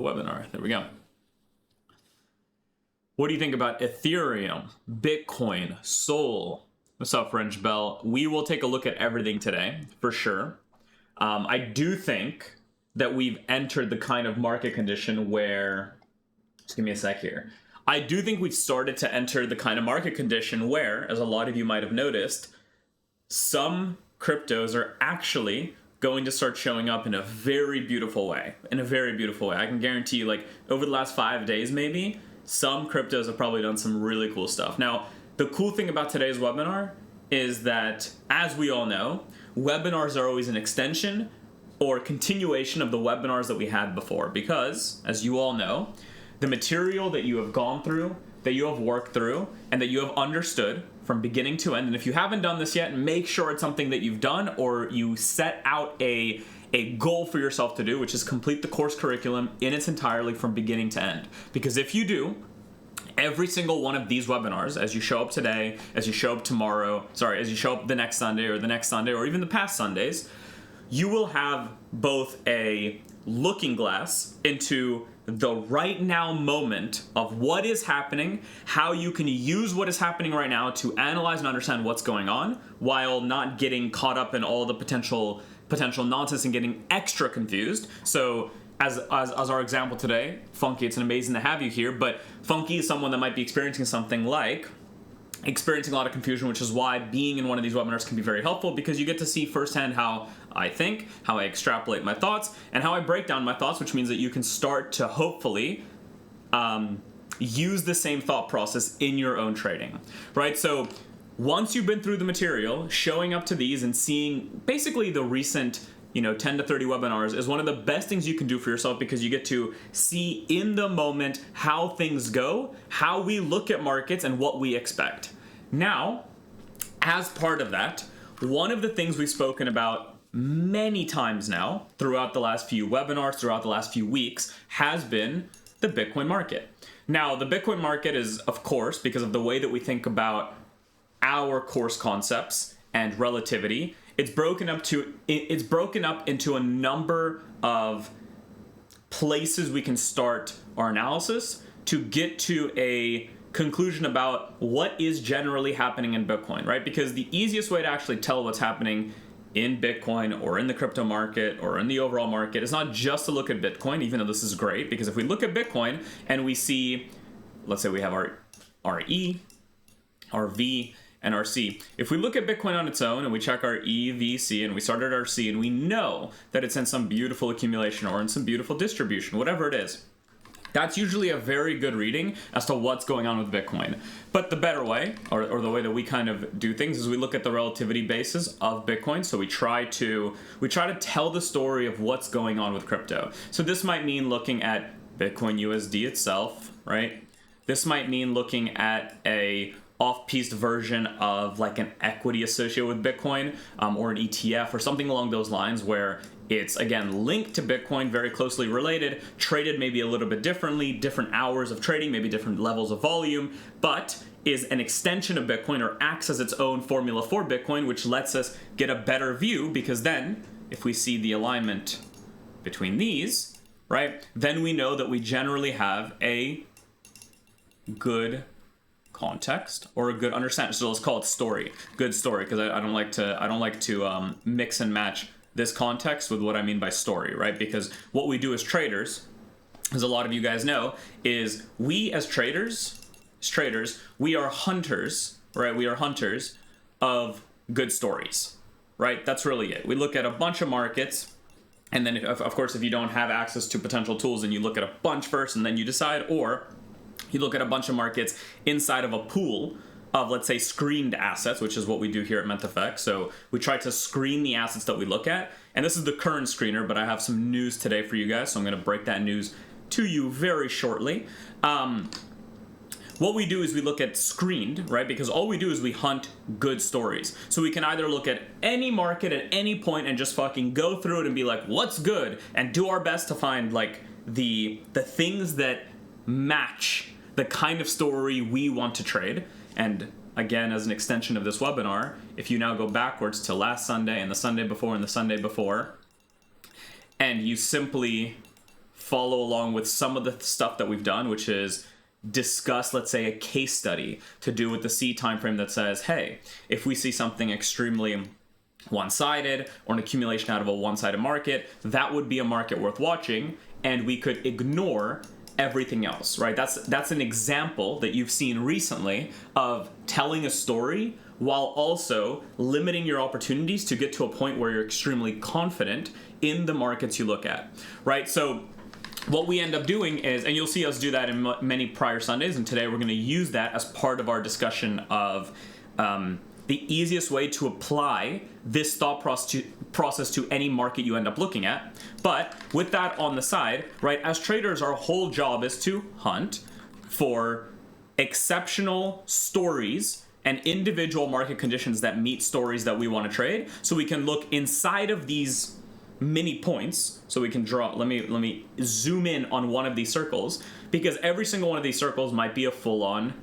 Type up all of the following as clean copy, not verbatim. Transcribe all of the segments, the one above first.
webinar. There we go. What do you think about Ethereum, Bitcoin, SOL? What's up, French Bell? We will take a look at everything today, for sure. I do think that we've entered the kind of market condition where, just give me a sec here. I do think we've started to enter the kind of market condition where, as a lot of you might have noticed, some cryptos are actually going to start showing up in a very beautiful way. I can guarantee you, like, over the last 5 days maybe, some cryptos have probably done some really cool stuff. Now, the cool thing about today's webinar is that, as we all know, webinars are always an extension or continuation of the webinars that we had before, because, as you all know, the material that you have gone through, that you have worked through, and that you have understood from beginning to end, and if you haven't done this yet, make sure it's something that you've done or you set out a goal for yourself to do, which is complete the course curriculum in its entirety from beginning to end. Because if you do, every single one of these webinars, as you show up today, as you show up tomorrow, as you show up the next Sunday or even the past Sundays, you will have both a looking glass into the right now moment of what is happening, how you can use what is happening right now to analyze and understand what's going on, while not getting caught up in all the potential nonsense and getting extra confused. So as our example today, Funky, it's amazing to have you here, but Funky is someone that might be experiencing something like experiencing a lot of confusion, which is why being in one of these webinars can be very helpful, because you get to see firsthand how I think, how I extrapolate my thoughts, and how I break down my thoughts, which means that you can start to hopefully use the same thought process in your own trading, right? So once you've been through the material, showing up to these and seeing basically the recent 10 to 30 webinars is one of the best things you can do for yourself, because you get to see in the moment how things go, how we look at markets, and what we expect. Now, as part of that, one of the things we've spoken about many times now throughout the last few webinars, throughout the last few weeks, has been the Bitcoin market. Now, the Bitcoin market is, of course, because of the way that we think about our course concepts and relativity, it's broken up into a number of places we can start our analysis to get to a conclusion about what is generally happening in Bitcoin, right? Because the easiest way to actually tell what's happening in Bitcoin or in the crypto market or in the overall market is not just to look at Bitcoin, even though this is great, because if we look at Bitcoin and we see, let's say we have our RE, our V, and our C. If we look at Bitcoin on its own and we check our E, V, C, and we started our C, and we know that it's in some beautiful accumulation or in some beautiful distribution, whatever it is, that's usually a very good reading as to what's going on with Bitcoin. But the better way, or the way that we kind of do things, is we look at the relativity basis of Bitcoin. So we try to tell the story of what's going on with crypto. So this might mean looking at Bitcoin USD itself, right? This might mean looking at a off-piste version of like an equity associated with Bitcoin, or an ETF or something along those lines, where it's, again, linked to Bitcoin, very closely related, traded maybe a little bit differently, different hours of trading, maybe different levels of volume, but is an extension of Bitcoin or acts as its own formula for Bitcoin, which lets us get a better view, because then if we see the alignment between these, right, then we know that we generally have a good context or a good understanding. So let's call it story, good story, because I don't like to mix and match this context with what I mean by story, right? Because what we do as traders, as a lot of you guys know, is we as traders, we are hunters, right? We are hunters of good stories, right? That's really it. We look at a bunch of markets, and then of course, if you don't have access to potential tools, then you look at a bunch first and then you decide, or you look at a bunch of markets inside of a pool of, let's say, screened assets, which is what we do here at Mentfx. So we try to screen the assets that we look at. And this is the current screener, but I have some news today for you guys, so I'm going to break that news to you very shortly. What we do is we look at screened, right? Because all we do is we hunt good stories. So we can either look at any market at any point and just fucking go through it and be like, what's good? And do our best to find like the things that match the kind of story we want to trade. And again, as an extension of this webinar, if you now go backwards to last Sunday and the Sunday before and the Sunday before, and you simply follow along with some of the stuff that we've done, which is discuss, let's say, a case study to do with the C timeframe that says, hey, if we see something extremely one-sided or an accumulation out of a one-sided market, that would be a market worth watching, and we could ignore everything else, right? That's an example that you've seen recently of telling a story while also limiting your opportunities to get to a point where you're extremely confident in the markets you look at, right? So what we end up doing is, and you'll see us do that in many prior Sundays, and today we're going to use that as part of our discussion of the easiest way to apply this thought process to any market you end up looking at. But with that on the side, right, as traders, our whole job is to hunt for exceptional stories and individual market conditions that meet stories that we want to trade, so we can look inside of these mini points. So we can draw, let me zoom in on one of these circles, because every single one of these circles might be a full-on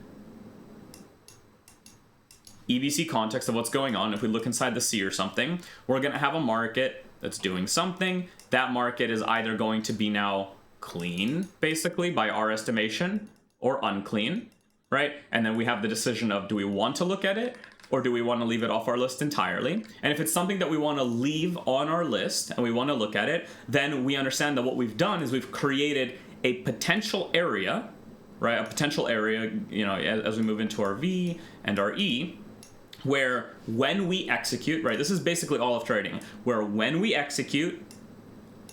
EBC context of what's going on. If we look inside the C or something, we're going to have a market that's doing something. That market is either going to be now clean, basically, by our estimation, or unclean, right? And then we have the decision of, do we want to look at it, or do we want to leave it off our list entirely? And if it's something that we want to leave on our list and we want to look at it, then we understand that what we've done is we've created a potential area, right? A potential area, you know, as we move into our V and our E, where when we execute, right, this is basically all of trading, where when we execute,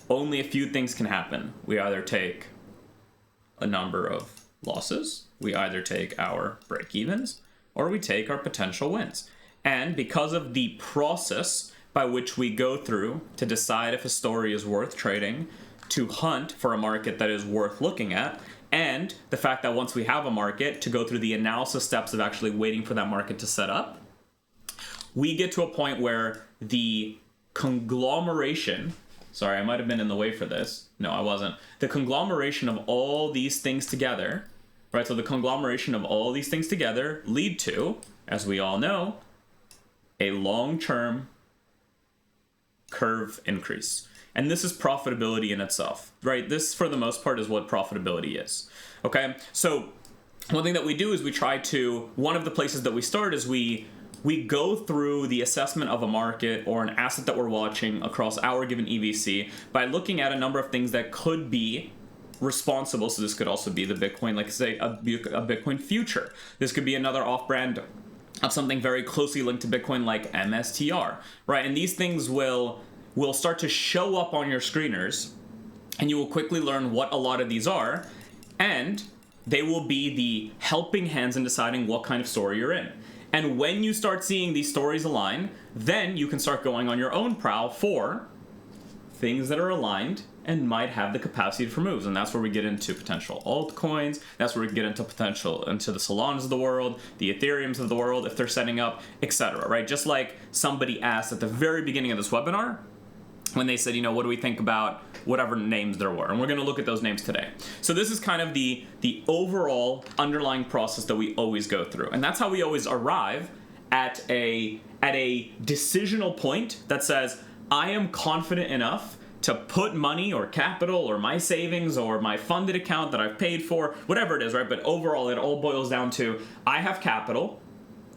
only a few things can happen. We either take a number of losses, we either take our break-evens, or we take our potential wins. And because of the process by which we go through to decide if a story is worth trading, to hunt for a market that is worth looking at, and the fact that once we have a market, to go through the analysis steps of actually waiting for that market to set up, we get to a point where the conglomeration, sorry, I might have been in the way for this. No, I wasn't. The conglomeration of all these things together, right? So the conglomeration of all these things together lead to, as we all know, a long-term curve increase. And this is profitability in itself, right? This, for the most part, is what profitability is, okay? So one thing that we do is we try to, one of the places that we start is we go through the assessment of a market or an asset that we're watching across our given EVC by looking at a number of things that could be responsible. So this could also be the Bitcoin, like say a Bitcoin future. This could be another off-brand of something very closely linked to Bitcoin like MSTR, right? And these things will start to show up on your screeners, and you will quickly learn what a lot of these are, and they will be the helping hands in deciding what kind of story you're in. And when you start seeing these stories align, then you can start going on your own prowl for things that are aligned and might have the capacity for moves. And that's where we get into potential altcoins. That's where we get into into the Solanas of the world, the Ethereums of the world, if they're setting up, etc. Right? Just like somebody asked at the very beginning of this webinar, when they said, you know, what do we think about whatever names there were? And we're going to look at those names today. So this is kind of the overall underlying process that we always go through. And that's how we always arrive at a decisional point that says, I am confident enough to put money or capital or my savings or my funded account that I've paid for, whatever it is, right? But overall, it all boils down to, I have capital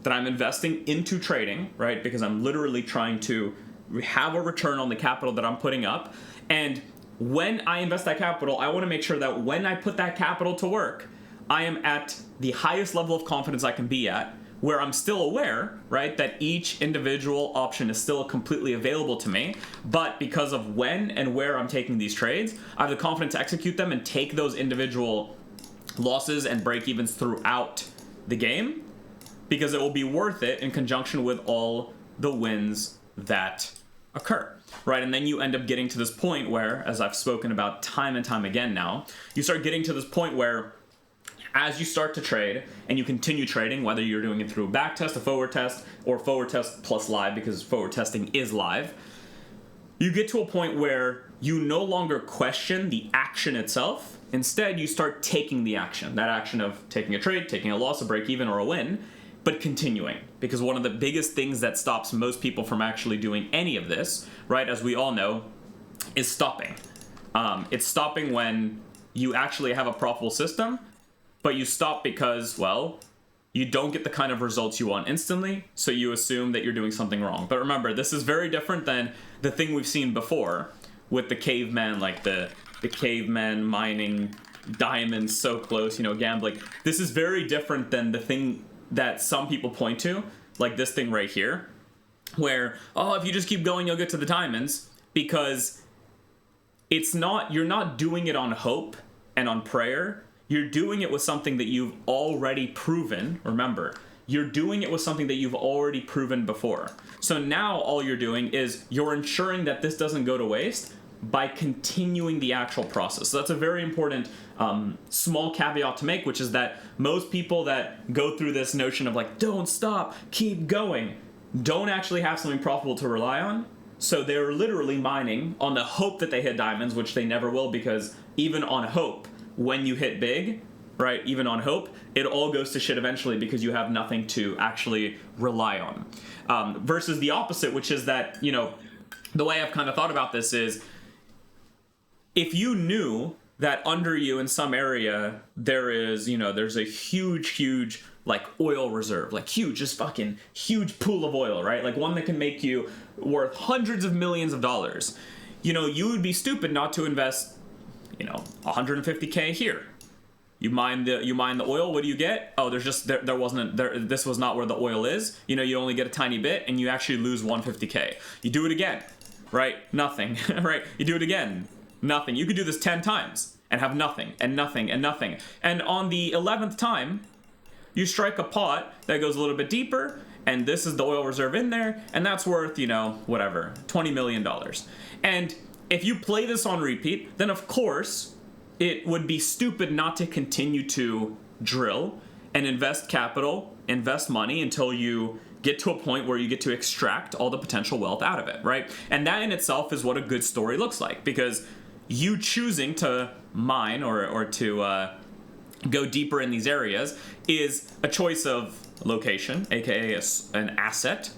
that I'm investing into trading, right? Because I'm literally trying to have a return on the capital that I'm putting up. And when I invest that capital, I want to make sure that when I put that capital to work, I am at the highest level of confidence I can be at, where I'm still aware, right, that each individual option is still completely available to me. But because of when and where I'm taking these trades, I have the confidence to execute them and take those individual losses and break-evens throughout the game, because it will be worth it in conjunction with all the wins that occur, right? And then you end up getting to this point where, as I've spoken about time and time again now, you start getting to this point where as you start to trade and you continue trading, whether you're doing it through a back test, a forward test, or forward test plus live, because forward testing is live, you get to a point where you no longer question the action itself. Instead, you start taking the action, that action of taking a trade, taking a loss, a break even, or a win, but continuing. Because one of the biggest things that stops most people from actually doing any of this, right, as we all know, is stopping, It's stopping when you actually have a profitable system, but you stop because, well, you don't get the kind of results you want instantly, so you assume that you're doing something wrong. But remember, this is very different than the thing we've seen before with the caveman, like the caveman mining diamonds so close, gambling. This is very different than the thing that some people point to, like this thing right here, where, oh, if you just keep going, you'll get to the diamonds, because you're not doing it on hope and on prayer. You're doing it with something that you've already proven. Remember, you're doing it with something that you've already proven before. So now all you're doing is you're ensuring that this doesn't go to waste by continuing the actual process. So that's a very important small caveat to make, which is that most people that go through this notion of like, don't stop, keep going, don't actually have something profitable to rely on. So they're literally mining on the hope that they hit diamonds, which they never will, because even on hope, when you hit big, right, even on hope, it all goes to shit eventually because you have nothing to actually rely on. Versus the opposite, which is that, the way I've kind of thought about this is, if you knew that under you in some area there's a huge like oil reserve, like huge, just fucking huge pool of oil, right? Like one that can make you worth hundreds of millions of dollars, you would be stupid not to invest 150K here. You mine the oil. What do you get? Oh, there's just this was not where the oil is. You only get a tiny bit, and you actually lose 150K. You do it again, right? Nothing, right? You do it again, nothing. You could do this 10 times and have nothing and nothing and nothing. And on the 11th time, you strike a pot that goes a little bit deeper, and this is the oil reserve in there, and that's worth, whatever, $20 million. And if you play this on repeat, then of course it would be stupid not to continue to drill and invest capital, invest money until you get to a point where you get to extract all the potential wealth out of it, right? And that in itself is what a good story looks like, because you choosing to mine or to go deeper in these areas is a choice of location, aka an asset,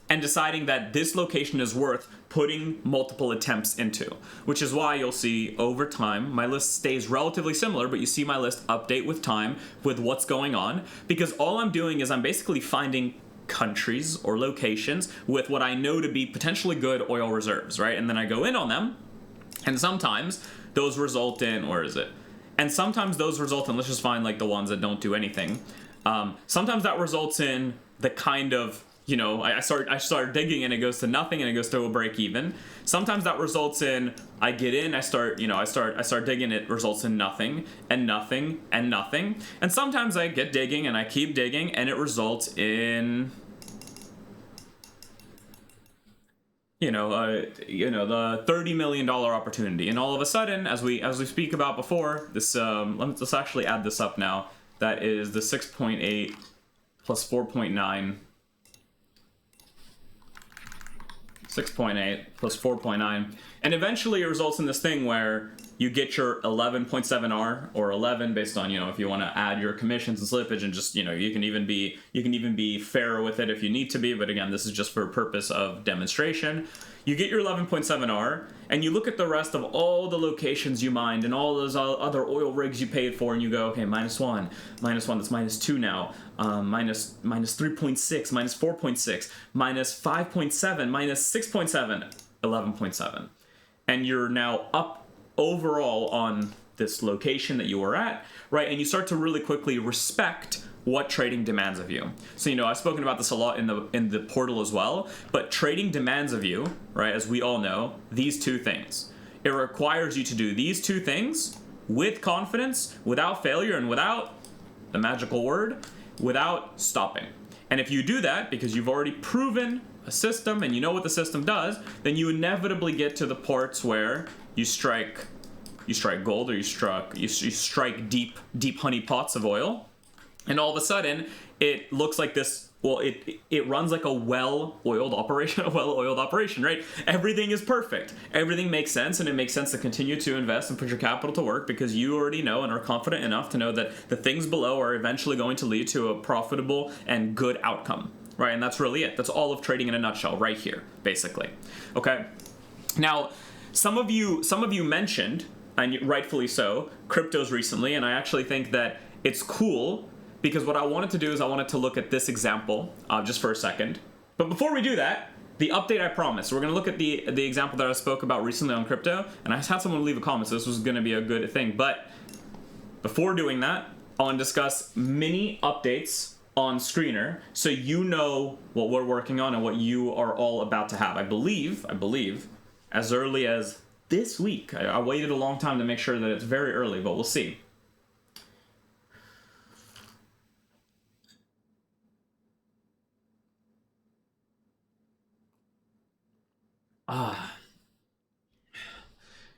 and deciding that this location is worth putting multiple attempts into, which is why you'll see over time my list stays relatively similar, but you see my list update with time with what's going on, because all I'm doing is I'm basically finding countries or locations with what I know to be potentially good oil reserves, right? And then I go in on them, and sometimes those result in, and sometimes those result in, let's just find like the ones that don't do anything. Sometimes that results in the kind of, I start digging and it goes to nothing and it goes to a break even. Sometimes that results in, I get in, I start digging, it results in nothing and nothing and nothing. And sometimes I get digging and I keep digging and it results in, the $30 million opportunity. And all of a sudden, as we speak about before, this let's actually add this up now. That is the 6.8 plus 4.9. 6.8 plus 4.9, and eventually it results in this thing where you get your 11.7R or 11 based on, if you want to add your commissions and slippage, and just, you can even be fairer with it if you need to be, but again, this is just for purpose of demonstration. You get your 11.7R, and you look at the rest of all the locations you mined and all those other oil rigs you paid for, and you go, okay, -1, that's -2 now, minus 3.6, minus 4.6, minus 5.7, minus 6.7, 11.7. And you're now up overall on this location that you were at, right? And you start to really quickly respect what trading demands of you. So, I've spoken about this a lot in the portal as well, but trading demands of you, right, as we all know, these two things. It requires you to do these two things with confidence, without failure, and without, the magical word, without stopping. And if you do that, because you've already proven a system and you know what the system does, then you inevitably get to the parts where you strike gold, or you strike deep honey pots of oil. And all of a sudden, it looks like this, it runs like a well-oiled operation, right? Everything is perfect. Everything makes sense, and it makes sense to continue to invest and put your capital to work because you already know and are confident enough to know that the things below are eventually going to lead to a profitable and good outcome, right? And that's really it. That's all of trading in a nutshell right here, basically. Okay? Now, some of you mentioned, and rightfully so, cryptos recently, and I actually think that it's cool because what I wanted to do is I wanted to look at this example just for a second. But before we do that, the update I promised. We're going to look at the example that I spoke about recently on crypto, and I just had someone leave a comment, so this was going to be a good thing. But before doing that, I want to discuss mini updates on Screener so you know what we're working on and what you are all about to have. I believe, as early as this week. I waited a long time to make sure that it's very early, but we'll see.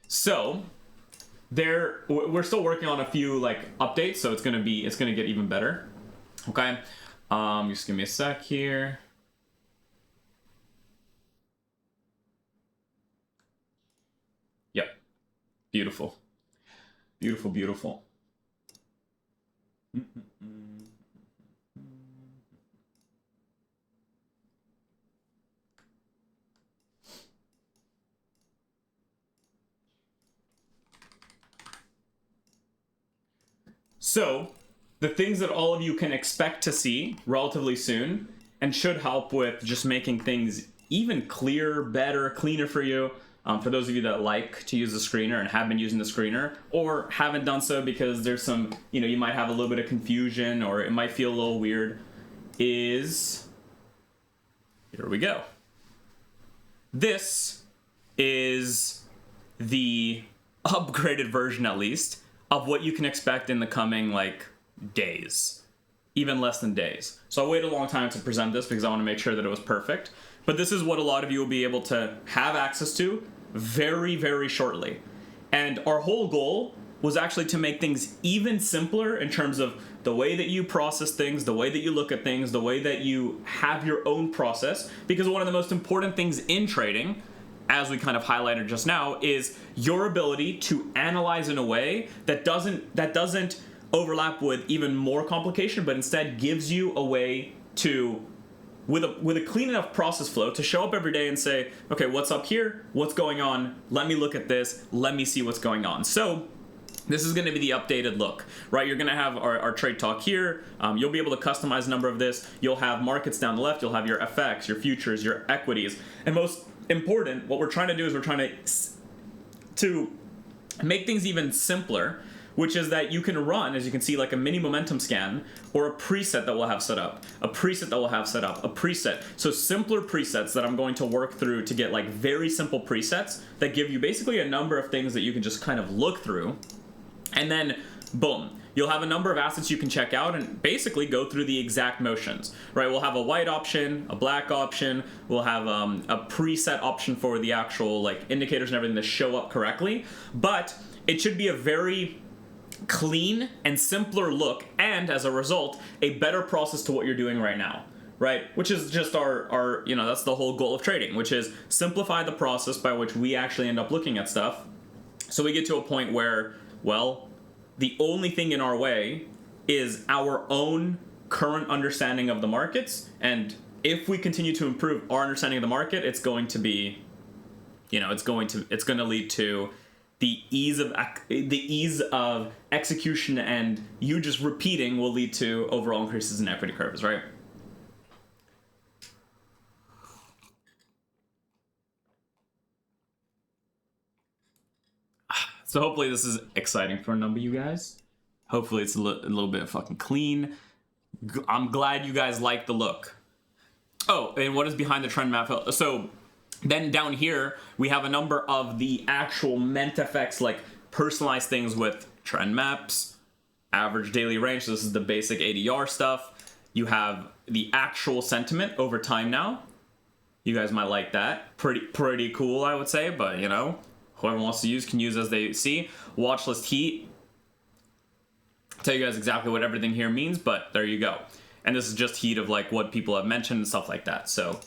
So we're still working on a few like updates, so it's gonna get even better. Okay, just give me a sec here. Yep, beautiful, beautiful, beautiful. So, the things that all of you can expect to see relatively soon and should help with just making things even clearer, better, cleaner for you. For those of you that like to use the screener and have been using the screener or haven't done so because there's some, you might have a little bit of confusion or it might feel a little weird, is, here we go. This is the upgraded version, at least, of what you can expect in the coming days, even less than days. So I waited a long time to present this because I want to make sure that it was perfect. But this is what a lot of you will be able to have access to very, very shortly. And our whole goal was actually to make things even simpler in terms of the way that you process things, the way that you look at things, the way that you have your own process. Because one of the most important things in trading, as we kind of highlighted just now, is your ability to analyze in a way that doesn't overlap with even more complication, but instead gives you a way to, with a clean enough process flow, to show up every day and say, okay, what's up here? What's going on? Let me look at this. Let me see what's going on. So this is going to be the updated look, right? You're going to have our trade talk here. You'll be able to customize a number of this. You'll have markets down the left. You'll have your FX, your futures, your equities, and most important, what we're trying to do is we're trying to make things even simpler, which is that you can run, as you can see, like a mini momentum scan or a preset that we'll have set up, a preset that we'll have set up, a preset. So simpler presets that I'm going to work through to get very simple presets that give you basically a number of things that you can just kind of look through, and then boom. You'll have a number of assets you can check out and basically go through the exact motions, right? We'll have a white option, a black option. We'll have a preset option for the actual indicators and everything to show up correctly. But it should be a very clean and simpler look, and as a result, a better process to what you're doing right now, right? Which is just our that's the whole goal of trading, which is simplify the process by which we actually end up looking at stuff. So we get to a point where, well, the only thing in our way is our own current understanding of the markets, and if we continue to improve our understanding of the market, it's going to be, it's going to lead to the ease of execution, and you just repeating will lead to overall increases in equity curves, right? So hopefully this is exciting for a number of you guys. Hopefully it's a little bit fucking clean. I'm glad you guys like the look. Oh, and what is behind the trend map? So then down here, we have a number of the actual Mentfx personalized things with trend maps, average daily range. So this is the basic AEHR stuff. You have the actual sentiment over time now. You guys might like that. Pretty cool, I would say, but whoever wants to use can use as they see. Watch list heat. I'll tell you guys exactly what everything here means, but there you go. And this is just heat of what people have mentioned and stuff like that. So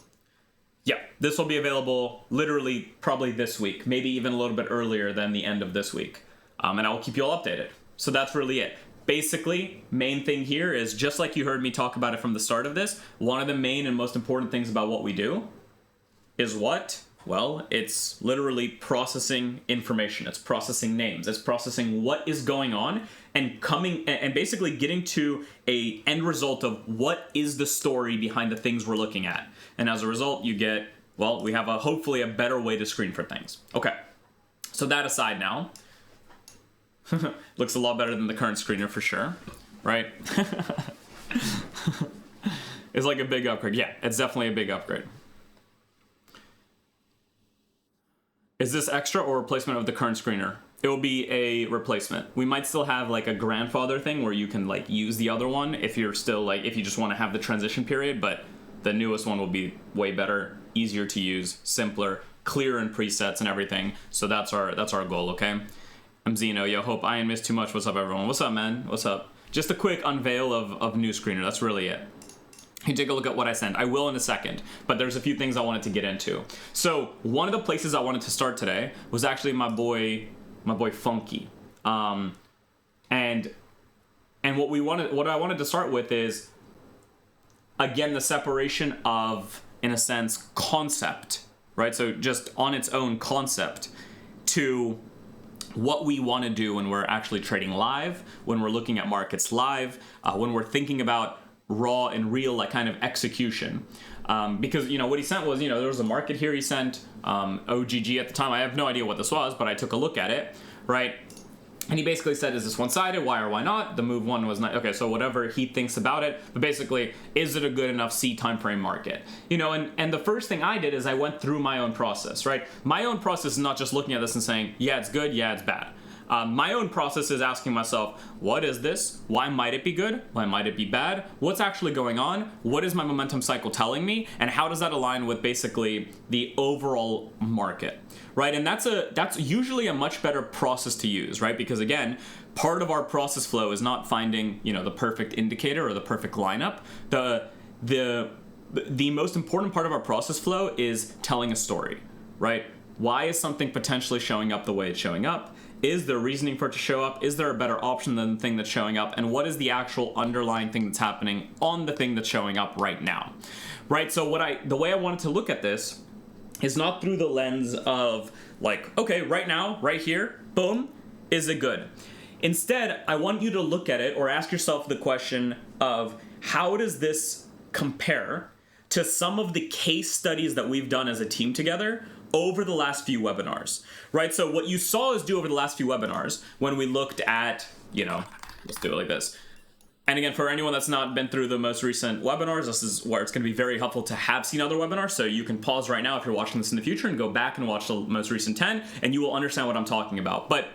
yeah, this will be available literally probably this week, maybe even a little bit earlier than the end of this week. And I will keep you all updated. So that's really it. Basically, main thing here is, just like you heard me talk about it from the start of this, one of the main and most important things about what we do is what? Well, it's literally processing information. It's processing names. It's processing what is going on and coming and basically getting to a end result of what is the story behind the things we're looking at. And as a result, you get, well, we have hopefully a better way to screen for things. Okay, so that aside now, looks a lot better than the current screener for sure, right? It's like a big upgrade. Yeah, it's definitely a big upgrade. Is this extra or replacement of the current screener? It will be a replacement. We might still have like a grandfather thing where you can like use the other one if you're still like, if you just want to have the transition period, but the newest one will be way better, easier to use, simpler, clearer in presets and everything. So that's our goal, okay? I'm Zeno, yo, hope I ain't missed too much. What's up, everyone? What's up, man? What's up? Just a quick unveil of new screener, that's really it. You take a look at what I sent. I will in a second, but there's a few things I wanted to get into. So one of the places I wanted to start today was actually my boy Funky, and what I wanted to start with is, again, the separation of, in a sense, concept, right? So just on its own concept to what we want to do when we're actually trading live, when we're looking at markets live, when we're thinking about raw and real, like, kind of execution. Because, you know, what he sent was, you know, there was a market here he sent, OGG at the time. I have no idea what this was, but I took a look at it, right? And he basically said, is this one-sided? Why or why not? The move one was not. Okay, so whatever he thinks about it. But basically, is it a good enough C timeframe market? You know, and the first thing I did is I went through my own process, right? My own process is not just looking at this and saying, yeah, it's good, yeah, it's bad. My own process is asking myself, what is this? Why might it be good? Why might it be bad? What's actually going on? What is my momentum cycle telling me? And how does that align with basically the overall market, right? And that's usually a much better process to use, right? Because again, part of our process flow is not finding, you know, the perfect indicator or the perfect lineup. The most important part of our process flow is telling a story, right? Why is something potentially showing up the way it's showing up? Is there reasoning for it to show up? Is there a better option than the thing that's showing up? And what is the actual underlying thing that's happening on the thing that's showing up right now? Right, so the way I wanted to look at this is not through the lens of like, okay, right now, right here, boom, is it good? Instead, I want you to look at it or ask yourself the question of how does this compare to some of the case studies that we've done as a team together over the last few webinars, right? So what you saw us do over the last few webinars when we looked at, you know, let's do it like this. And again, for anyone that's not been through the most recent webinars, this is where it's going to be very helpful to have seen other webinars. So you can pause right now if you're watching this in the future and go back and watch the most recent 10 and you will understand what I'm talking about. But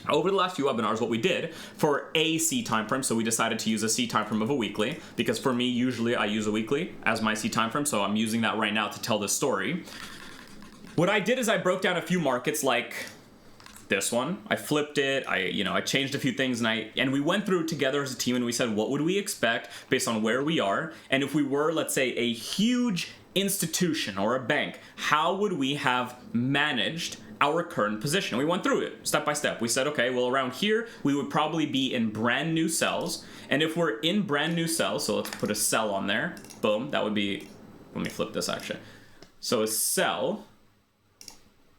over the last few webinars, what we did for a C timeframe, so we decided to use a C timeframe of a weekly, because for me, usually I use a weekly as my C timeframe, so I'm using that right now to tell this story. What I did is I broke down a few markets like this one. I flipped it, I changed a few things, and we went through it together as a team and we said, what would we expect based on where we are? And if we were, let's say, a huge institution or a bank, how would we have managed our current position? We went through it step by step. We said, okay, well, around here, we would probably be in brand new cells. And if we're in brand new cells, so let's put a cell on there. Boom, that would be, let me flip this actually. So a cell,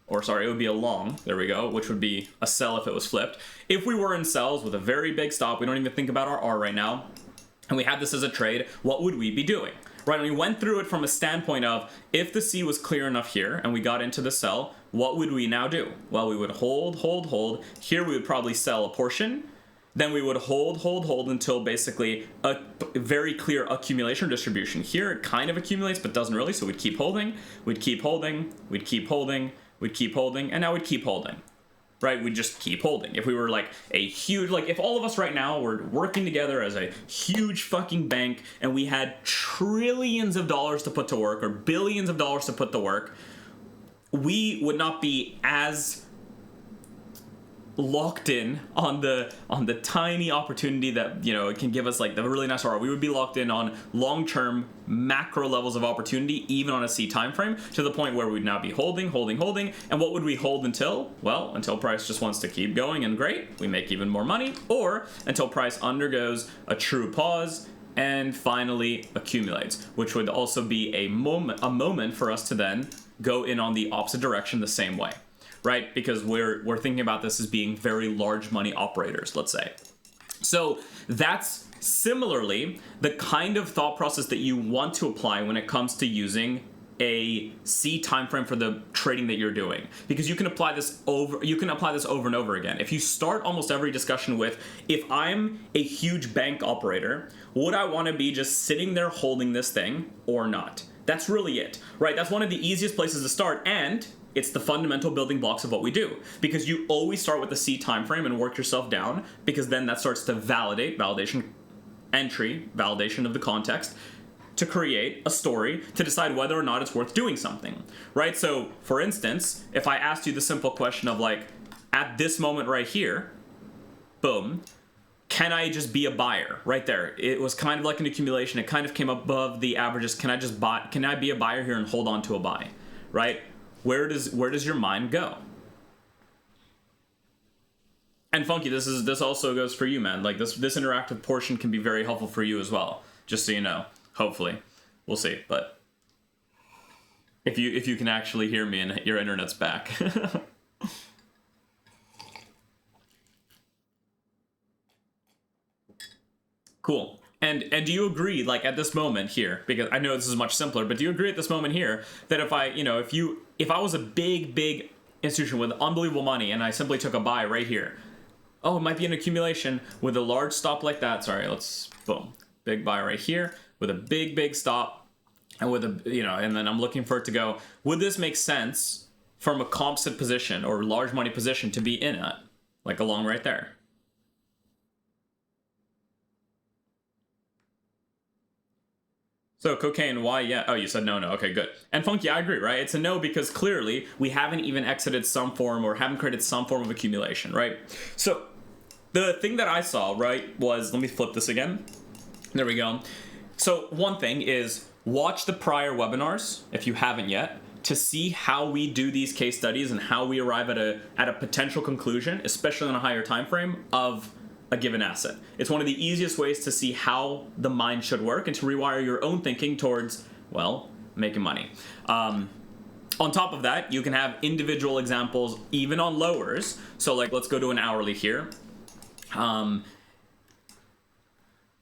or sorry, it would be a long, there we go, which would be a sell if it was flipped. If we were in cells with a very big stop, we don't even think about our R right now, and we had this as a trade, what would we be doing? Right, and we went through it from a standpoint of, if the C was clear enough here, and we got into the sell, what would we now do? Well, we would hold. Here we would probably sell a portion, then we would hold until basically a very clear accumulation distribution. Here it kind of accumulates, but doesn't really, so we'd keep holding, and now we'd keep holding, right? We'd just keep holding. If we were like a huge, like if all of us right now were working together as a huge fucking bank and we had trillions of dollars to put to work or billions of dollars to put to work, we would not be as locked in on the tiny opportunity that, you know, it can give us like the really nice ROI. We would be locked in on long-term macro levels of opportunity, even on a C time frame, to the point where we'd now be holding. And what would we hold until? Well, until price just wants to keep going, and great, we make even more money, or until price undergoes a true pause and finally accumulates, which would also be a moment for us to then go in on the opposite direction the same way, right? Because we're thinking about this as being very large money operators, let's say. So that's similarly the kind of thought process that you want to apply when it comes to using a C time frame for the trading that you're doing, because you can apply this over and over again. If you start almost every discussion with, if I'm a huge bank operator, would I want to be just sitting there holding this thing or not? That's really it, right? That's one of the easiest places to start, and it's the fundamental building blocks of what we do, because you always start with the C time frame and work yourself down, because then that starts to validation of the context, to create a story to decide whether or not it's worth doing something, right? So, for instance, if I asked you the simple question of like, at this moment right here, boom, can I just be a buyer right there? It was kind of like an accumulation. It kind of came above the averages. Can I just buy? Can I be a buyer here and hold on to a buy, right? Where does your mind go? And Funky, this also goes for you, man. Like this interactive portion can be very helpful for you as well. Just so you know. Hopefully, we'll see. But if you can actually hear me and your internet's back. Cool. And do you agree, like at this moment here, because I know this is much simpler, but do you agree at this moment here that if I was a big institution with unbelievable money and I simply took a buy right here, oh, it might be an accumulation with a large stop like that. Sorry, let's boom, big buy right here with a big stop, and with a and then I'm looking for it to go. Would this make sense from a composite position or large money position to be in it, like along right there? So cocaine, why? Yeah. Oh, you said no. Okay, good. And Funky, I agree, right? It's a no because clearly we haven't even exited some form or haven't created some form of accumulation, right? So the thing that I saw, right, was, let me flip this again. There we go. So one thing is watch the prior webinars if you haven't yet to see how we do these case studies and how we arrive at a potential conclusion, especially on a higher time frame of a given asset. It's one of the easiest ways to see how the mind should work and to rewire your own thinking towards, well, making money. On top of that, you can have individual examples even on lowers. So like, let's go to an hourly here.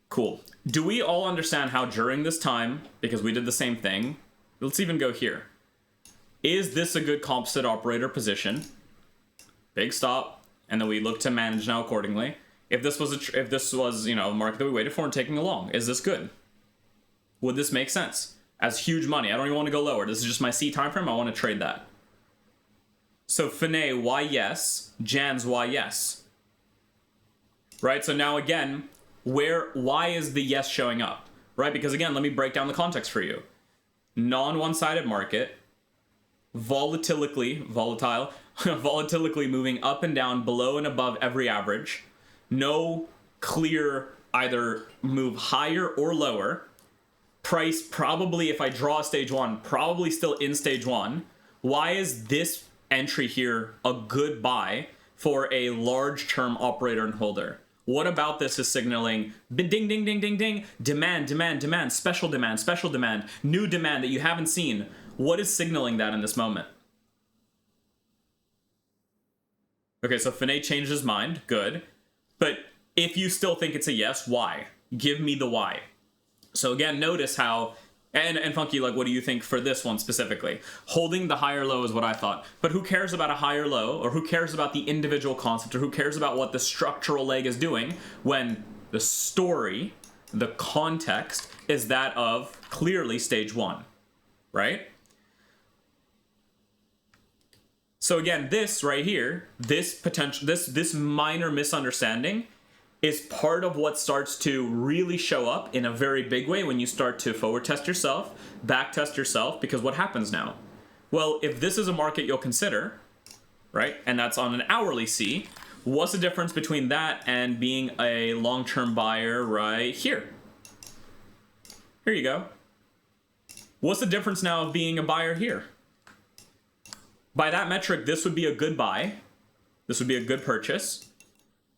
Cool. Do we all understand how during this time, because we did the same thing, let's even go here. Is this a good composite operator position? Big stop, and then we look to manage now accordingly. If this was a market that we waited for and taking along, is this good? Would this make sense? As huge money, I don't even want to go lower. This is just my C time frame. I want to trade that. So Finet, why yes? Jans, why yes? Right. So now again, why is the yes showing up? Right. Because again, let me break down the context for you. Non-one-sided market, volatile, volatilely moving up and down, below and above every average. No clear either move higher or lower. Price probably, if I draw stage one, probably still in stage one. Why is this entry here a good buy for a large term operator and holder? What about this is signaling ding, ding, ding, ding, ding, demand, special demand, new demand that you haven't seen? What is signaling that in this moment? Okay, so Finet changed his mind. Good. But if you still think it's a yes, why? Give me the why. So again, notice how, and Funky, like, what do you think for this one specifically? Holding the higher low is what I thought. But who cares about a higher low, or who cares about the individual concept, or who cares about what the structural leg is doing when the story, the context, is that of clearly stage one, right? So again, this right here, this minor misunderstanding is part of what starts to really show up in a very big way when you start to forward test yourself, back test yourself, because what happens now? Well, if this is a market you'll consider, right, and that's on an hourly C, what's the difference between that and being a long-term buyer right here? Here you go. What's the difference now of being a buyer here? By that metric, this would be a good buy. This would be a good purchase,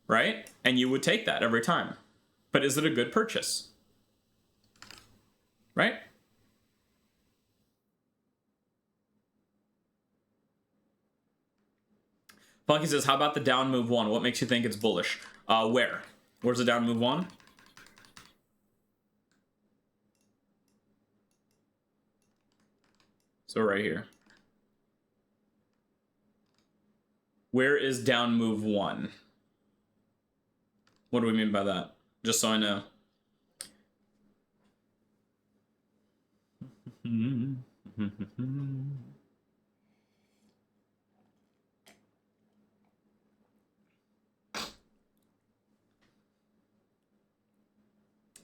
right? And you would take that every time. But is it a good purchase? Right? Funky says, how about the down move one? What makes you think it's bullish? Where? Where's the down move one? So right here. Where is down move one? What do we mean by that? Just so I know.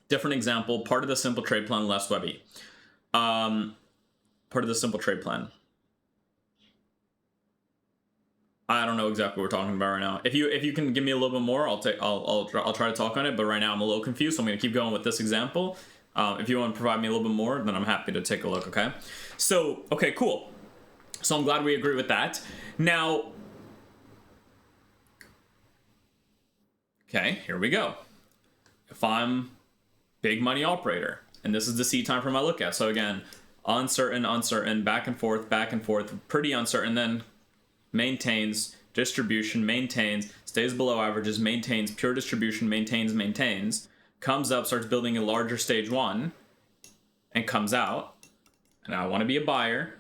Different example, part of the simple trade plan, less Webby. Part of the simple trade plan. I don't know exactly what we're talking about right now. If you can give me a little bit more, I'll try to talk on it. But right now I'm a little confused, so I'm gonna keep going with this example. If you want to provide me a little bit more, then I'm happy to take a look. Okay. So okay, cool. So I'm glad we agree with that. Now, okay, here we go. If I'm big money operator, and this is the seed time frame I look at. So again, uncertain, back and forth, pretty uncertain, then maintains, distribution, maintains, stays below averages, maintains, pure distribution, maintains, comes up, starts building a larger stage one, and comes out. And I want to be a buyer,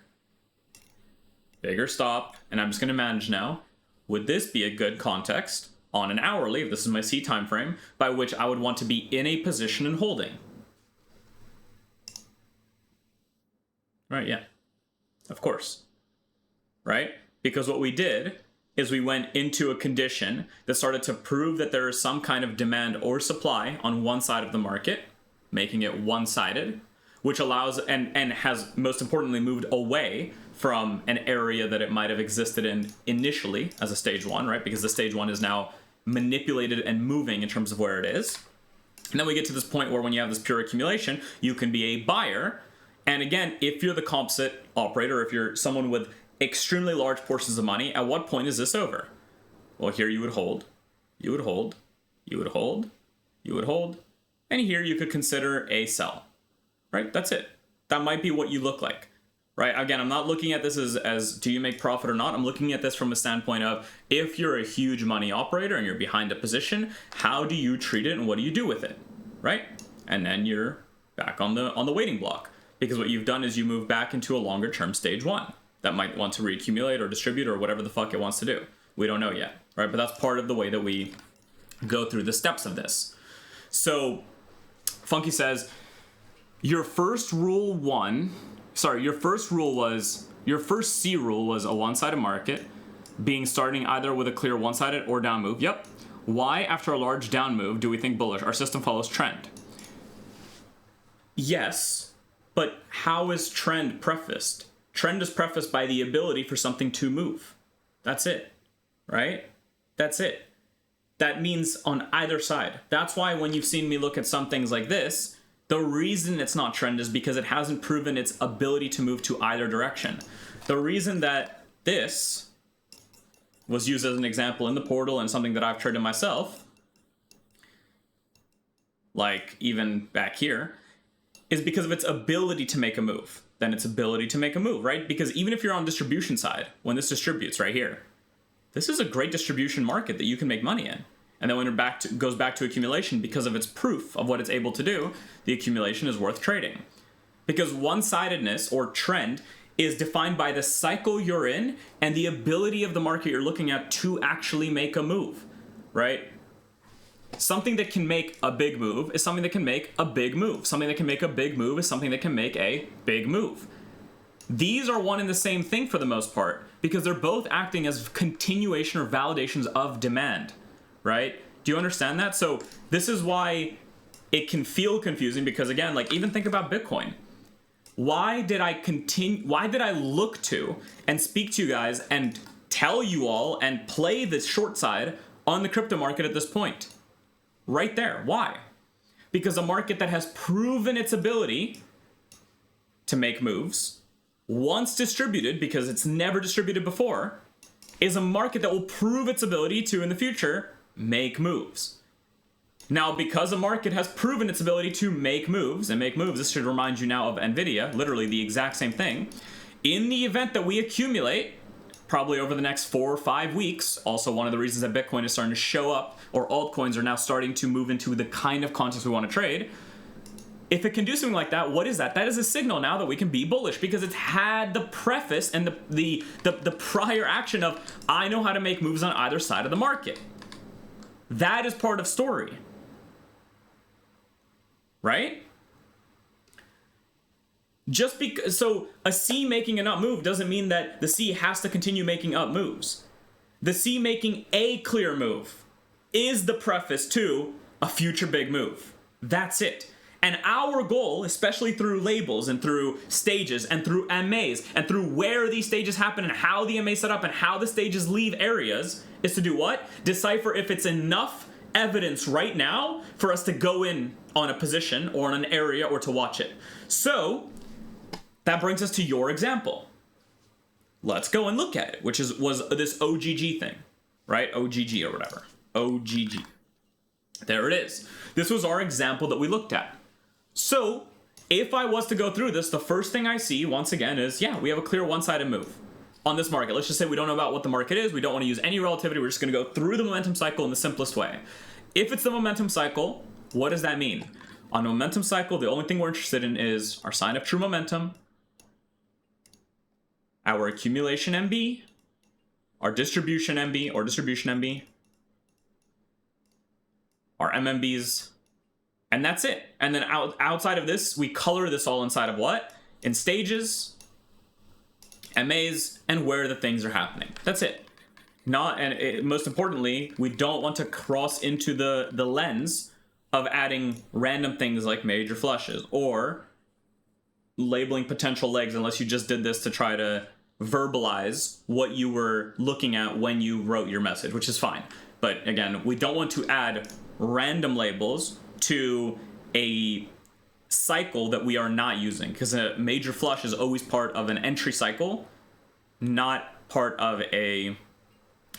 bigger stop, and I'm just going to manage now. Would this be a good context on an hourly, if this is my C time frame, by which I would want to be in a position and holding? Right, yeah, of course, right? Because what we did is we went into a condition that started to prove that there is some kind of demand or supply on one side of the market, making it one-sided, which allows and has most importantly moved away from an area that it might have existed in initially as a stage one, right? Because the stage one is now manipulated and moving in terms of where it is. And then we get to this point where when you have this pure accumulation, you can be a buyer. And again, if you're the composite operator, if you're someone with extremely large portions of money, at what point is this over? Well, here you would hold, you would hold, you would hold, you would hold, and here you could consider a sell, right? That's it. That might be what you look like, right? Again, I'm not looking at this as do you make profit or not? I'm looking at this from a standpoint of if you're a huge money operator and you're behind a position, how do you treat it and what do you do with it, right? And then you're back on the waiting block, because what you've done is you move back into a longer term stage one that might want to reaccumulate or distribute or whatever the fuck it wants to do. We don't know yet, right? But that's part of the way that we go through the steps of this. So Funky says, your first C rule was a one-sided market being starting either with a clear one-sided or down move. Yep. Why, after a large down move, do we think bullish? Our system follows trend. Yes, but how is trend prefaced? Trend is prefaced by the ability for something to move. That's it, right? That's it. That means on either side. That's why when you've seen me look at some things like this, the reason it's not trend is because it hasn't proven its ability to move to either direction. The reason that this was used as an example in the portal and something that I've traded myself, like even back here, is because of its ability to make a move. Then its ability to make a move, right? Because even if you're on distribution side, when this distributes right here, this is a great distribution market that you can make money in. And then when it goes back to accumulation, because of its proof of what it's able to do, the accumulation is worth trading. Because one-sidedness or trend is defined by the cycle you're in and the ability of the market you're looking at to actually make a move, right? Something that can make a big move is something that can make a big move. Something that can make a big move is something that can make a big move. These are one and the same thing for the most part, because they're both acting as continuation or validations of demand, right? Do you understand that? So this is why it can feel confusing, because again, like even think about Bitcoin. Why did I look to and speak to you guys and tell you all and play the short side on the crypto market at this point? Right there. Why? Because a market that has proven its ability to make moves, once distributed, because it's never distributed before, is a market that will prove its ability to, in the future, make moves. Now, because a market has proven its ability to make moves, this should remind you now of Nvidia, literally the exact same thing. In the event that we accumulate, probably over the next 4 or 5 weeks. Also, one of the reasons that Bitcoin is starting to show up, or altcoins are now starting to move into the kind of context we want to trade. If it can do something like that, what is that? That is a signal now that we can be bullish, because it's had the preface and the prior action of, I know how to make moves on either side of the market. That is part of story, right? Just because, so a C making an up move doesn't mean that the C has to continue making up moves. The C making a clear move is the preface to a future big move. That's it. And our goal, especially through labels and through stages and through MAs and through where these stages happen and how the MA set up and how the stages leave areas, is to do what? Decipher if it's enough evidence right now for us to go in on a position or on an area or to watch it. So that brings us to your example. Let's go and look at it, which was this OGG thing, right? OGG or whatever. OGG. There it is. This was our example that we looked at. So if I was to go through this, the first thing I see, once again, is, yeah, we have a clear one-sided move on this market. Let's just say we don't know about what the market is. We don't want to use any relativity. We're just going to go through the momentum cycle in the simplest way. If it's the momentum cycle, what does that mean? On a momentum cycle, the only thing we're interested in is our sign of true momentum, our accumulation MB, our distribution MB or distribution MB, our MMBs, and that's it. And then outside of this, we color this all inside of what? In stages, MAs, and where the things are happening. That's it. Most importantly, we don't want to cross into the lens of adding random things like major flushes or labeling potential legs, unless you just did this to try to verbalize what you were looking at when you wrote your message, which is fine. But again, we don't want to add random labels to a cycle that we are not using, because a major flush is always part of an entry cycle, not part of a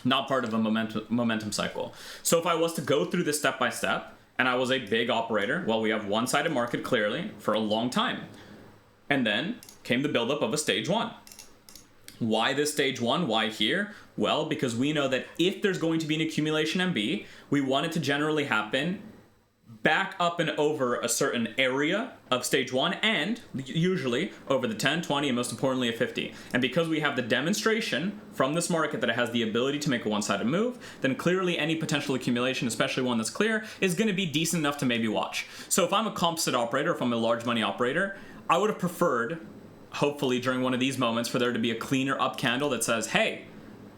momentum cycle. So if I was to go through this step by step, and I was a big operator, well, we have one-sided market clearly for a long time, and then came the buildup of a stage one. Why this stage one? Why here? Well, because we know that if there's going to be an accumulation MB, we want it to generally happen back up and over a certain area of stage one, and usually over the 10, 20, and most importantly a 50. And because we have the demonstration from this market that it has the ability to make a one-sided move, then clearly any potential accumulation, especially one that's clear, is going to be decent enough to maybe watch. So if I'm a composite operator, if I'm a large money operator, I would have preferred, hopefully during one of these moments, for there to be a cleaner up candle that says, hey,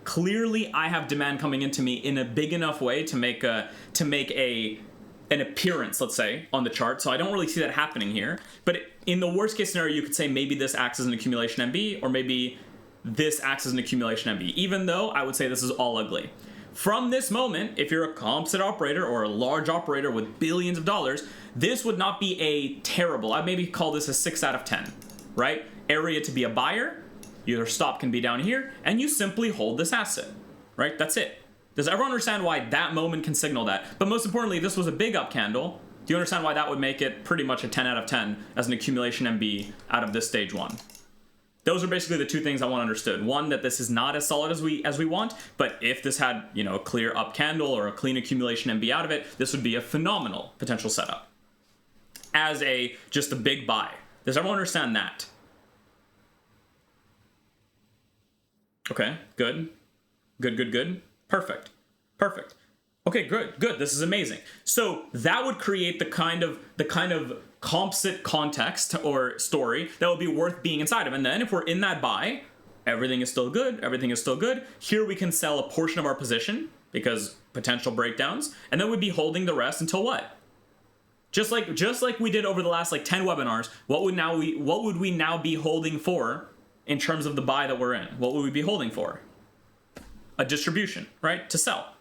clearly I have demand coming into me in a big enough way to make an appearance, let's say, on the chart. So I don't really see that happening here. But in the worst case scenario, you could say maybe this acts as an accumulation MB, or maybe this acts as an accumulation MB, even though I would say this is all ugly. From this moment, if you're a composite operator or a large operator with billions of dollars, this would not be a terrible, I'd maybe call this a 6 out of 10, right? Area to be a buyer, your stop can be down here, and you simply hold this asset, right? That's it. Does everyone understand why that moment can signal that? But most importantly, this was a big up candle. Do you understand why that would make it pretty much a 10 out of 10 as an accumulation MB out of this stage one? Those are basically the two things I want understood. One, that this is not as solid as we want, but if this had, you know, a clear up candle or a clean accumulation MB out of it, this would be a phenomenal potential setup as just a big buy. Does everyone understand that? Okay, good. Good. Perfect. Okay, good. This is amazing. So that would create the kind of composite context or story that would be worth being inside of. And then if we're in that buy, everything is still good. Here we can sell a portion of our position because potential breakdowns, and then we'd be holding the rest until what? Just like we did over the last 10 webinars, what would we now be holding for in terms of the buy that we're in? What would we be holding for? A distribution, right? To sell,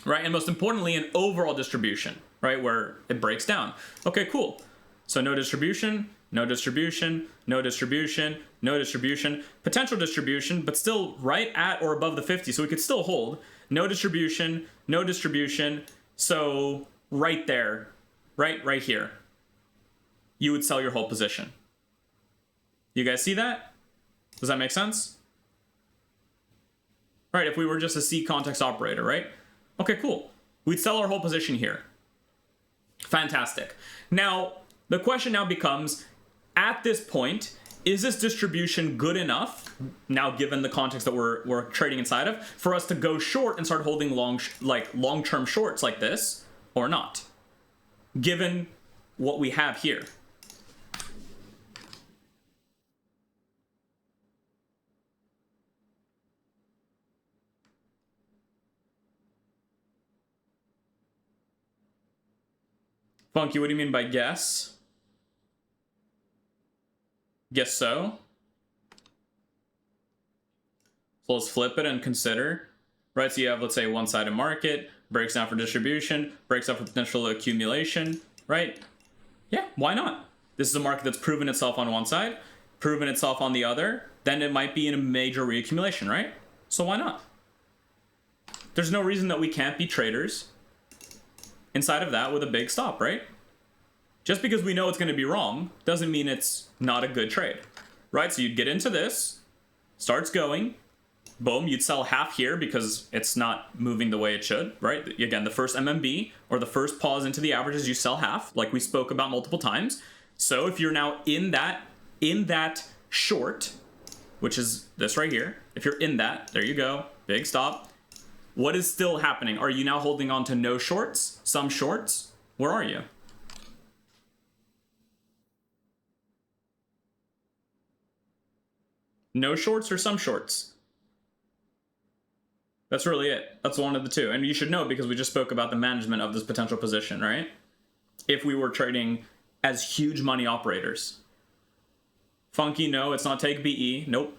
right? And most importantly, an overall distribution, right? Where it breaks down. Okay, cool. So no distribution, potential distribution, but still right at or above the 50. So we could still hold. No distribution. So right there, right here, you would sell your whole position. You guys see that? Does that make sense? right? If we were just a C context operator, right? Okay, cool. We'd sell our whole position here. Fantastic. Now, the question now becomes, at this point, is this distribution good enough, now given the context that we're trading inside of, for us to go short and start holding long-term shorts like this, or not? Given what we have here. Funky, what do you mean by guess? Guess so? So let's flip it and consider, right? So you have, let's say, one-sided market, breaks down for distribution, breaks down for potential accumulation, right? Yeah, why not? This is a market that's proven itself on one side, proven itself on the other, then it might be in a major reaccumulation, right? So why not? There's no reason that we can't be traders inside of that with a big stop, right? Just because we know it's going to be wrong doesn't mean it's not a good trade, right? So you'd get into this, starts going, boom, you'd sell half here because it's not moving the way it should, right? Again, the first MMB or the first pause into the averages, you sell half, like we spoke about multiple times. So if you're now in that short, which is this right here, if you're in that, there you go, big stop. What is still happening? Are you now holding on to no shorts? Some shorts? Where are you? No shorts or some shorts? That's really it. That's one of the two. And you should know because we just spoke about the management of this potential position, right? If we were trading as huge money operators. Funky, no, it's not take BE. Nope.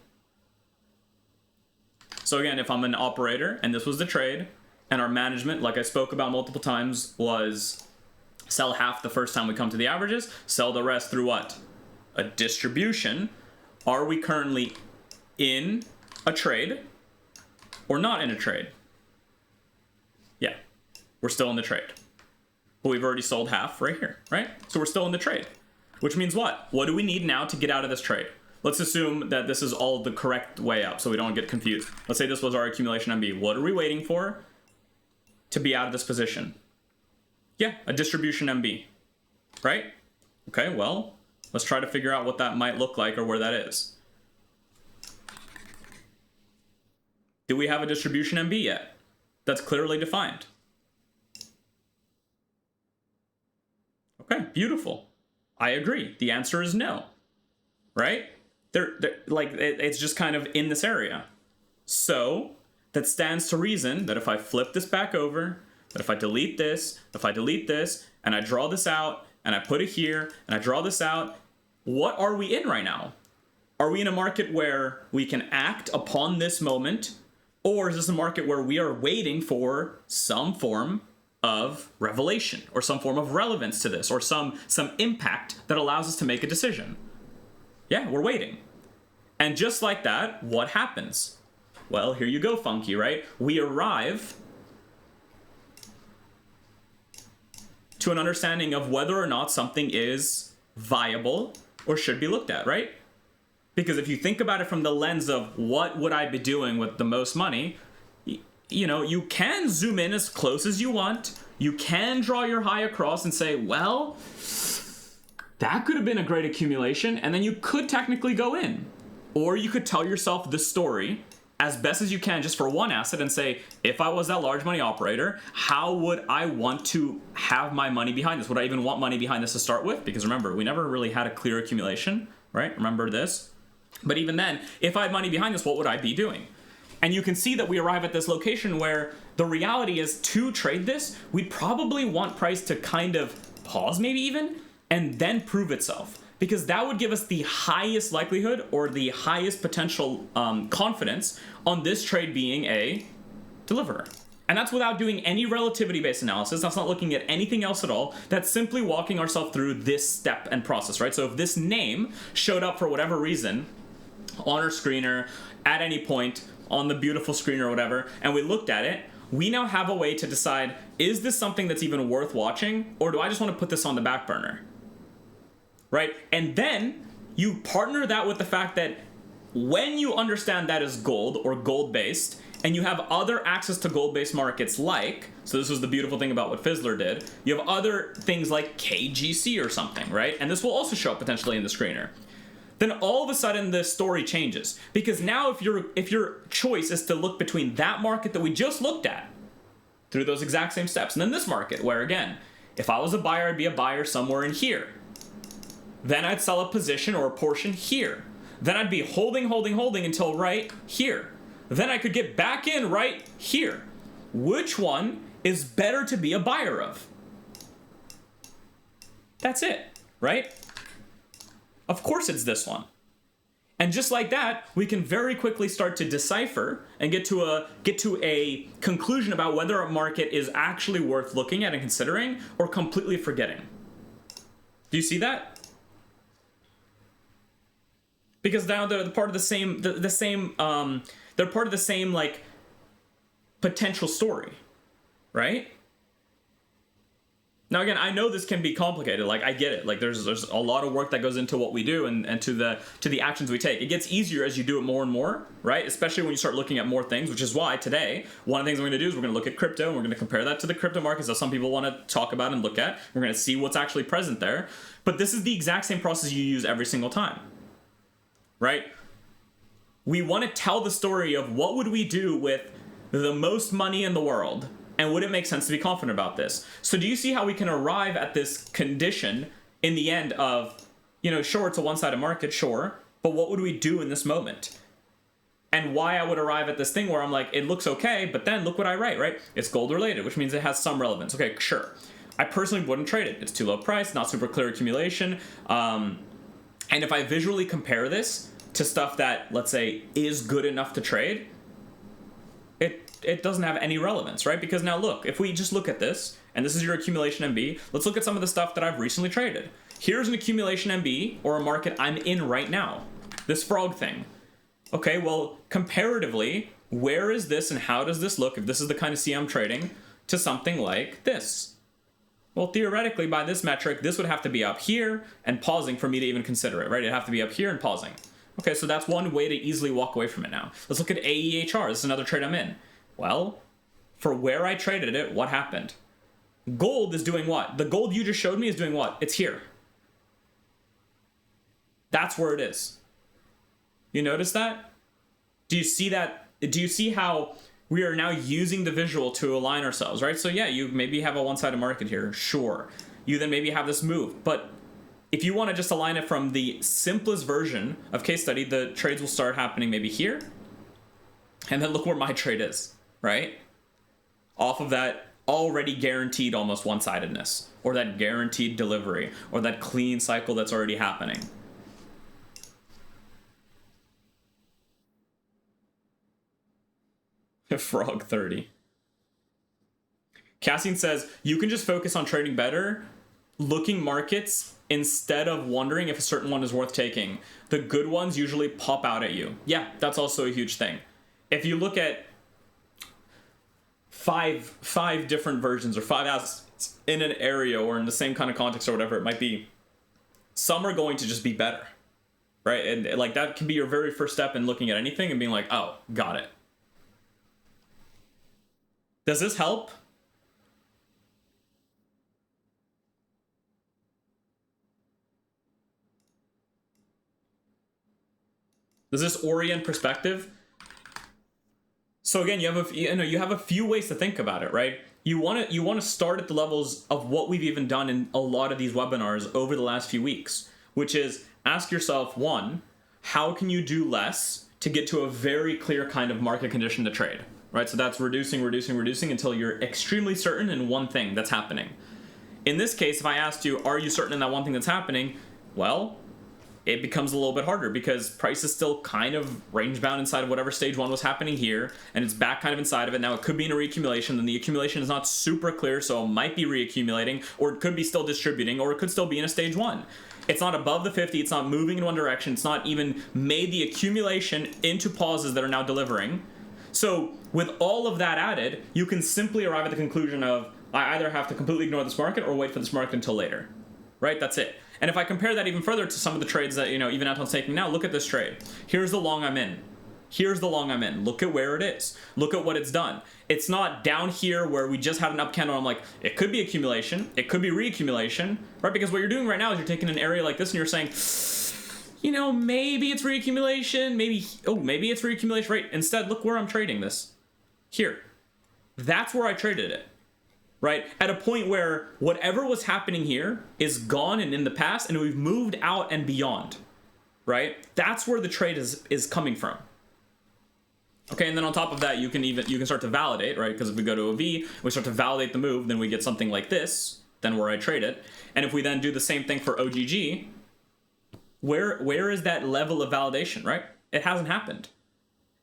So again, if I'm an operator and this was the trade and our management, like I spoke about multiple times, was sell half the first time we come to the averages, sell the rest through what? A distribution. Are we currently in a trade or not in a trade? Yeah, we're still in the trade. But we've already sold half right here, right? So we're still in the trade, which means what? What do we need now to get out of this trade? Let's assume that this is all the correct way up so we don't get confused. Let's say this was our accumulation MB. What are we waiting for to be out of this position? Yeah, a distribution MB, right? Okay, well, let's try to figure out what that might look like or where that is. Do we have a distribution MB yet? That's clearly defined. Okay, beautiful. I agree. The answer is no, right? It's just kind of in this area. So that stands to reason that if I flip this back over, that if I delete this, and I draw this out, and I put it here, and I draw this out, what are we in right now? Are we in a market where we can act upon this moment, or is this a market where we are waiting for some form of revelation, or some form of relevance to this, or some impact that allows us to make a decision? Yeah, we're waiting. And just like that, what happens? Well, here you go, Funky, right? We arrive to an understanding of whether or not something is viable or should be looked at, right? Because if you think about it from the lens of what would I be doing with the most money, you know, you can zoom in as close as you want. You can draw your high across and say, well, that could have been a great accumulation, and then you could technically go in. Or you could tell yourself the story as best as you can just for one asset and say, if I was that large money operator, how would I want to have my money behind this? Would I even want money behind this to start with? Because remember, we never really had a clear accumulation, right? Remember this? But even then, if I had money behind this, what would I be doing? And you can see that we arrive at this location where the reality is to trade this, we'd probably want price to kind of pause maybe even, and then prove itself. Because that would give us the highest likelihood or the highest potential confidence on this trade being a deliverer. And that's without doing any relativity-based analysis. That's not looking at anything else at all. That's simply walking ourselves through this step and process, right? So if this name showed up for whatever reason on our screener at any point on the beautiful screen or whatever, and we looked at it, we now have a way to decide, is this something that's even worth watching, or do I just want to put this on the back burner? Right? And then you partner that with the fact that when you understand that is gold or gold-based, and you have other access to gold-based markets like, so this was the beautiful thing about what Fizzler did, you have other things like KGC or something, right? And this will also show up potentially in the screener. Then all of a sudden the story changes, because now if your choice is to look between that market that we just looked at through those exact same steps, and then this market where, again, if I was a buyer, I'd be a buyer somewhere in here. Then I'd sell a position or a portion here. Then I'd be holding until right here. Then I could get back in right here. Which one is better to be a buyer of? That's it, right? Of course it's this one. And just like that, we can very quickly start to decipher and get to a conclusion about whether a market is actually worth looking at and considering or completely forgetting. Do you see that? Because now they're part of the same, they're part of the same, like, potential story, right? Now, again, I know this can be complicated. Like, I get it. Like, there's a lot of work that goes into what we do and to the actions we take. It gets easier as you do it more and more, right? Especially when you start looking at more things, which is why today, one of the things we're going to do is we're going to look at crypto, and we're going to compare that to the crypto markets that some people want to talk about and look at. We're going to see what's actually present there. But this is the exact same process you use every single time, right? We want to tell the story of what would we do with the most money in the world, and would it make sense to be confident about this? So do you see how we can arrive at this condition in the end of, you know, sure, it's a one-sided market, sure, but what would we do in this moment? And why I would arrive at this thing where I'm like, it looks okay, but then look what I write, right? It's gold related, which means it has some relevance. Okay, sure. I personally wouldn't trade it. It's too low price, not super clear accumulation. And if I visually compare this to stuff that, let's say, is good enough to trade, it doesn't have any relevance, right? Because now look, if we just look at this, and this is your accumulation MB, let's look at some of the stuff that I've recently traded. Here's an accumulation MB, or a market I'm in right now. This frog thing. Okay, well, comparatively, where is this and how does this look, if this is the kind of C I'm trading, to something like this? Well, theoretically, by this metric, this would have to be up here and pausing for me to even consider it, right? It'd have to be up here and pausing. Okay, so that's one way to easily walk away from it now. Let's look at AEHR. This is another trade I'm in. Well, for where I traded it, what happened? Gold is doing what? The gold you just showed me is doing what? It's here. That's where it is. You notice that? Do you see that? Do you see how we are now using the visual to align ourselves, right? So yeah, you maybe have a one-sided market here, sure. You then maybe have this move, but if you want to just align it from the simplest version of case study, the trades will start happening maybe here, and then look where my trade is, right? Off of that already guaranteed almost one-sidedness, or that guaranteed delivery, or that clean cycle that's already happening. Frog 30. Cassian says, you can just focus on trading better, looking markets, instead of wondering if a certain one is worth taking. The good ones usually pop out at you. Yeah, that's also a huge thing. If you look at five different versions or 5 assets in an area or in the same kind of context or whatever it might be, some are going to just be better, right? And like that can be your very first step in looking at anything and being like, oh, got it. Does this help? Does this orient perspective? So again, you have a few ways to think about it, right? You want to start at the levels of what we've even done in a lot of these webinars over the last few weeks, which is ask yourself, one, how can you do less to get to a very clear kind of market condition to trade, right? So that's reducing until you're extremely certain in one thing that's happening. In this case, if I asked you, are you certain in that one thing that's happening? Well, it becomes a little bit harder because price is still kind of range bound inside of whatever stage one was happening here, and it's back kind of inside of it. Now it could be in a reaccumulation, and the accumulation is not super clear, so it might be reaccumulating, or it could be still distributing, or it could still be in a stage one. It's not above the 50, it's not moving in one direction, it's not even made the accumulation into pauses that are now delivering. So with all of that added, you can simply arrive at the conclusion of, I either have to completely ignore this market or wait for this market until later, right? That's it. And if I compare that even further to some of the trades that, even Anton's taking now, look at this trade. Here's the long I'm in. Here's the long I'm in. Look at where it is. Look at what it's done. It's not down here where we just had an up candle. I'm like, it could be accumulation. It could be reaccumulation, right? Because what you're doing right now is you're taking an area like this and you're saying, you know, maybe it's reaccumulation. Maybe it's reaccumulation, right? Instead, look where I'm trading this. Here. That's where I traded it, right? At a point where whatever was happening here is gone and in the past, and we've moved out and beyond, right? That's where the trade is coming from. Okay, and then on top of that, you can start to validate, right? Because if we go to a V, we start to validate the move, then we get something like this, then where I trade it. And if we then do the same thing for OGG, where is that level of validation, right? It hasn't happened.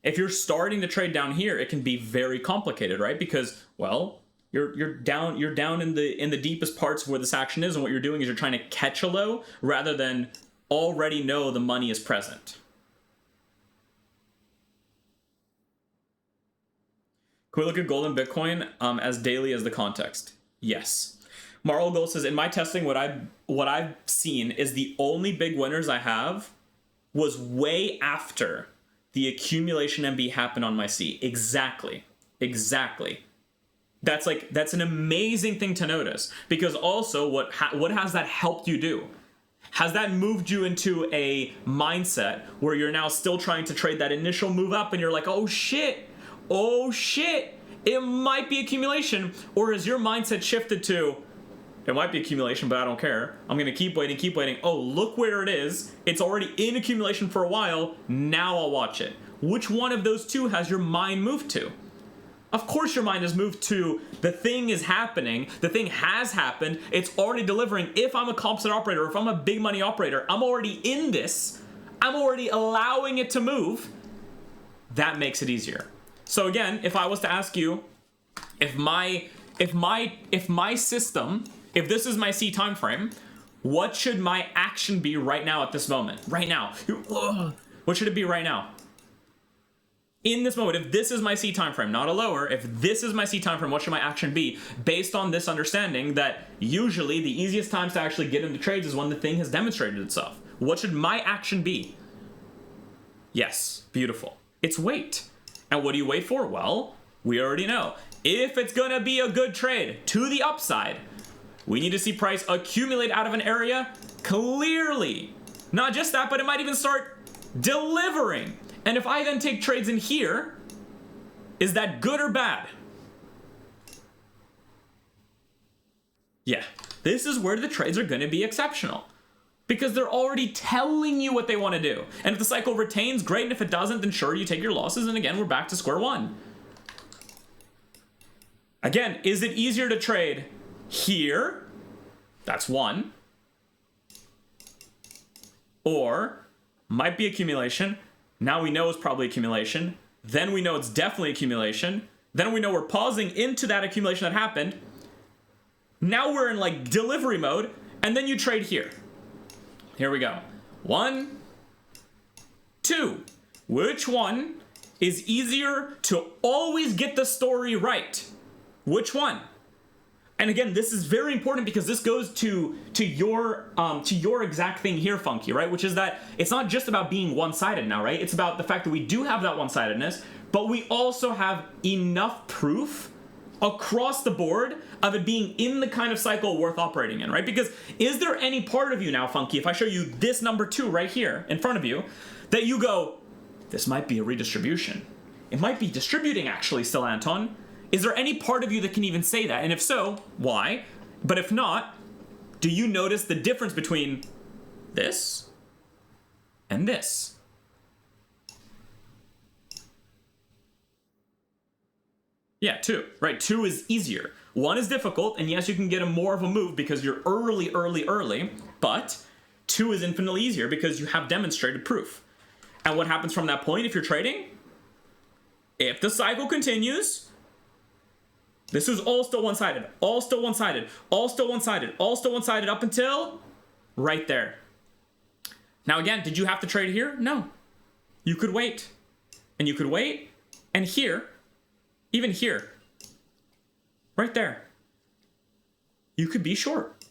If you're starting to trade down here, it can be very complicated, right? Because, well, you're down in the deepest parts of where this action is, and what you're doing is you're trying to catch a low rather than already know the money is present. Can we look at gold and Bitcoin as daily as the context? Yes. Marl Gold says, in my testing, what I've seen is the only big winners I have was way after the accumulation MB happened on my C. Exactly. That's an amazing thing to notice, because also what has that helped you do? Has that moved you into a mindset where you're now still trying to trade that initial move up and you're like, oh shit, it might be accumulation? Or has your mindset shifted to, it might be accumulation, but I don't care. I'm going to keep waiting. Oh, look where it is. It's already in accumulation for a while. Now I'll watch it. Which one of those two has your mind moved to? Of course your mind has moved to the thing is happening. The thing has happened. It's already delivering. If I'm a composite operator, if I'm a big money operator, I'm already in this. I'm already allowing it to move. That makes it easier. So again, if I was to ask you, if my system, if this is my C time frame, what should my action be right now at this moment? Right now. What should it be right now? In this moment, if this is my C time frame, not a lower, if this is my C time frame, what should my action be? Based on this understanding that usually the easiest times to actually get into trades is when the thing has demonstrated itself. What should my action be? Yes, beautiful. It's wait. And what do you wait for? Well, we already know. If it's gonna be a good trade to the upside, we need to see price accumulate out of an area clearly. Not just that, but it might even start delivering. And if I then take trades in here, is that good or bad? Yeah, this is where the trades are gonna be exceptional, because they're already telling you what they want to do. And if the cycle retains, great. And if it doesn't, then sure, you take your losses. And again, we're back to square one. Again, is it easier to trade here? That's one. Or might be accumulation. Now we know it's probably accumulation. Then we know it's definitely accumulation. Then we know we're pausing into that accumulation that happened. Now we're in like delivery mode. And then you trade here. Here we go. 1, 2. Which one is easier to always get the story right? Which one? And again, this is very important because this goes to your exact thing here, Funky, right? Which is that it's not just about being one-sided now, right? It's about the fact that we do have that one-sidedness, but we also have enough proof across the board of it being in the kind of cycle worth operating in, right? Because is there any part of you now, Funky, if I show you this number 2 right here in front of you, that you go, this might be a redistribution. It might be distributing actually still, Anton. Is there any part of you that can even say that? And if so, why? But if not, do you notice the difference between this and this? Yeah, 2, right? 2 is easier. 1 is difficult, and yes, you can get a more of a move because you're early, but 2 is infinitely easier because you have demonstrated proof. And what happens from that point if you're trading? If the cycle continues, this is all still one-sided, all still one-sided, all still one-sided, all still one-sided up until right there. Now again, did you have to trade here? No. You could wait. And you could wait, and here, even here, right there, you could be short.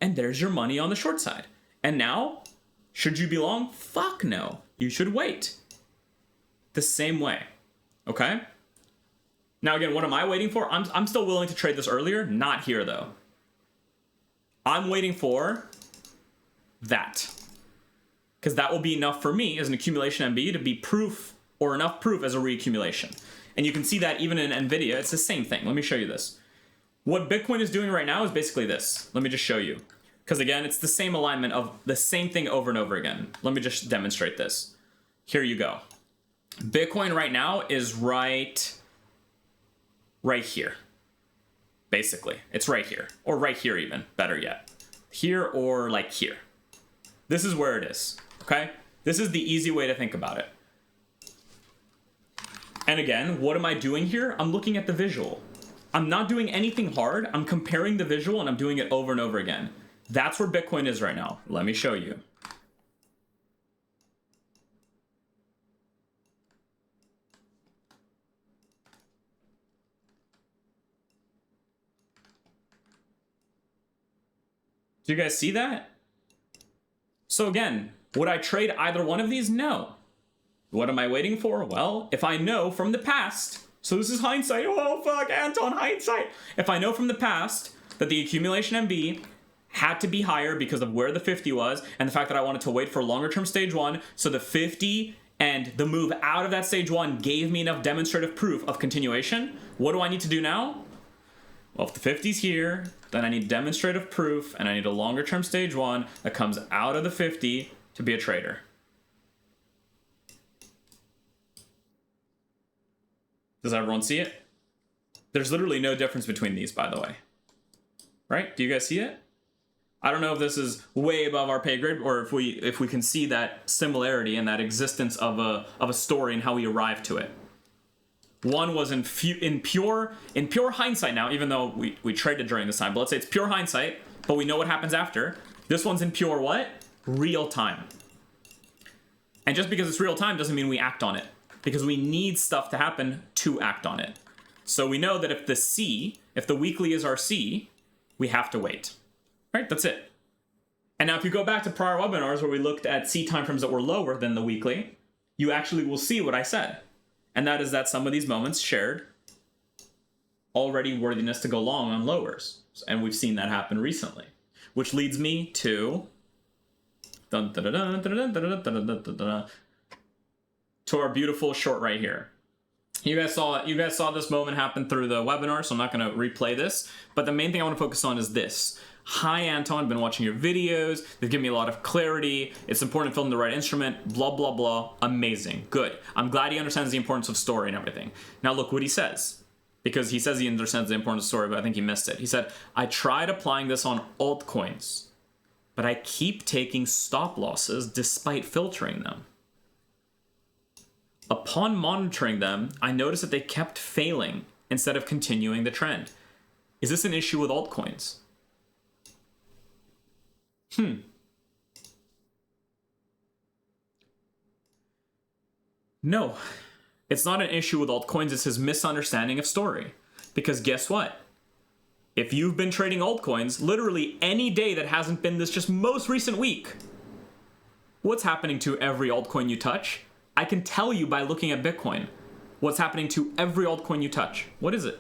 And there's your money on the short side. And now, should you be long? Fuck no. You should wait. the same way, okay? Now again, what am I waiting for? I'm still willing to trade this earlier, not here though. I'm waiting for that, because that will be enough for me as an accumulation MB to be proof, or enough proof as a reaccumulation. And you can see that even in Nvidia, it's the same thing. Let me show you this. What Bitcoin is doing right now is basically this. Let me just show you. Because again, it's the same alignment of the same thing over and over again. Let me just demonstrate this. Here you go. Bitcoin right now is right here. Basically, it's right here, or right here even, better yet. Here or like here. This is where it is, okay? This is the easy way to think about it. And again, what am I doing here? I'm looking at the visual. I'm not doing anything hard. I'm comparing the visual and I'm doing it over and over again. That's where Bitcoin is right now. Let me show you. Do you guys see that? So again, would I trade either one of these? No. What am I waiting for? Well, if I know from the past, so this is hindsight. Oh, fuck, Anton, hindsight. If I know from the past that the accumulation MB had to be higher because of where the 50 was, and the fact that I wanted to wait for longer term stage one, so the 50 and the move out of that stage one gave me enough demonstrative proof of continuation, what do I need to do now? Well, if the 50's here, then I need demonstrative proof, and I need a longer term stage one that comes out of the 50 to be a trader. Does everyone see it? There's literally no difference between these, by the way. Right? Do you guys see it? I don't know if this is way above our pay grade, or if we can see that similarity and that existence of a story and how we arrived to it. One was in pure hindsight now, even though we traded during this time. But let's say it's pure hindsight, but we know what happens after. This one's in pure what? Real time. And just because it's real time doesn't mean we act on it, because we need stuff to happen to act on it. So we know that if the weekly is our C, we have to wait. Right? That's it. And now if you go back to prior webinars where we looked at C timeframes that were lower than the weekly, you actually will see what I said. And that is that some of these moments shared already worthiness to go long on lowers. And we've seen that happen recently. Which leads me to our beautiful short right here. You guys saw this moment happen through the webinar, so I'm not going to replay this. But the main thing I want to focus on is this. Hi, Anton. Been watching your videos. They've given me a lot of clarity. It's important to film the right instrument. Blah, blah, blah. Amazing. Good. I'm glad he understands the importance of story and everything. Now look what he says. Because he says he understands the importance of story, but I think he missed it. He said, I tried applying this on altcoins, but I keep taking stop losses despite filtering them. Upon monitoring them, I noticed that they kept failing instead of continuing the trend. Is this an issue with altcoins? No, it's not an issue with altcoins. It's his misunderstanding of story. Because guess what? If you've been trading altcoins, literally any day that hasn't been this just most recent week, what's happening to every altcoin you touch? I can tell you by looking at Bitcoin what's happening to every altcoin you touch. What is it?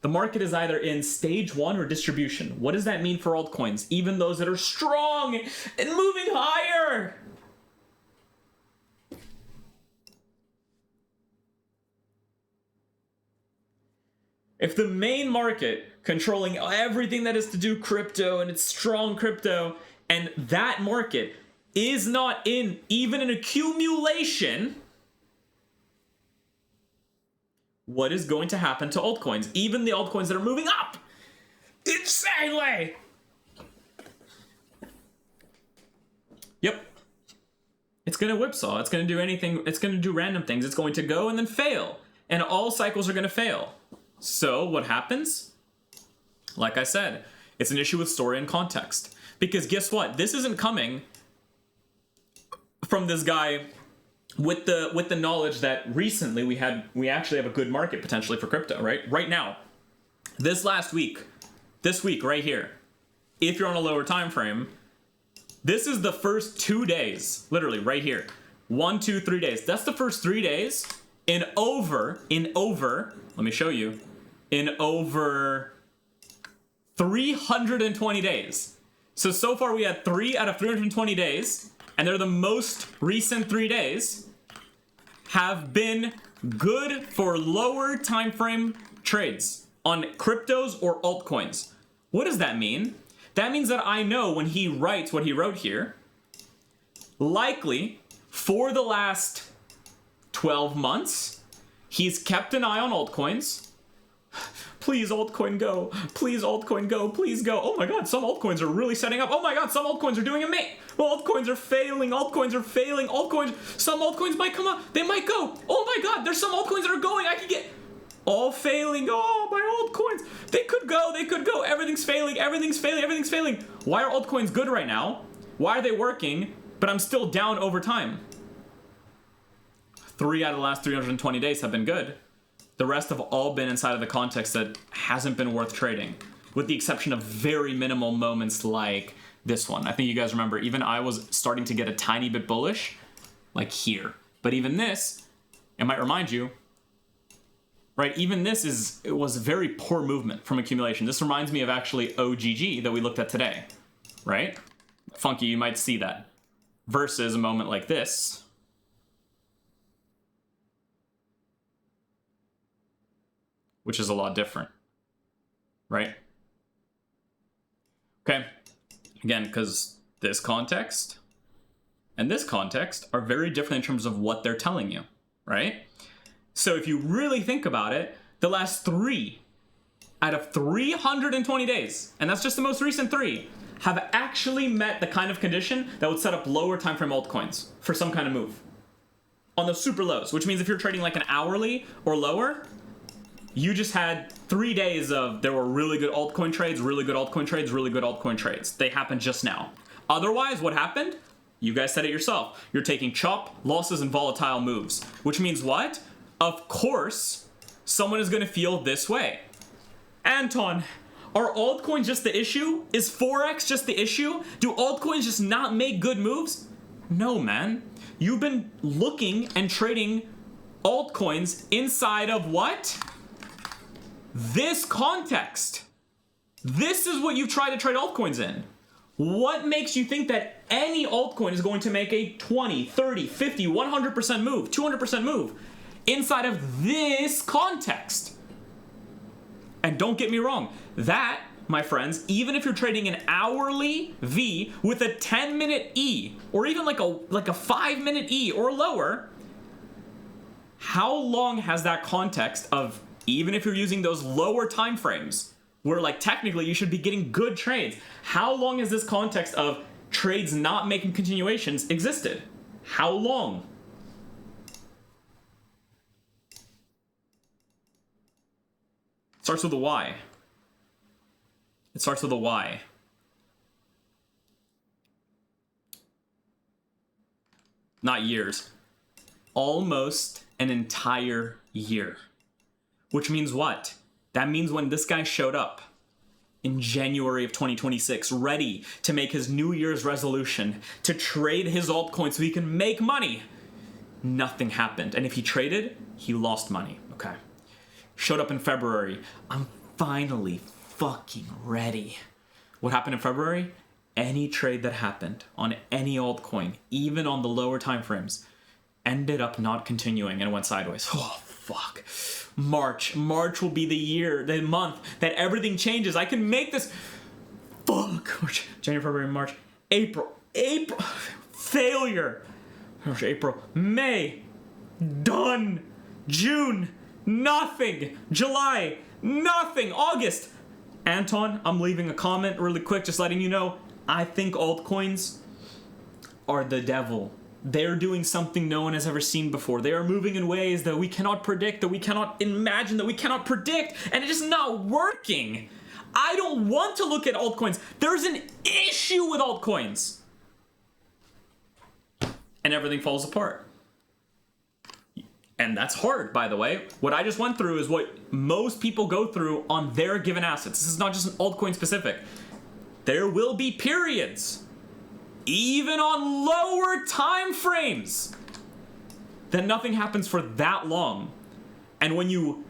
The market is either in stage one or distribution. What does that mean for altcoins? Even those that are strong and moving higher. If the main market controlling everything that is to do crypto and it's strong crypto, and that market is not in even an accumulation, what is going to happen to altcoins? Even the altcoins that are moving up insanely. Yep. It's going to whipsaw. It's going to do anything. It's going to do random things. It's going to go and then fail. And all cycles are going to fail. So what happens? Like I said, it's an issue with story and context. Because guess what? This isn't coming from this guy with the knowledge that recently we actually have a good market potentially for crypto, right? Right now, this week right here, if you're on a lower time frame, this is the first 2 days, literally right here. 1, 2, 3 days. That's the first 3 days in over, let me show you, in over 320 days. So far we had 3 out of 320 days, and they're the most recent 3 days, have been good for lower time frame trades on cryptos or altcoins. What does that mean? That means that I know when he writes what he wrote here, likely for the last 12 months, he's kept an eye on altcoins. Please altcoin go, please altcoin go, please go. Oh my god, some altcoins are really setting up. Oh my god, some altcoins are doing amazing. Well, altcoins are failing, some altcoins might come up, they might go. Oh my god, there's some altcoins that are going, I could get all failing. Oh, my altcoins, they could go, everything's failing. Why are altcoins good right now? Why are they working, but I'm still down over time? 3 out of the last 320 days have been good. The rest have all been inside of the context that hasn't been worth trading, with the exception of very minimal moments like this one. I think you guys remember, even I was starting to get a tiny bit bullish, like here. But even this, it might remind you, right? Even this it was a very poor movement from accumulation. This reminds me of actually OGG that we looked at today, right? Funky, you might see that. Versus a moment like this, which is a lot different, right? Okay, again, because this context and this context are very different in terms of what they're telling you, right? So if you really think about it, the last 3 out of 320 days, and that's just the most recent 3, have actually met the kind of condition that would set up lower time frame altcoins for some kind of move on the super lows, which means if you're trading like an hourly or lower, you just had 3 days of there were really good altcoin trades, really good altcoin trades, really good altcoin trades. They happened just now. Otherwise, what happened? You guys said it yourself. You're taking chop, losses, and volatile moves. Which means what? Of course, someone is going to feel this way. Anton, are altcoins just the issue? Is Forex just the issue? Do altcoins just not make good moves? No, man. You've been looking and trading altcoins inside of what? This context. This is what you've tried to trade altcoins in. What makes you think that any altcoin is going to make a 20, 30, 50, 100% move, 200% move inside of this context? And don't get me wrong, that, my friends, even if you're trading an hourly V with a 10-minute E, or even like a 5-minute E or lower, how long has that context of, even if you're using those lower time frames, where like technically you should be getting good trades, how long has this context of trades not making continuations existed? How long? It starts with a Y. It starts with a Y. Not years. Almost an entire year. Which means what? That means when this guy showed up in January of 2026, ready to make his New Year's resolution to trade his altcoin so he can make money, nothing happened. And if he traded, he lost money. Okay. Showed up in February. I'm finally fucking ready. What happened in February? Any trade that happened on any altcoin, even on the lower time frames, ended up not continuing and went sideways. Oh, fuck. March will be the month that everything changes. I can make this. Fuck. March, January, February, March, April. Failure. March, April, May, done. June, nothing. July, nothing. August. Anton, I'm leaving a comment really quick, just letting you know, I think altcoins are the devil. They're doing something no one has ever seen before. They are moving in ways that we cannot predict, that we cannot imagine, that we cannot predict, and it is not working. I don't want to look at altcoins. There's an issue with altcoins. And everything falls apart. And that's hard, by the way. What I just went through is what most people go through on their given assets. This is not just an altcoin specific. There will be periods, even on lower time frames, then nothing happens for that long. And when you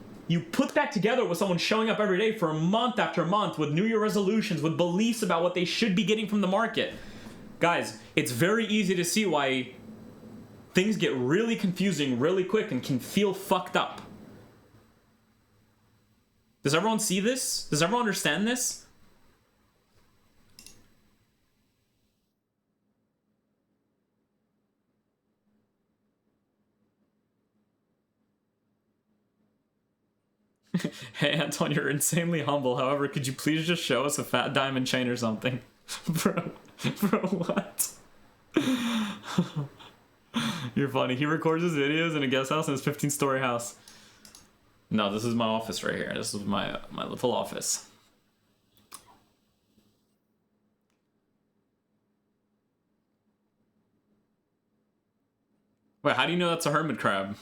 put that together with someone showing up every day for a month after month with New Year resolutions, with beliefs about what they should be getting from the market, guys, it's very easy to see why things get really confusing really quick and can feel fucked up. Does everyone see this? Does everyone understand this? Hey Anton, you're insanely humble. However, could you please just show us a fat diamond chain or something? Bro, what? You're funny. He records his videos in a guest house in his 15-story house. No, this is my office right here. This is my little office. Wait, how do you know that's a hermit crab?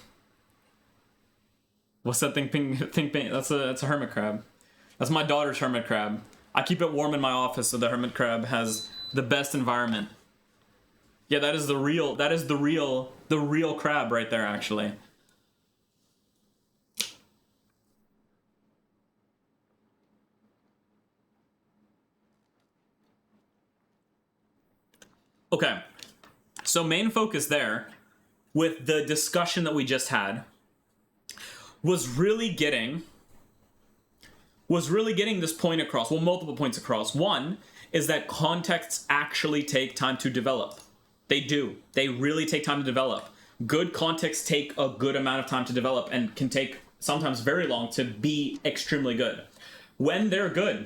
What's that thing? Pink. That's a hermit crab. That's my daughter's hermit crab. I keep it warm in my office so the hermit crab has the best environment. Yeah, that is the real crab right there, actually. Okay, so main focus there with the discussion that we just had was really getting this point across. Well, multiple points across. One is that contexts actually take time to develop. They do. They really take time to develop. Good contexts take a good amount of time to develop and can take sometimes very long to be extremely good. When they're good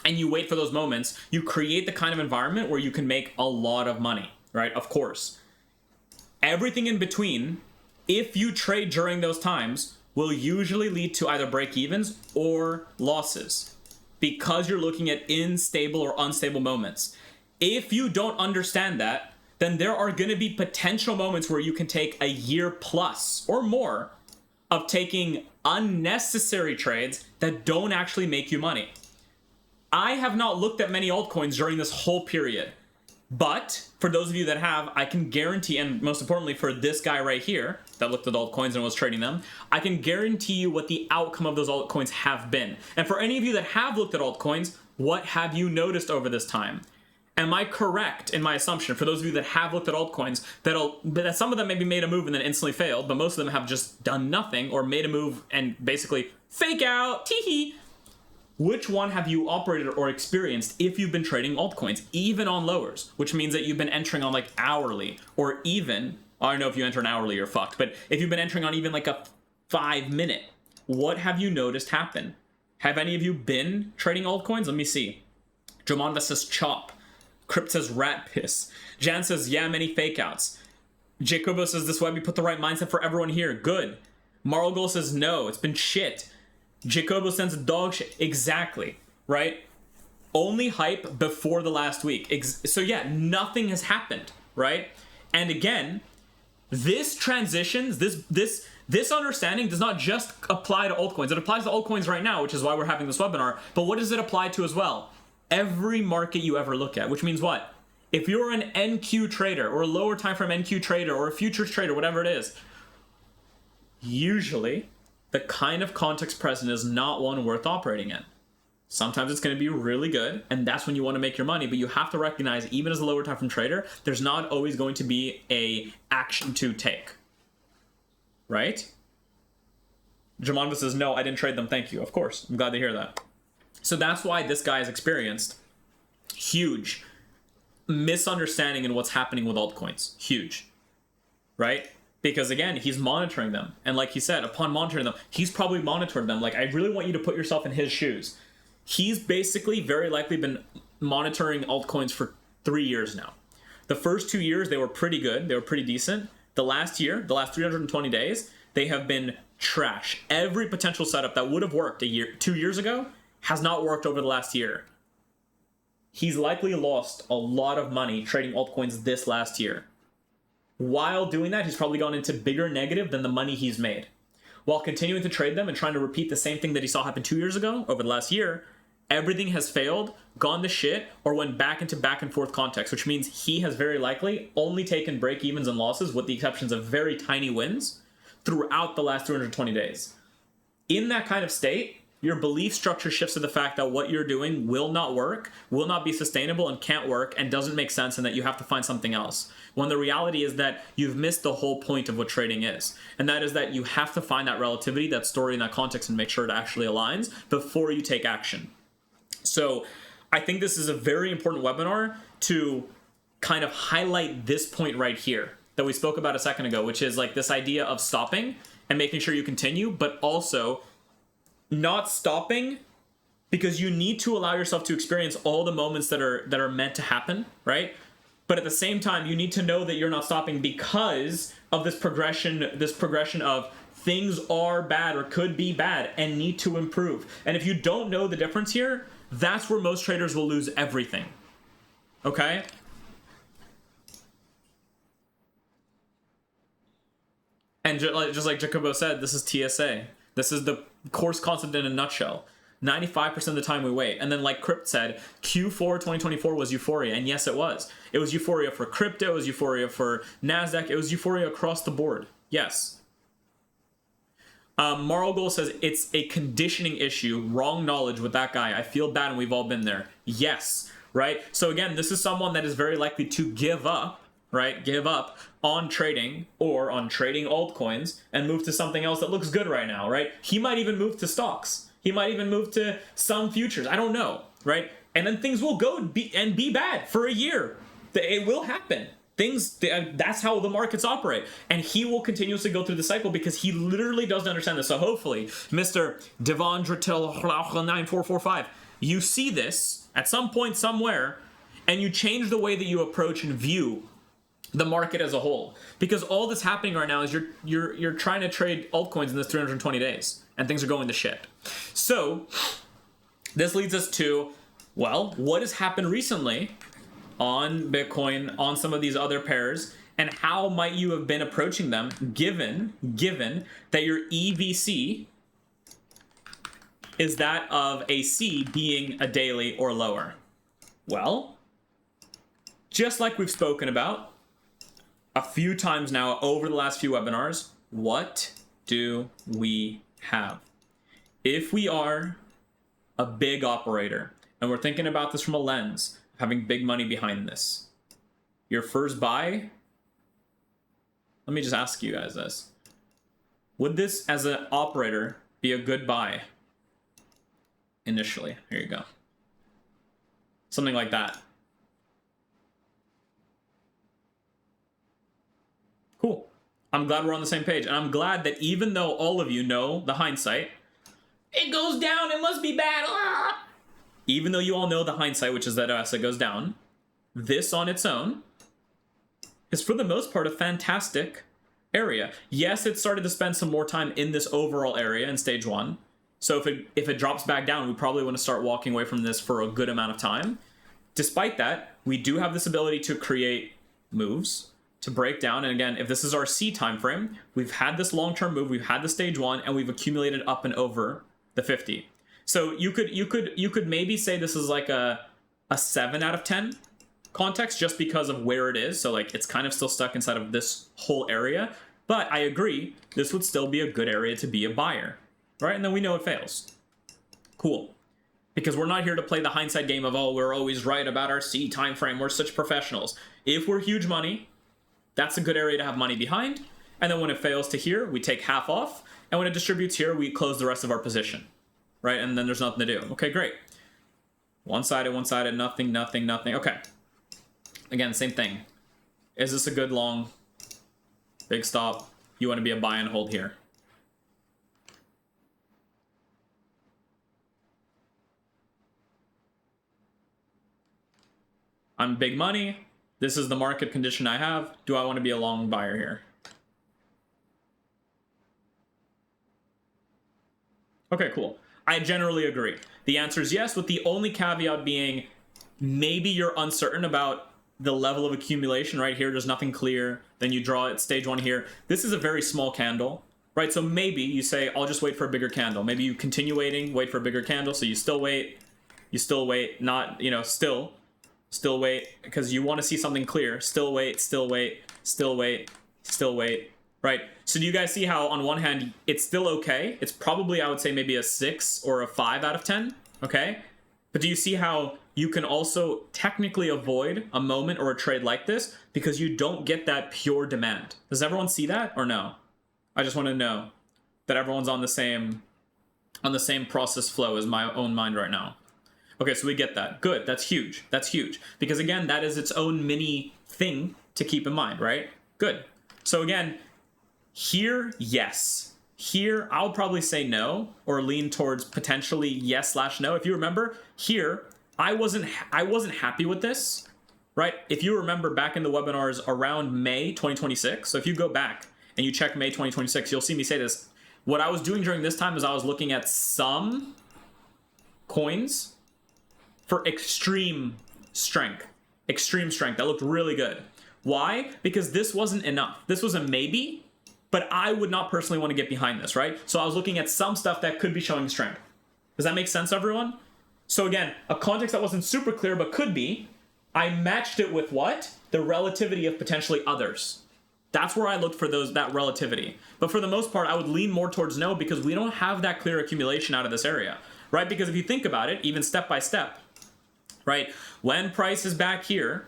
and you wait for those moments, you create the kind of environment where you can make a lot of money, right? Of course. Everything in between, if you trade during those times, will usually lead to either break-evens or losses because you're looking at unstable or unstable moments. If you don't understand that, then there are going to be potential moments where you can take a year plus or more of taking unnecessary trades that don't actually make you money. I have not looked at many altcoins during this whole period, but for those of you that have, I can guarantee, and most importantly for this guy right here that looked at altcoins and was trading them, I can guarantee you what the outcome of those altcoins have been. And for any of you that have looked at altcoins, what have you noticed over this time? Am I correct in my assumption, for those of you that have looked at altcoins, that some of them maybe made a move and then instantly failed, but most of them have just done nothing or made a move and basically fake out, teehee. Which one have you operated or experienced if you've been trading altcoins, even on lowers, which means that you've been entering on like hourly, or even, I don't know if you enter an hourly, you're fucked, but if you've been entering on even like a 5-minute, what have you noticed happen? Have any of you been trading altcoins? Let me see. Jamonda says chop. Crypt says rat piss. Jan says, yeah, many fake outs. Jacobo says, this webby put the right mindset for everyone here. Good. Marlgol says, no, it's been shit. Jacobo sends dog shit. Exactly, right? Only hype before the last week. So yeah, nothing has happened, right? And again, this transitions, this understanding does not just apply to altcoins. It applies to altcoins right now, which is why we're having this webinar. But what does it apply to as well? Every market you ever look at, which means what? If you're an NQ trader or a lower time frame NQ trader or a futures trader, whatever it is, usually the kind of context present is not one worth operating in. Sometimes it's going to be really good, and that's when you want to make your money, but you have to recognize, even as a lower time frame trader, there's not always going to be a action to take. Right? Jamonda says, no, I didn't trade them, thank you. Of course, I'm glad to hear that. So that's why this guy has experienced huge misunderstanding in what's happening with altcoins. Huge. Right? Because again, he's monitoring them. And like he said, upon monitoring them, he's probably monitored them. Like, I really want you to put yourself in his shoes. He's basically very likely been monitoring altcoins for 3 years now. The first 2 years, they were pretty good. They were pretty decent. The last year, the last 320 days, they have been trash. Every potential setup that would have worked 2 years ago has not worked over the last year. He's likely lost a lot of money trading altcoins this last year. While doing that, he's probably gone into bigger negative than the money he's made. While continuing to trade them and trying to repeat the same thing that he saw happen 2 years ago over the last year, everything has failed, gone to shit, or went back into back and forth context, which means he has very likely only taken break evens and losses, with the exceptions of very tiny wins, throughout the last 320 days. In that kind of state, your belief structure shifts to the fact that what you're doing will not work, will not be sustainable, and can't work, and doesn't make sense, and that you have to find something else. When the reality is that you've missed the whole point of what trading is. And that is that you have to find that relativity, that story, and that context, and make sure it actually aligns before you take action. So I think this is a very important webinar to kind of highlight this point right here that we spoke about a second ago, which is like this idea of stopping and making sure you continue, but also not stopping because you need to allow yourself to experience all the moments that are meant to happen, right? But at the same time, you need to know that you're not stopping because of this progression of things are bad or could be bad and need to improve. And if you don't know the difference here, that's where most traders will lose everything. Okay? And just like Jacobo said, this is TSA. This is the course concept in a nutshell. 95% of the time we wait. And then like Crypt said, Q4 2024 was euphoria. And yes, it was. It was euphoria for crypto. It was euphoria for NASDAQ. It was euphoria across the board. Yes. Marlgol says, it's a conditioning issue. Wrong knowledge with that guy. I feel bad and we've all been there. Yes. Right? So again, this is someone that is very likely to give up, right? Give up on trading or on trading altcoins and move to something else that looks good right now, right? He might even move to stocks. He might even move to some futures. I don't know, right? And then things will go and be bad for a year. It will happen. That's how the markets operate. And he will continuously go through the cycle because he literally doesn't understand this. So hopefully, Mr. Devandratil 9445, you see this at some point somewhere and you change the way that you approach and view the market as a whole. Because all that's happening right now is you're trying to trade altcoins in this 320 days and things are going to shit. So this leads us to, well, what has happened recently on Bitcoin, on some of these other pairs, and how might you have been approaching them given that your EVC is that of a C being a daily or lower? Well, just like we've spoken about a few times now over the last few webinars, what do we have? If we are a big operator, and we're thinking about this from a lens, having big money behind this, your first buy, let me just ask you guys this. Would this, as an operator, be a good buy initially? Here you go. Something like that. Cool. I'm glad we're on the same page. And I'm glad that even though all of you know the hindsight, it goes down, it must be bad. Ah! Even though you all know the hindsight, which is that asset goes down, this on its own is for the most part a fantastic area. Yes, it started to spend some more time in this overall area in stage one. So if it drops back down, we probably want to start walking away from this for a good amount of time. Despite that, we do have this ability to create moves, to break down. And again, if this is our C time frame, we've had this long-term move, we've had the stage one, and we've accumulated up and over the 50. So you could maybe say this is like a 7 out of 10 context just because of where it is. So like it's kind of still stuck inside of this whole area. But I agree, this would still be a good area to be a buyer, right? And then we know it fails. Cool. Because we're not here to play the hindsight game of, oh, we're always right about our C time frame. We're such professionals. If we're huge money, that's a good area to have money behind. And then when it fails to here, we take half off. And when it distributes here, we close the rest of our position, right? And then there's nothing to do. Okay, great. One-sided, nothing, nothing, nothing. Okay. Again, same thing. Is this a good long, big stop? You want to be a buy and hold here. I'm big money. This is the market condition I have. Do I want to be a long buyer here? Okay, cool. I generally agree. The answer is yes, with the only caveat being maybe you're uncertain about the level of accumulation right here. There's nothing clear. Then you draw at stage one here. This is a very small candle, right? So maybe you say, I'll just wait for a bigger candle. Maybe you continue waiting, wait for a bigger candle. So you still wait. You still wait, not, you know, still wait, because you want to see something clear. Still wait, still wait, still wait, still wait, right? So do you guys see how on one hand, it's still okay? It's probably, I would say, maybe a 6 or a 5 out of 10, okay? But do you see how you can also technically avoid a moment or a trade like this because you don't get that pure demand? Does everyone see that or no? I just want to know that everyone's on the same process flow as my own mind right now. Okay, so we get that. Good, that's huge. That's huge. Because again, that is its own mini thing to keep in mind, right? Good. So again, here, yes. Here, I would probably say no, or lean towards potentially yes/no. If you remember, here, I wasn't happy with this, right? If you remember back in the webinars around May 2026, so if you go back and you check May 2026, you'll see me say this. What I was doing during this time is I was looking at some coins for extreme strength. Extreme strength. That looked really good. Why? Because this wasn't enough. This was a maybe, but I would not personally want to get behind this, right? So I was looking at some stuff that could be showing strength. Does that make sense, everyone? So again, a context that wasn't super clear, but could be, I matched it with what? The relativity of potentially others. That's where I looked for that relativity. But for the most part, I would lean more towards no because we don't have that clear accumulation out of this area, right? Because if you think about it, even step by step, right? When price is back here,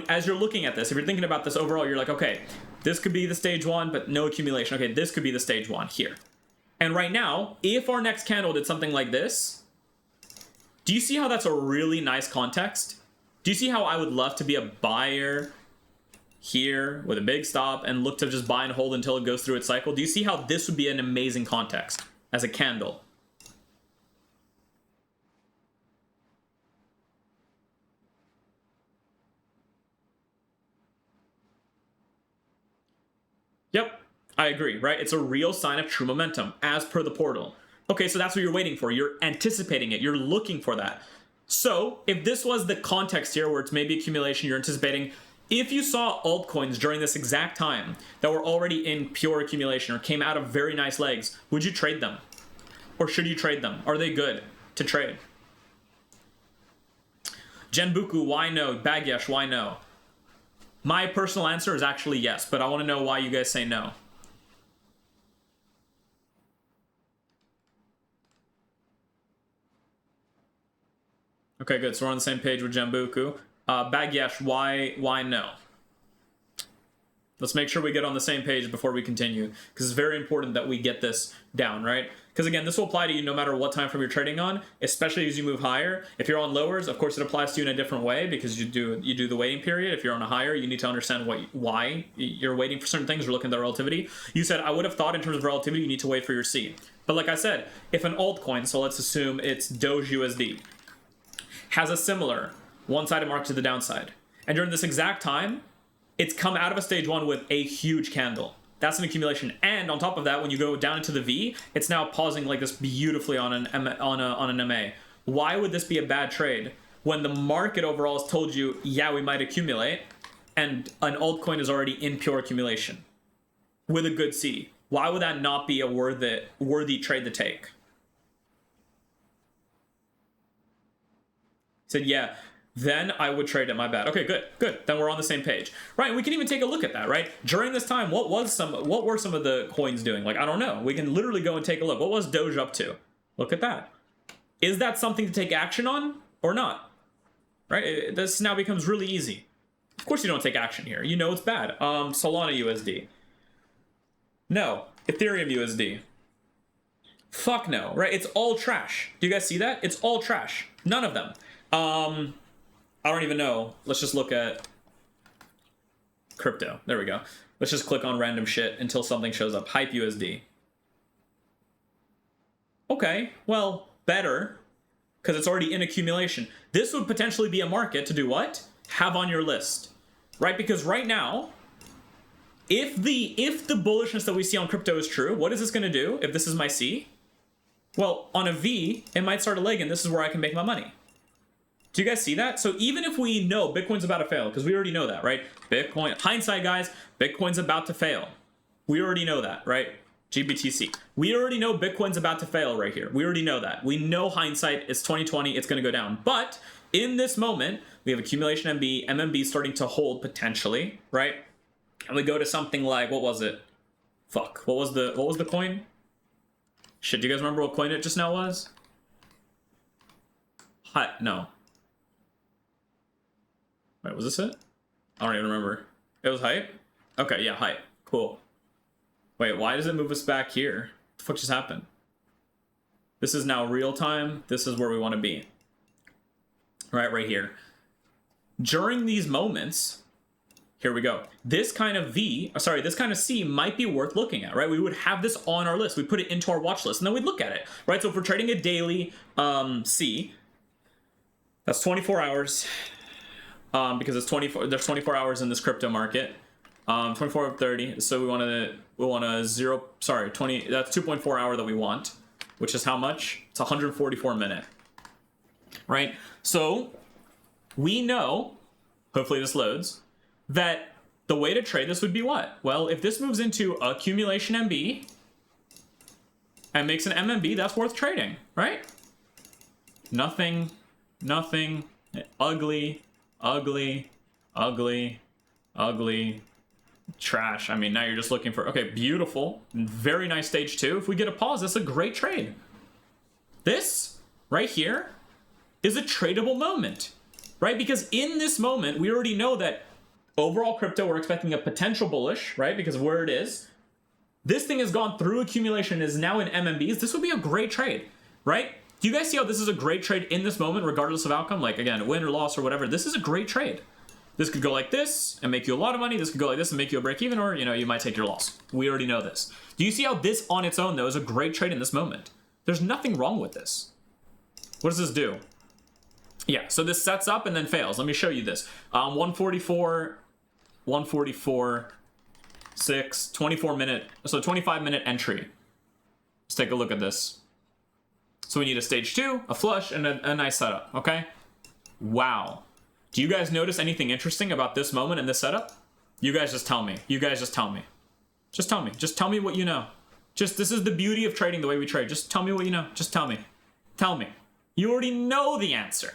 as you're looking at this, if you're thinking about this overall, you're like, okay, this could be the stage 1, but no accumulation. Okay, this could be the stage 1 here. And right now, if our next candle did something like this, do you see how that's a really nice context? Do you see how I would love to be a buyer here with a big stop and look to just buy and hold until it goes through its cycle? Do you see how this would be an amazing context as a candle? Yep, I agree, right? It's a real sign of true momentum as per the portal. Okay, so that's what you're waiting for. You're anticipating it. You're looking for that. So if this was the context here where it's maybe accumulation, you're anticipating, if you saw altcoins during this exact time that were already in pure accumulation or came out of very nice legs, would you trade them? Or should you trade them? Are they good to trade? Genbuku, why no? Bagyesh, why no? My personal answer is actually yes, but I want to know why you guys say no. Okay, good. So we're on the same page with Genbuku. Bagyesh, why no? Let's make sure we get on the same page before we continue, because it's very important that we get this down, right? Because again, this will apply to you no matter what time frame you're trading on, especially as you move higher. If you're on lowers, of course, it applies to you in a different way because you do the waiting period. If you're on a higher, you need to understand why you're waiting for certain things or looking at the relativity. You said, I would have thought in terms of relativity, you need to wait for your C. But like I said, if an altcoin, so let's assume it's Doge USD, has a similar one-sided mark to the downside, and during this exact time, it's come out of a stage 1 with a huge candle. That's an accumulation. And on top of that, when you go down into the V, it's now pausing like this beautifully on an MA. Why would this be a bad trade when the market overall has told you, yeah, we might accumulate, and an altcoin is already in pure accumulation with a good C? Why would that not be a worthy trade to take? Said, yeah. Then I would trade it, my bad. Okay, good. Then we're on the same page. Right, and we can even take a look at that, right? During this time, what were some of the coins doing? Like, I don't know. We can literally go and take a look. What was Doge up to? Look at that. Is that something to take action on or not? Right? This now becomes really easy. Of course you don't take action here. You know it's bad. Solana USD. No. Ethereum USD. Fuck no, right? It's all trash. Do you guys see that? It's all trash. None of them. I don't even know. Let's just look at crypto. There we go. Let's just click on random shit until something shows up. Hype USD. Okay, well, better, because it's already in accumulation. This would potentially be a market to do what? Have on your list, right? Because right now, if the bullishness that we see on crypto is true, what is this going to do if this is my C? Well, on a V, it might start a leg, and this is where I can make my money. Do you guys see that? So even if we know Bitcoin's about to fail, because we already know that, right? Bitcoin, hindsight, guys, Bitcoin's about to fail. We already know that, right? GBTC. We already know Bitcoin's about to fail right here. We already know that. We know hindsight, it's 2020, it's going to go down. But in this moment, we have accumulation MB, MMB starting to hold potentially, right? And we go to something like, what was it? Fuck. What was the coin? Shit, do you guys remember what coin it just now was? No. Wait, was this it? I don't even remember. It was hype? Okay, yeah, hype. Cool. Wait, why does it move us back here? What the fuck just happened? This is now real time. This is where we want to be. Right here. During these moments, here we go. This kind of this kind of C might be worth looking at, right? We would have this on our list. We put it into our watch list, and then we'd look at it, right? So if we're trading a daily C, that's 24 hours, because it's 24. There's 24 hours in this crypto market. 24 of 30. So we want to 20. That's 2.4 hour that we want, which is how much? It's 144 minute, right? So we know, hopefully this loads, that the way to trade this would be what? Well, if this moves into accumulation MB and makes an MMB, that's worth trading, right? Nothing, ugly, trash. I mean, now you're just looking for, okay, beautiful, very nice stage 2. If we get a pause, that's a great trade. This right here is a tradable moment, right? Because in this moment, we already know that overall crypto, we're expecting a potential bullish, right? Because of where it is. This thing has gone through accumulation, is now in MMBs. This would be a great trade, right? Do you guys see how this is a great trade in this moment, regardless of outcome? Like, again, win or loss or whatever, this is a great trade. This could go like this and make you a lot of money. This could go like this and make you a break even, or, you know, you might take your loss. We already know this. Do you see how this on its own, though, is a great trade in this moment? There's nothing wrong with this. What does this do? Yeah, so this sets up and then fails. Let me show you this. 144, 6, 24 minute, so 25 minute entry. Let's take a look at this. So we need a stage 2, a flush, and a nice setup, okay? Wow. Do you guys notice anything interesting about this moment and this setup? You guys just tell me. You guys just tell me. Just tell me. Just tell me what you know. This is the beauty of trading the way we trade. Just tell me what you know. Just tell me. Tell me. You already know the answer.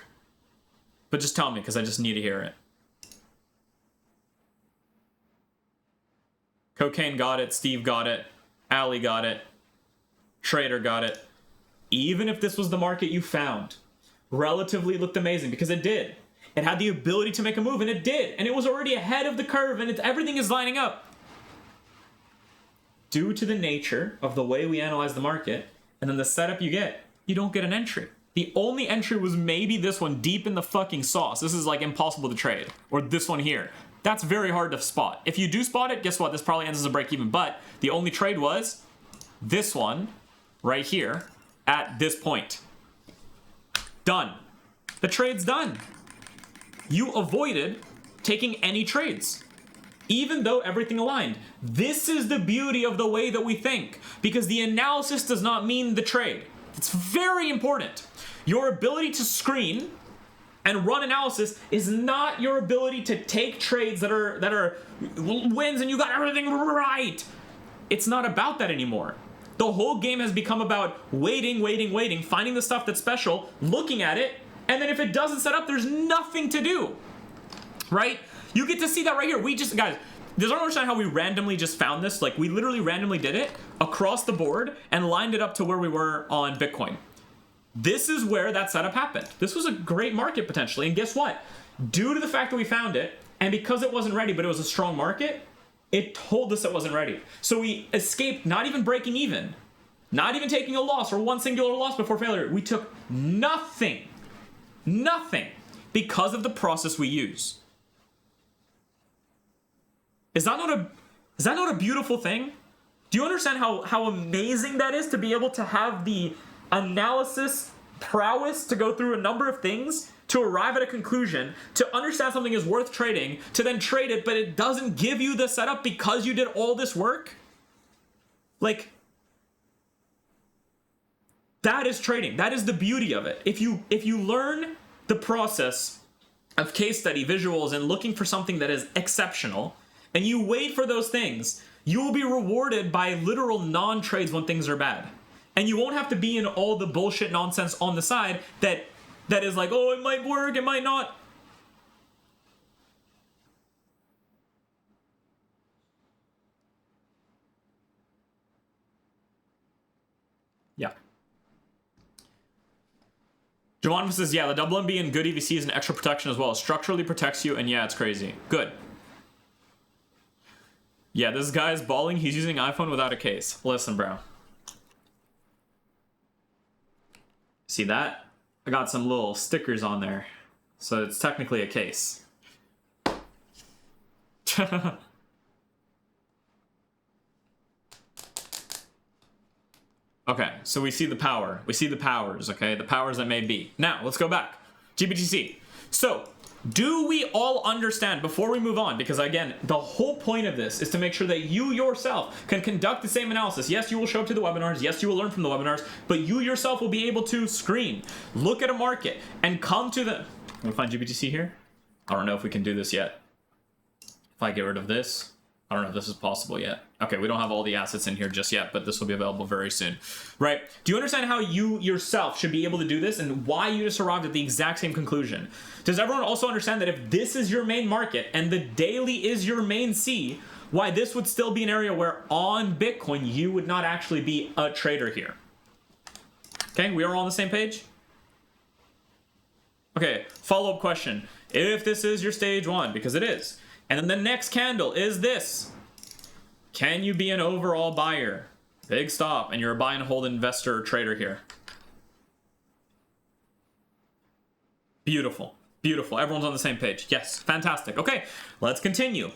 But just tell me, because I just need to hear it. Cocaine got it. Steve got it. Ali got it. Trader got it. Even if this was the market you found, relatively looked amazing, because it did. It had the ability to make a move, and it did. And it was already ahead of the curve, and everything is lining up. Due to the nature of the way we analyze the market, and then the setup you get, you don't get an entry. The only entry was maybe this one deep in the fucking sauce. This is like impossible to trade. Or this one here. That's very hard to spot. If you do spot it, guess what? This probably ends as a break even. But the only trade was this one right here at this point. Done. The trade's done. You avoided taking any trades, even though everything aligned. This is the beauty of the way that we think, because the analysis does not mean the trade. It's very important. Your ability to screen and run analysis is not your ability to take trades that are wins and you got everything right. It's not about that anymore. The whole game has become about waiting, finding the stuff that's special, looking at it, and then if it doesn't set up, there's nothing to do, right? You get to see that right here. Guys, does anyone understand how we randomly just found this? Like, we literally randomly did it across the board and lined it up to where we were on Bitcoin. This is where that setup happened. This was a great market potentially, and guess what? Due to the fact that we found it, and because it wasn't ready, but it was a strong market, it told us it wasn't ready. So we escaped not even breaking even, not even taking a loss or one singular loss before failure. We took nothing, because of the process we use. Is that not a beautiful thing? Do you understand how amazing that is to be able to have the analysis prowess to go through a number of things to arrive at a conclusion, to understand something is worth trading, to then trade it, but it doesn't give you the setup because you did all this work? Like, that is trading. That is the beauty of it. If you learn the process of case study, visuals, and looking for something that is exceptional, and you wait for those things, You will be rewarded by literal non-trades when things are bad. And you won't have to be in all the bullshit nonsense on the side that is like, oh, it might work, it might not. Yeah. Javon says, yeah, the double MB and good EVC is an extra protection as well. It structurally protects you, and yeah, it's crazy. Good. Yeah, this guy's balling. He's using iPhone without a case. Listen, bro. See that? I got some little stickers on there. So it's technically a case. Okay, so we see the power. We see the powers, okay? The powers that may be. Now, let's go back. GBTC. So, do we all understand, before we move on, because again, the whole point of this is to make sure that you yourself can conduct the same analysis. Yes, you will show up to the webinars. Yes, you will learn from the webinars, but you yourself will be able to screen, look at a market, and come to the... Can we find GBTC here? I don't know if we can do this yet. If I get rid of this, I don't know if this is possible yet. Okay, we don't have all the assets in here just yet, but this will be available very soon. Right? Do you understand how you yourself should be able to do this and why you just arrived at the exact same conclusion? Does everyone also understand that if this is your main market and the daily is your main C, why this would still be an area where on Bitcoin you would not actually be a trader here? Okay, we are all on the same page? Okay, follow-up question. If this is your stage one, because it is, and then the next candle is this, can you be an overall buyer? Big stop, and you're a buy and hold investor or trader here. Beautiful, beautiful. Everyone's on the same page. Yes, fantastic. Okay, let's continue.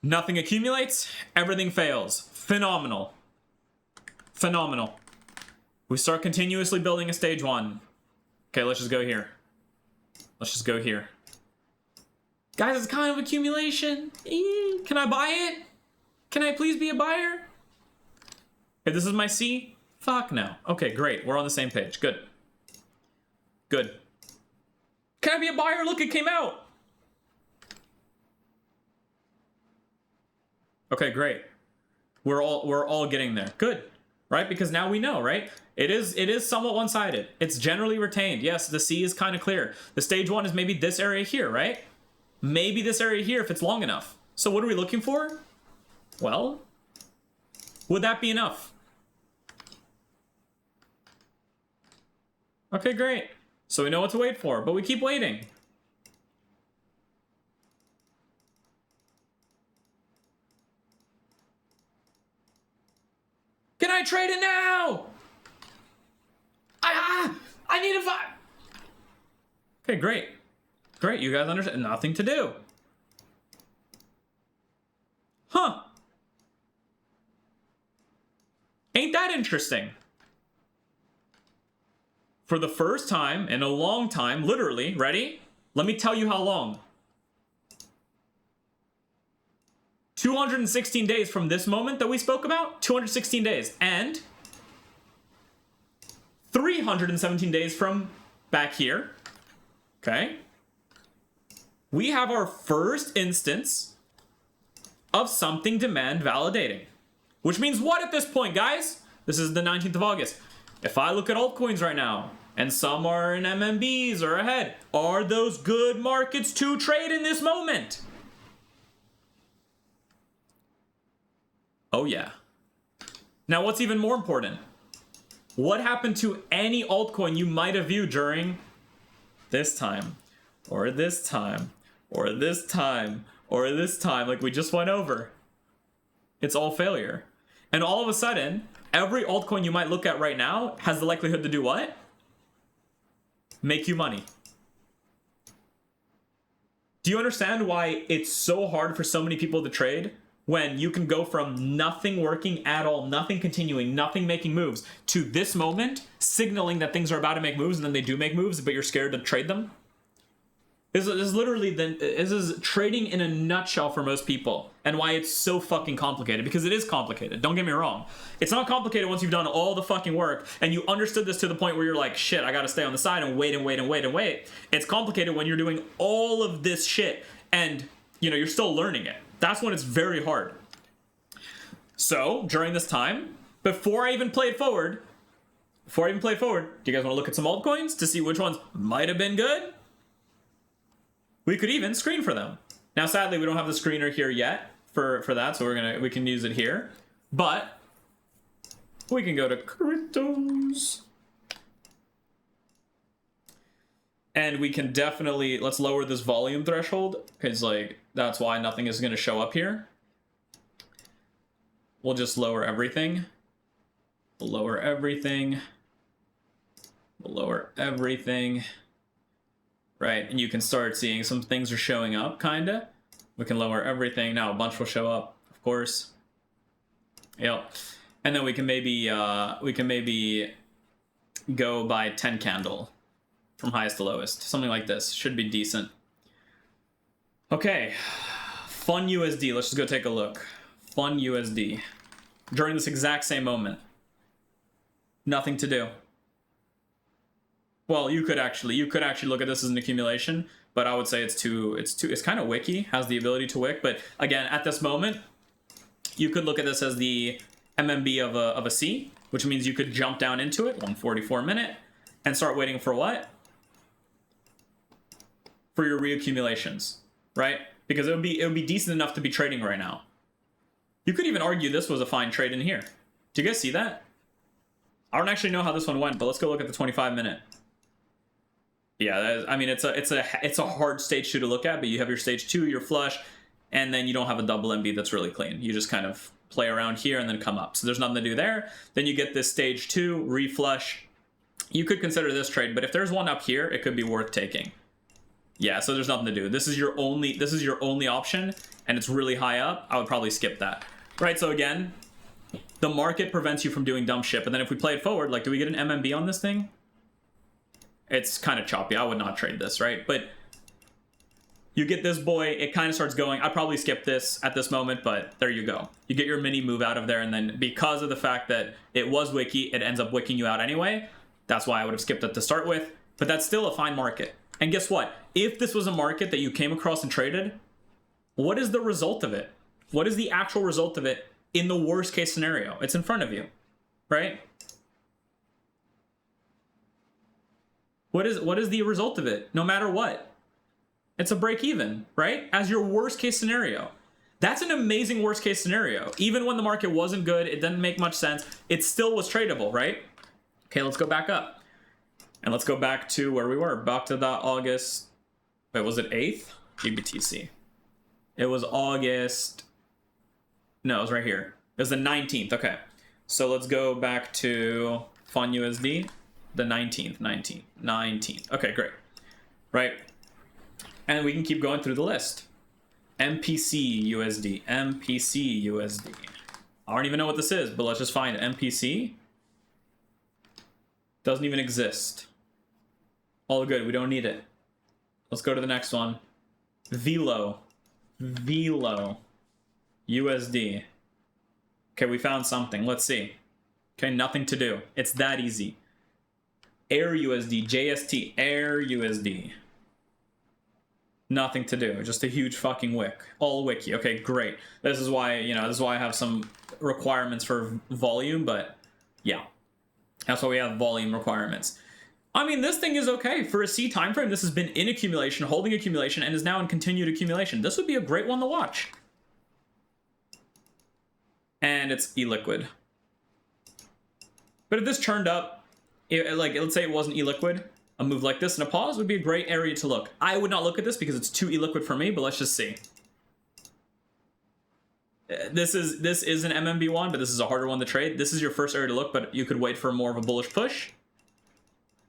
Nothing accumulates, everything fails. Phenomenal. Phenomenal. We start continuously building a stage one. Okay, let's just go here. Let's just go here. Guys, it's kind of accumulation. Can I buy it? Can I please be a buyer? If this is my C, fuck no. Okay, great. We're on the same page. Good. Good. Can I be a buyer? Look, it came out. Okay, great. We're all getting there. Good. Right? Because now we know, right? It is somewhat one-sided. It's generally retained. Yes, the C is kind of clear. The stage one is maybe this area here, right? Maybe this area here if it's long enough. So what are we looking for? Well, would that be enough? Okay, great. So we know what to wait for, but we keep waiting. Can I trade it now? I need a buy. Okay, great. Great, you guys understand. Nothing to do. Huh. Ain't that interesting? For the first time in a long time, literally, ready? Let me tell you how long. 216 days from this moment that we spoke about, 216 days, and 317 days from back here, okay? We have our first instance of something demand validating, which means what at this point, guys? This is the 19th of August. If I look at altcoins right now, and some are in MMBs or ahead, are those good markets to trade in this moment? Oh yeah. Now what's even more important? What happened to any altcoin you might have viewed during this time, or this time, or this time, or this time, like we just went over? It's all failure. And all of a sudden, every altcoin you might look at right now has the likelihood to do what? Make you money. Do you understand why it's so hard for so many people to trade? When you can go from nothing working at all, nothing continuing, nothing making moves, to this moment, signaling that things are about to make moves, and then they do make moves, but you're scared to trade them? This is literally this is trading in a nutshell for most people, and why it's so fucking complicated, because it is complicated. Don't get me wrong. It's not complicated once you've done all the fucking work and you understood this to the point where you're like, shit, I gotta stay on the side and wait and wait and wait and wait. It's complicated when you're doing all of this shit and, you know, you're still learning it. That's when it's very hard. So during this time, before I even played forward, do you guys want to look at some altcoins to see which ones might have been good? We could even screen for them. Now, sadly, we don't have the screener here yet for that, so we can use it here. But we can go to cryptos. And we can definitely, let's lower this volume threshold, because like that's why nothing is going to show up here. We'll just lower everything. We'll lower everything. We'll lower everything. Right, and you can start seeing some things are showing up, kinda. We can lower everything. Now a bunch will show up, of course. Yep. And then we can maybe go by 10 candle from highest to lowest. Something like this. Should be decent. Okay. Fun USD. Let's just go take a look. Fun USD. During this exact same moment. Nothing to do. Well, you could actually look at this as an accumulation, but I would say it's kind of wicky, has the ability to wick. But again, at this moment, you could look at this as the MMB of a C, which means you could jump down into it, 144 minute, and start waiting for what? For your reaccumulations, right? Because it would be decent enough to be trading right now. You could even argue this was a fine trade in here. Do you guys see that? I don't actually know how this one went, but let's go look at the 25 minute. Yeah, I mean, it's a hard stage 2 to look at, but you have your stage 2, your flush, and then you don't have a double MB that's really clean. You just kind of play around here and then come up. So there's nothing to do there. Then you get this stage 2, reflush. You could consider this trade, but if there's one up here, it could be worth taking. Yeah, so there's nothing to do. This is your only option, and it's really high up. I would probably skip that. Right, so again, the market prevents you from doing dumb shit, but then if we play it forward, like, do we get an MMB on this thing? It's kind of choppy. I would not trade this, right? But you get this boy, it kind of starts going. I probably skip this at this moment, but there you go. You get your mini move out of there, and then because of the fact that it was wiki, it ends up wicking you out anyway. That's why I would have skipped it to start with, but that's still a fine market. And guess what? If this was a market that you came across and traded, what is the result of it? What is the actual result of it in the worst case scenario? It's in front of you, right? What is the result of it? No matter what, it's a break even, right? As your worst case scenario. That's an amazing worst case scenario. Even when the market wasn't good, it didn't make much sense, it still was tradable, right? Okay, let's go back up. And let's go back to where we were. Back to that August, wait, was it 8th? GBTC. It was August, no, it was right here. It was the 19th, okay. So let's go back to Fun USD. The 19th. Okay, great. Right. And we can keep going through the list. MPC USD. I don't even know what this is, but let's just find it. MPC. Doesn't even exist. All good. We don't need it. Let's go to the next one. Velo. USD. Okay, we found something. Let's see. Okay, nothing to do. It's that easy. Air USD, JST, Air USD. Nothing to do, just a huge fucking wick. All wiki. Okay, great. This is why, I have some requirements for volume, but yeah. That's why we have volume requirements. I mean, this thing is okay. For a C time frame, this has been in accumulation, holding accumulation, and is now in continued accumulation. This would be a great one to watch. And it's illiquid. But if this churned up, let's say it wasn't illiquid, a move like this and a pause would be a great area to look. I would not look at this because it's too illiquid for me, but let's just see. This is an MMB one, but this is a harder one to trade. This is your first area to look, but you could wait for more of a bullish push.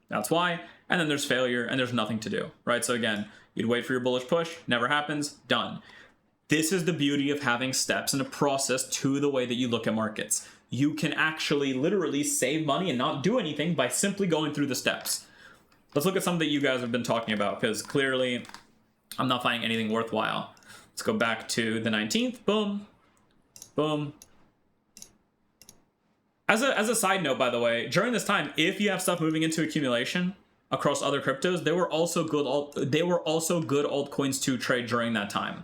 That's why. And then there's failure, and there's nothing to do, right? So again, you'd wait for your bullish push, never happens, done. This is the beauty of having steps and a process to the way that you look at markets. You can actually literally save money and not do anything by simply going through the steps. Let's look at something that you guys have been talking about, because clearly I'm not finding anything worthwhile. Let's go back to the 19th. Boom. Boom. As a side note, by the way, during this time, if you have stuff moving into accumulation across other cryptos, they were also good altcoins to trade during that time.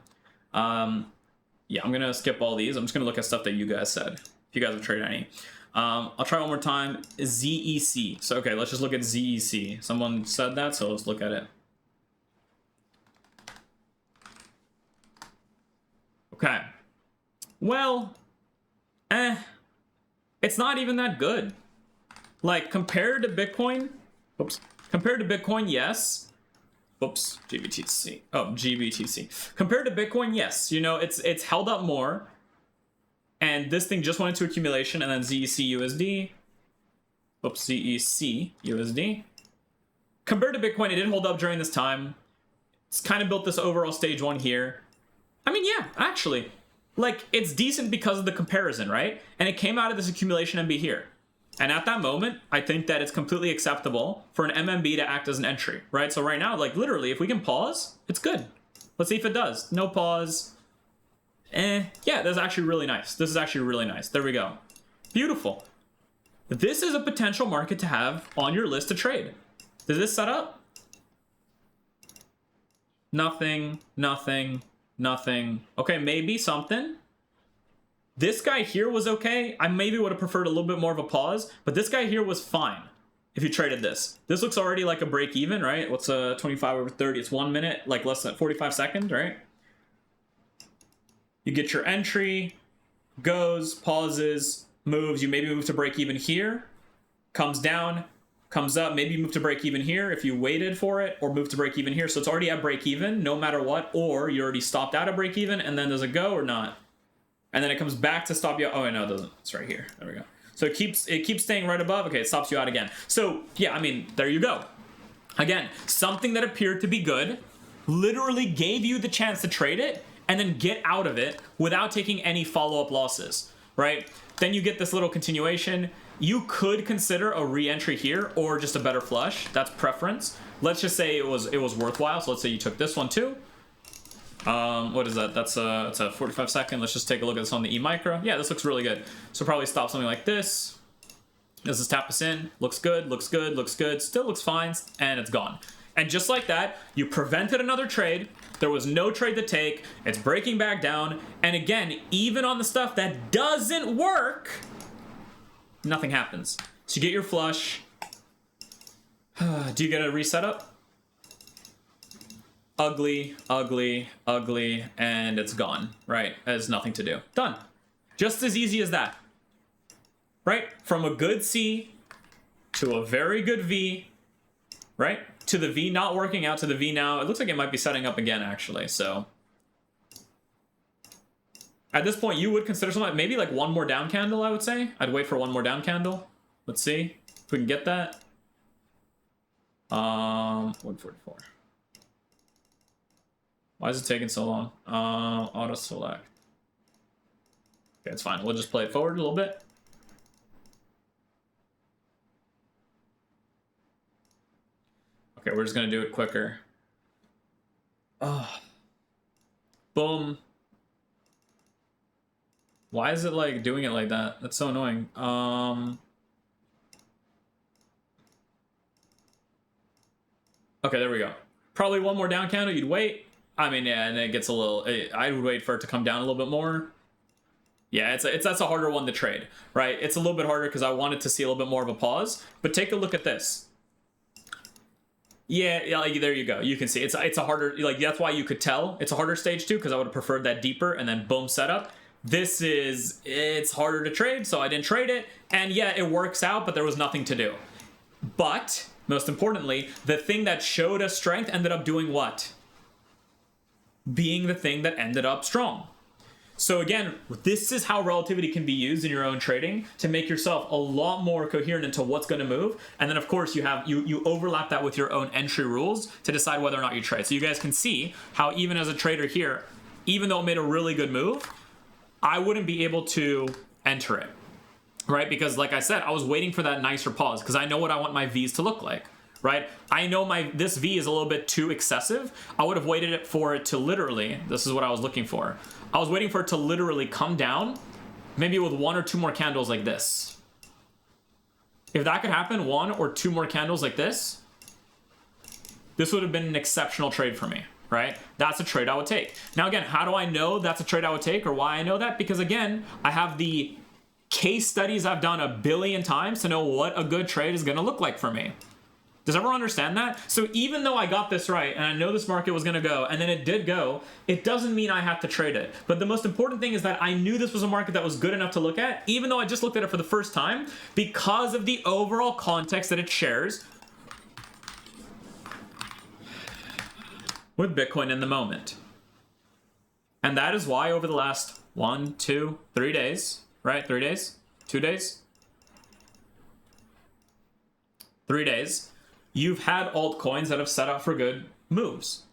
Yeah, I'm gonna skip all these. I'm just gonna look at stuff that you guys said. If you guys have traded any. I'll try one more time. ZEC. So okay, let's just look at ZEC. Someone said that, so let's look at it. Okay. Well, it's not even that good. Like, compared to Bitcoin, yes. Oops, GBTC. Oh, GBTC. Compared to Bitcoin, yes. You know, it's held up more. And this thing just went into accumulation, and then ZEC USD. Oops, ZEC USD. Compared to Bitcoin, it did hold up during this time. It's kind of built this overall stage 1 here. I mean, yeah, actually. Like, it's decent because of the comparison, right? And it came out of this accumulation MB here. And at that moment, I think that it's completely acceptable for an MMB to act as an entry, right? So right now, like, literally, if we can pause, it's good. Let's see if it does. No pause. Yeah, that's actually really nice. This is actually really nice. There we go. Beautiful. This is a potential market to have on your list to trade. Does this set up? Nothing, nothing. Nothing. Okay, maybe something. This guy here was okay. I maybe would have preferred a little bit more of a pause, but this guy here was fine if you traded this. This looks already like a break even, right? What's 25 over 30? It's 1 minute, like less than 45 seconds, right? You get your entry, goes, pauses, moves. You maybe move to break even here, comes down, comes up, maybe you move to break even here if you waited for it, or move to break even here. So it's already at break even no matter what, or you already stopped out at break even, and then does it go or not? And then it comes back to stop you. Oh, no, it doesn't. It's right here. There we go. So it keeps staying right above. Okay, it stops you out again. So yeah, I mean, there you go. Again, something that appeared to be good literally gave you the chance to trade it and then get out of it without taking any follow-up losses, right? Then you get this little continuation. You could consider a re-entry here or just a better flush. That's preference. Let's just say it was worthwhile. So let's say you took this one too. What is that? It's a 45 second. Let's just take a look at this on the E micro. Yeah, this looks really good. So probably stop something like this. This is tap us in. Looks good, looks good, looks good. Still looks fine, and it's gone. And just like that, you prevented another trade. There was no trade to take. It's breaking back down. And again, even on the stuff that doesn't work, nothing happens. So you get your flush. Do you get a reset up? Ugly, ugly, ugly, and it's gone, right? There's nothing to do. Done. Just as easy as that. Right? From a good C to a very good V, right? To the V not working out to the V now. It looks like it might be setting up again, actually, so. At this point, you would consider something, maybe like one more down candle, I would say. I'd wait for one more down candle. Let's see if we can get that. 144. Why is it taking so long? Auto select. Okay, it's fine. We'll just play it forward a little bit. Okay, we're just gonna do it quicker. Oh. Boom. Why is it like doing it like that? That's so annoying. Okay, there we go. Probably one more down candle, you'd wait. I mean, yeah, and it gets a little, I would wait for it to come down a little bit more. Yeah, that's a harder one to trade, right? It's a little bit harder because I wanted to see a little bit more of a pause, but take a look at this. Yeah, like, there you go. You can see it's a harder, like, that's why you could tell it's a harder stage too, because I would have preferred that deeper and then boom, setup. It's harder to trade, so I didn't trade it. And yeah, it works out, but there was nothing to do. But most importantly, the thing that showed us strength ended up doing what? Being the thing that ended up strong. So again, this is how relativity can be used in your own trading to make yourself a lot more coherent into what's going to move. And then of course you overlap that with your own entry rules to decide whether or not you trade. So you guys can see how even as a trader here, even though it made a really good move, I wouldn't be able to enter it, right? Because like I said, I was waiting for that nicer pause because I know what I want my V's to look like, right? I know this V is a little bit too excessive. I would have waited for it to literally, this is what I was looking for. I was waiting for it to literally come down, maybe with 1 or 2 more candles like this. If that could happen, 1 or 2 more candles like this would have been an exceptional trade for me, right? That's a trade I would take. Now, again, how do I know that's a trade I would take, or why I know that? Because again, I have the case studies I've done a billion times to know what a good trade is gonna look like for me. Does everyone understand that? So even though I got this right, and I know this market was gonna go, and then it did go, it doesn't mean I have to trade it. But the most important thing is that I knew this was a market that was good enough to look at, even though I just looked at it for the first time, because of the overall context that it shares with Bitcoin in the moment. And that is why over the last 1, 2, 3 days, right? 3 days? 2 days? 3 days, you've had altcoins that have set up for good moves.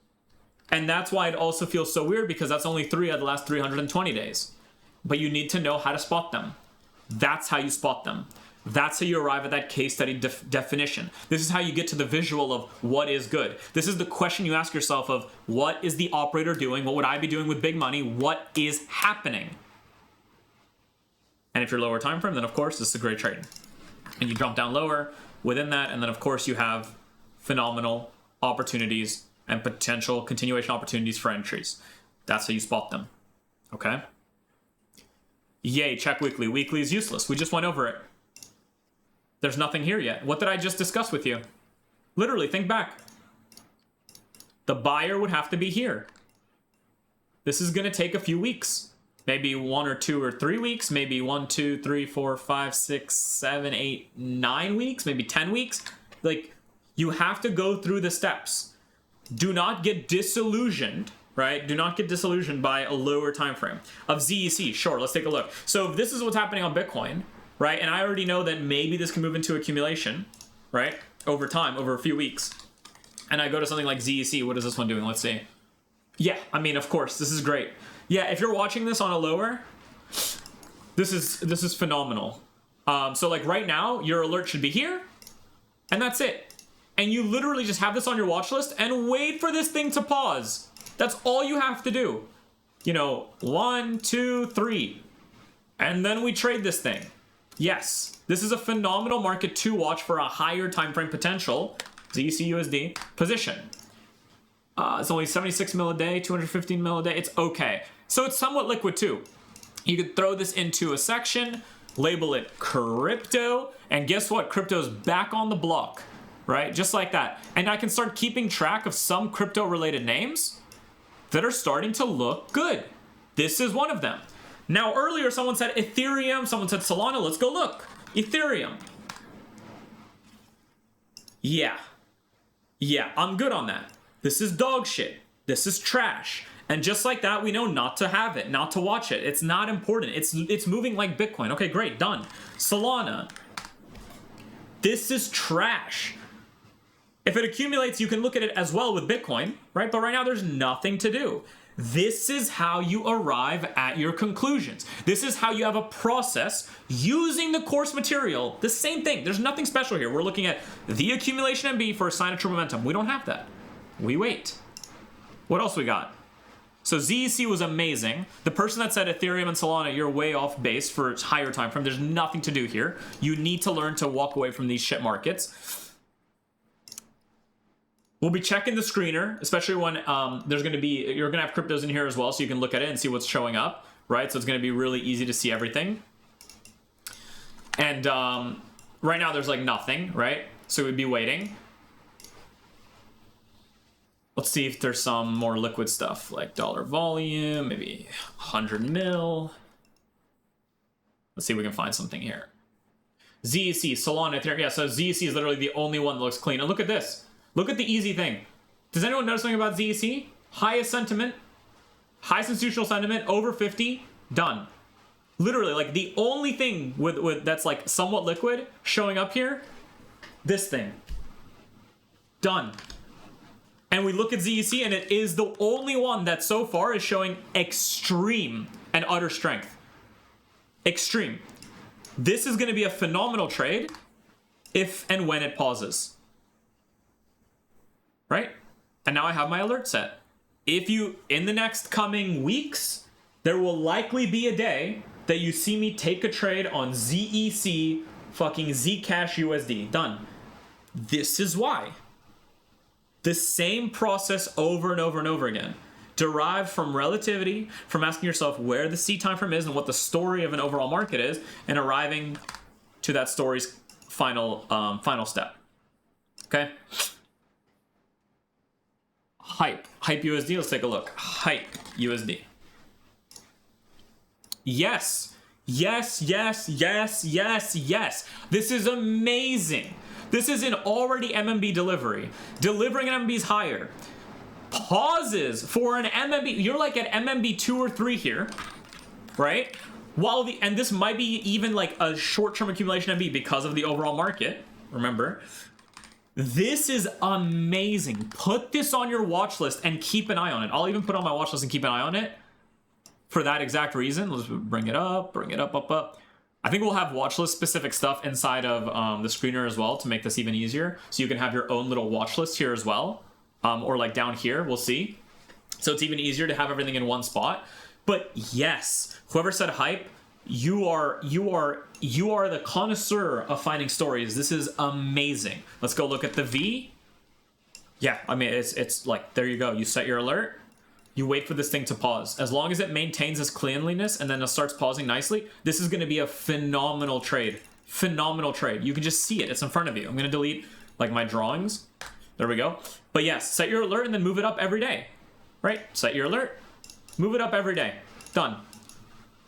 And that's why it also feels so weird, because that's only 3 out of the last 320 days. But you need to know how to spot them. That's how you spot them. That's how you arrive at that case study definition. This is how you get to the visual of what is good. This is the question you ask yourself of, what is the operator doing? What would I be doing with big money? What is happening? And if you're lower time frame, then of course, this is a great trade. And you jump down lower within that, and then of course you have phenomenal opportunities and potential continuation opportunities for entries. That's how you spot them, okay? Yay, check weekly. Weekly is useless. We just went over it. There's nothing here yet. What did I just discuss with you? Literally, think back. The buyer would have to be here. This is gonna take a few weeks. Maybe 1 or 2 or 3 weeks, maybe 1, 2, 3, 4, 5, 6, 7, 8, 9 weeks, maybe 10 weeks. Like, you have to go through the steps. Do not get disillusioned, right? Do not get disillusioned by a lower time frame. Of ZEC, sure, let's take a look. So if this is what's happening on Bitcoin, right? And I already know that maybe this can move into accumulation, right? Over time, over a few weeks. And I go to something like ZEC, what is this one doing? Let's see. Yeah, I mean, of course, this is great. Yeah, if you're watching this on a lower, this is phenomenal. So like right now, your alert should be here, and that's it. And you literally just have this on your watch list and wait for this thing to pause. That's all you have to do. You know, 1, 2, 3, and then we trade this thing. Yes, this is a phenomenal market to watch for a higher time frame potential, ZEC/USD position. It's only 76 mil a day, 215 mil a day. It's okay. So it's somewhat liquid too. You could throw this into a section, label it crypto, and guess what? Crypto's back on the block, right? Just like that. And I can start keeping track of some crypto related names that are starting to look good. This is one of them. Now earlier someone said Ethereum, someone said Solana. Let's go look. Ethereum. Yeah, I'm good on that. This is dog shit. This is trash. And just like that, we know not to have it, not to watch it. It's not important. It's moving like Bitcoin. Okay, great, done. Solana. This is trash. If it accumulates, you can look at it as well with Bitcoin, right? But right now there's nothing to do. This is how you arrive at your conclusions. This is how you have a process using the course material. The same thing. There's nothing special here. We're looking at the accumulation MB for a sign of true momentum. We don't have that. We wait. What else we got? So ZEC was amazing. The person that said Ethereum and Solana, you're way off base for higher time frame. There's nothing to do here. You need to learn to walk away from these shit markets. We'll be checking the screener, especially when you're gonna have cryptos in here as well, so you can look at it and see what's showing up, right? So it's gonna be really easy to see everything. And right now there's like nothing, right? So we'd be waiting. Let's see if there's some more liquid stuff, like dollar volume, maybe 100 mil. Let's see if we can find something here. ZEC, Solana, Ethereum. Yeah, so ZEC is literally the only one that looks clean. And look at this. Look at the easy thing. Does anyone know something about ZEC? Highest sentiment, highest institutional sentiment, over 50, done. Literally, like the only thing with that's like somewhat liquid showing up here, this thing. Done. And we look at ZEC and it is the only one that so far is showing extreme and utter strength. Extreme. This is going to be a phenomenal trade if and when it pauses. right? And now I have my alert set. If you, in the next coming weeks, there will likely be a day that you see me take a trade on ZEC fucking Zcash USD. Done. This is why. The same process over and over and over again. Derived from relativity, from asking yourself where the C time frame is and what the story of an overall market is, and arriving to that story's final step. Okay? Hype USD, let's take a look. Hype USD. Yes. Yes. This is amazing. This is an already MMB delivery. Delivering an MMB's higher. Pauses for an MMB. You're like at MMB 2 or 3 here, right? And this might be even like a short-term accumulation MB because of the overall market. Remember, this is amazing. Put this on your watch list and keep an eye on it. I'll even put on my watch list and keep an eye on it for that exact reason. Let's bring it up, up. I think we'll have watch list specific stuff inside of the screener as well to make this even easier. So you can have your own little watch list here as well. Or like down here, we'll see. So it's even easier to have everything in one spot. But yes, whoever said hype, you are the connoisseur of finding stories. This is amazing. Let's go look at the V. Yeah, I mean, it's like, there you go. You set your alert. You wait for this thing to pause. As long as it maintains its cleanliness and then it starts pausing nicely, this is going to be a phenomenal trade. Phenomenal trade. You can just see it. It's in front of you. I'm going to delete like my drawings. There we go. But yes, set your alert and then move it up every day, right? Set your alert, move it up every day. Done.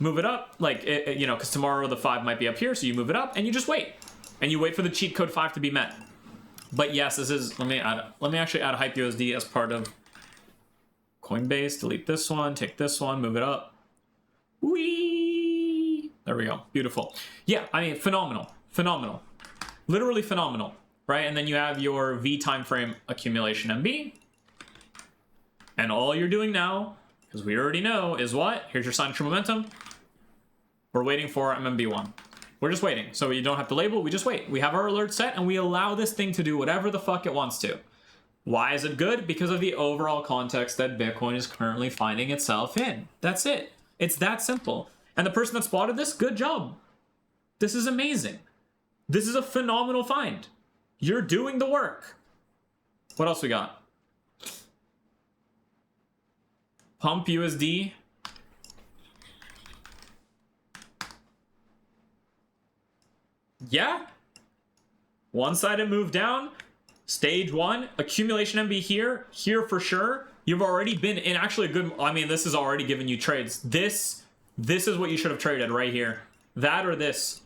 Move it up, like, you know, because tomorrow the 5 might be up here, so you move it up and you just wait. And you wait for the cheat code 5 to be met. But yes, this is, let me actually add Hype USD as part of Coinbase. Delete this one, take this one, move it up. Whee! There we go. Beautiful. Yeah, I mean, phenomenal. Phenomenal. Literally phenomenal. Right, and then you have your V time frame accumulation MB. And all you're doing now, because we already know, is what? Here's your sign of true momentum. We're waiting for MMB1. We're just waiting. So you don't have to label, we just wait. We have our alert set and we allow this thing to do whatever the fuck it wants to. Why is it good? Because of the overall context that Bitcoin is currently finding itself in. That's it. It's that simple. And the person that spotted this, good job. This is amazing. This is a phenomenal find. You're doing the work. What else we got? Pump USD. Yeah. One-sided move down. Stage 1. Accumulation MB here. Here for sure. You've already been in actually a good... I mean, this is already giving you trades. This is what you should have traded right here. That or this.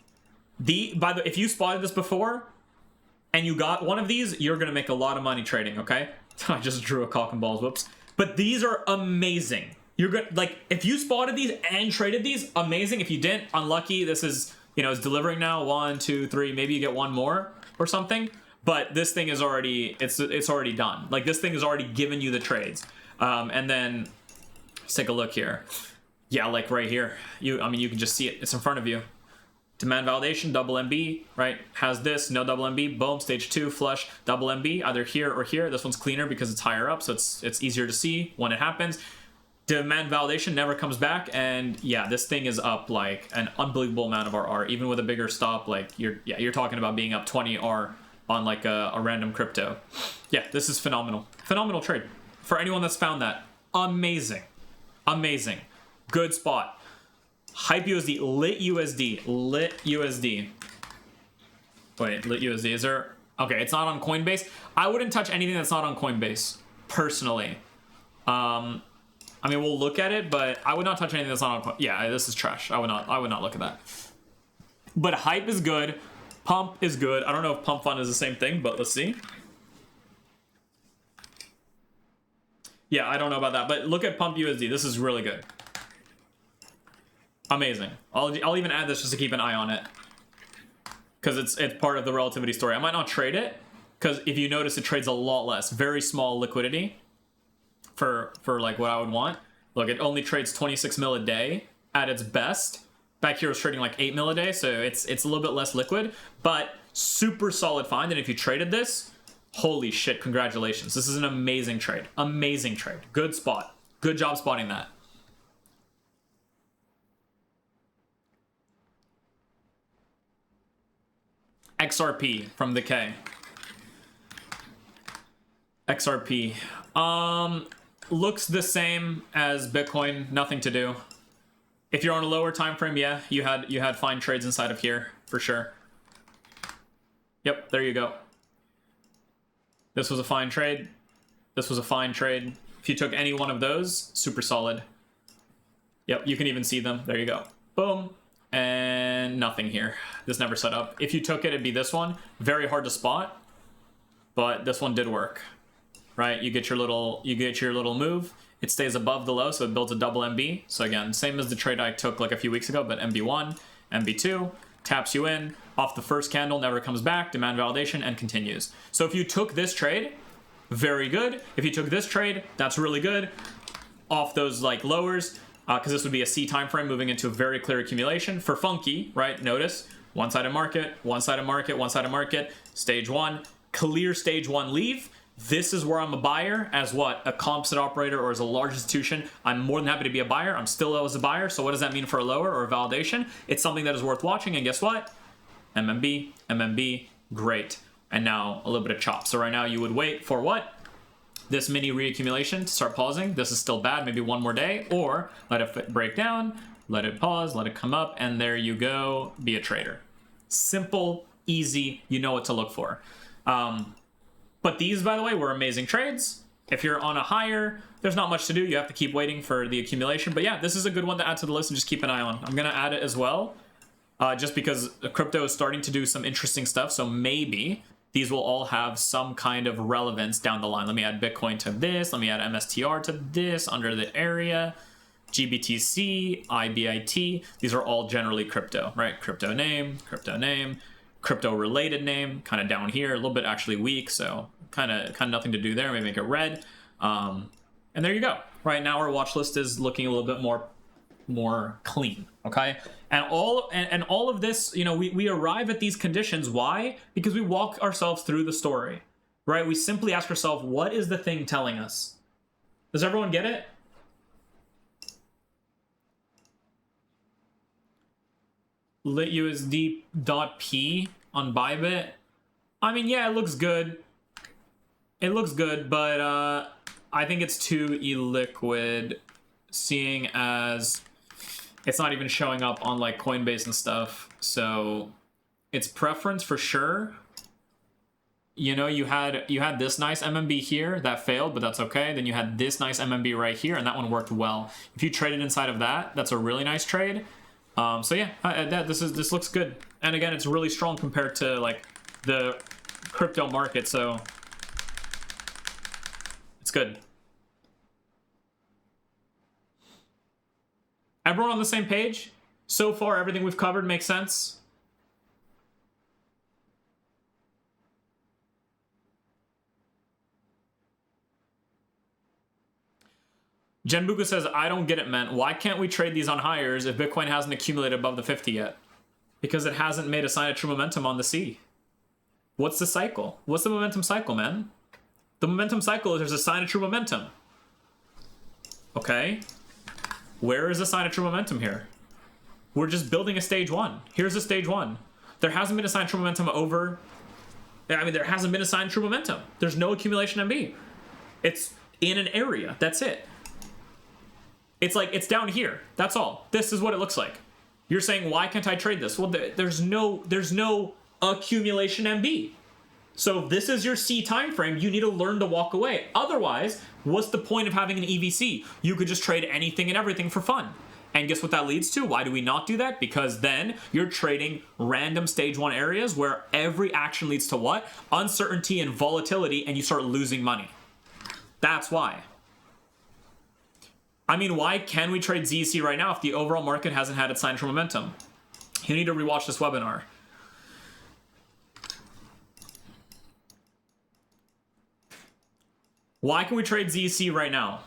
If you spotted this before... and you got one of these, you're going to make a lot of money trading, okay? I just drew a cock and balls, whoops. But these are amazing. You're good. Like, if you spotted these and traded these, amazing. If you didn't, unlucky. This is, you know, it's delivering now. 1, 2, 3. Maybe you get one more or something. But this thing is already, it's already done. Like, this thing has already given you the trades. And then, let's take a look here. Yeah, like right here. I mean, you can just see it. It's in front of you. Demand validation, double MB, right? Has this, no double MB, boom, stage 2, flush, double MB, either here or here. This one's cleaner because it's higher up, so it's easier to see when it happens. Demand validation never comes back, and yeah, this thing is up like an unbelievable amount of RR, even with a bigger stop. Like you're talking about being up 20 R on like a random crypto. Yeah, this is phenomenal. Phenomenal trade. For anyone that's found that, amazing. Amazing. Good spot. Hype USD, lit USD. Wait, lit USD, is there? Okay, it's not on Coinbase. I wouldn't touch anything that's not on Coinbase, personally. I mean, we'll look at it, but I would not touch anything that's not on Coinbase. Yeah, this is trash. I would not look at that. But Hype is good. Pump is good. I don't know if Pump Fund is the same thing, but let's see. Yeah, I don't know about that, but look at Pump USD. This is really good. Amazing. I'll even add this just to keep an eye on it, because it's part of the relativity story. I might not trade it, because if you notice, it trades a lot less. Very small liquidity for like what I would want. Look, it only trades 26 mil a day at its best. Back here, it's trading like 8 mil a day, so it's a little bit less liquid, but super solid find. And if you traded this, Holy shit, congratulations. This is an amazing trade. Amazing trade. Good spot. Good job spotting that. XRP from the K. XRP. Looks the same as Bitcoin. Nothing to do. If you're on a lower time frame, yeah, you had fine trades inside of here for sure. Yep, there you go. This was a fine trade. This was a fine trade. If you took any one of those, super solid. Yep, you can even see them. There you go. Boom. And nothing here. This never set up. If you took it, it'd be this one. Very hard to spot, but this one did work. Right? You get your little move. It stays above the low, so it builds a double MB. So again, same as the trade I took like a few weeks ago, but MB1, MB2, taps you in, off the first candle, never comes back, demand validation, and continues. So if you took this trade, very good. If you took this trade, that's really good. Off those like lowers, because this would be a C time frame moving into a very clear accumulation. For funky, right, notice, one-sided market, one-sided market, one-sided market, stage one, clear stage one leave. This is where I'm a buyer as what? A composite operator or as a large institution. I'm more than happy to be a buyer. I'm still as a buyer. So what does that mean for a lower or a validation? It's something that is worth watching. And guess what? MMB, MMB, great. And now a little bit of chop. So right now you would wait for what? This mini reaccumulation to start pausing. This is still bad. Maybe one more day, or let it break down, let it pause, let it come up, and there you go. Be a trader. Simple, easy. You know what to look for. But these, by the way, were amazing trades. If you're on a higher, there's not much to do. You have to keep waiting for the accumulation. But yeah, this is a good one to add to the list and just keep an eye on. I'm going to add it as well, just because crypto is starting to do some interesting stuff. So maybe these will all have some kind of relevance down the line. Let me add Bitcoin to this. Let me add MSTR to this under the area. GBTC, IBIT. These are all generally crypto, right? Crypto name, crypto-related name, kind of down here, a little bit actually weak, so kind of nothing to do there. Maybe make it red, and there you go. Right now our watch list is looking a little bit more clean. Okay, and all of this, you know, we arrive at these conditions. Why? Because we walk ourselves through the story, right? We simply ask ourselves, what is the thing telling us? Does everyone get it? LitUSD.P on Bybit. I mean, yeah, it looks good. It looks good, but I think it's too illiquid, seeing as it's not even showing up on like Coinbase and stuff. So it's preference for sure. You know, you had this nice MMB here that failed, but that's okay. Then you had this nice MMB right here, and that one worked well. If you traded inside of that, that's a really nice trade. So yeah, this looks good, and again, it's really strong compared to like the crypto market, so it's good. Everyone on the same page? So far, everything we've covered makes sense. Jenbuka says, I don't get it, man. Why can't we trade these on hires if Bitcoin hasn't accumulated above the 50 yet? Because it hasn't made a sign of true momentum on the C. What's the cycle? What's the momentum cycle, man? The momentum cycle is there's a sign of true momentum. Okay. Where is the sign of true momentum here? We're just building a stage one. Here's a stage one. There hasn't been a sign of true momentum over... I mean, there hasn't been a sign of true momentum. There's no accumulation MB. It's in an area. That's it. It's like, it's down here. That's all. This is what it looks like. You're saying, why can't I trade this? Well, there's no accumulation MB. So if this is your C time frame, you need to learn to walk away. Otherwise, what's the point of having an EVC? You could just trade anything and everything for fun. And guess what that leads to? Why do we not do that? Because then you're trading random stage one areas where every action leads to what? Uncertainty and volatility, and you start losing money. That's why. I mean, why can we trade ZC right now if the overall market hasn't had its sign for momentum? You need to rewatch this webinar. Why can we trade ZC right now?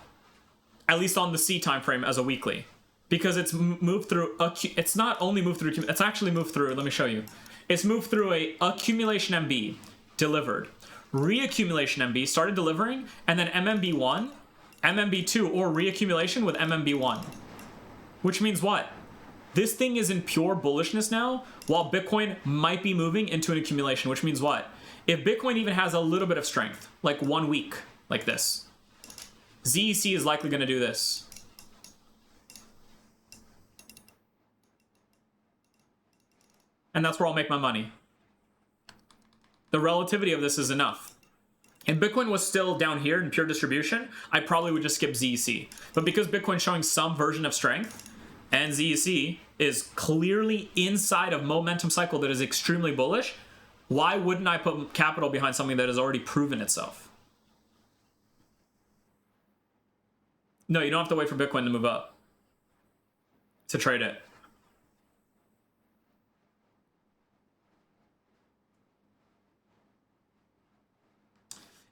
At least on the C time frame as a weekly. Because it's moved through, it's not only moved through, it's actually moved through, let me show you. It's moved through a accumulation MB, delivered. reaccumulation MB started delivering, and then MMB1, MMB2, or reaccumulation with MMB1. Which means what? This thing is in pure bullishness now, while Bitcoin might be moving into an accumulation, which means what? If Bitcoin even has a little bit of strength, like 1 week, like this, ZEC is likely going to do this. And that's where I'll make my money. The relativity of this is enough. If Bitcoin was still down here in pure distribution, I probably would just skip ZEC. But because Bitcoin's showing some version of strength, and ZEC is clearly inside of momentum cycle that is extremely bullish, why wouldn't I put capital behind something that has already proven itself? No, you don't have to wait for Bitcoin to move up to trade it.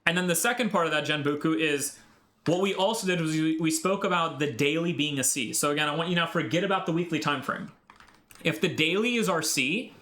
And then the second part of that, Genbuku, is what we also did was we spoke about the daily being a C. So again, I want you now forget about the weekly time frame. If the daily is our C,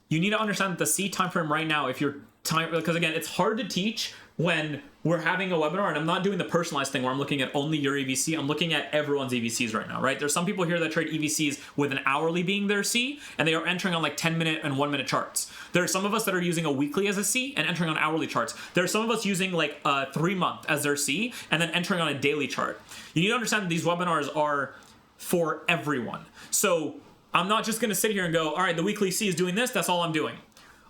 you need to understand that the C time frame right now, if you're time, because again, it's hard to teach when we're having a webinar and I'm not doing the personalized thing where I'm looking at only your EVC. I'm looking at everyone's EVCs right now, right? There's some people here that trade EVCs with an hourly being their C, and they are entering on like 10-minute and 1-minute charts. There are some of us that are using a weekly as a C and entering on hourly charts. There are some of us using like a 3-month as their C and then entering on a daily chart. You need to understand that these webinars are for everyone. So I'm not just gonna sit here and go, all right, the weekly C is doing this, that's all I'm doing.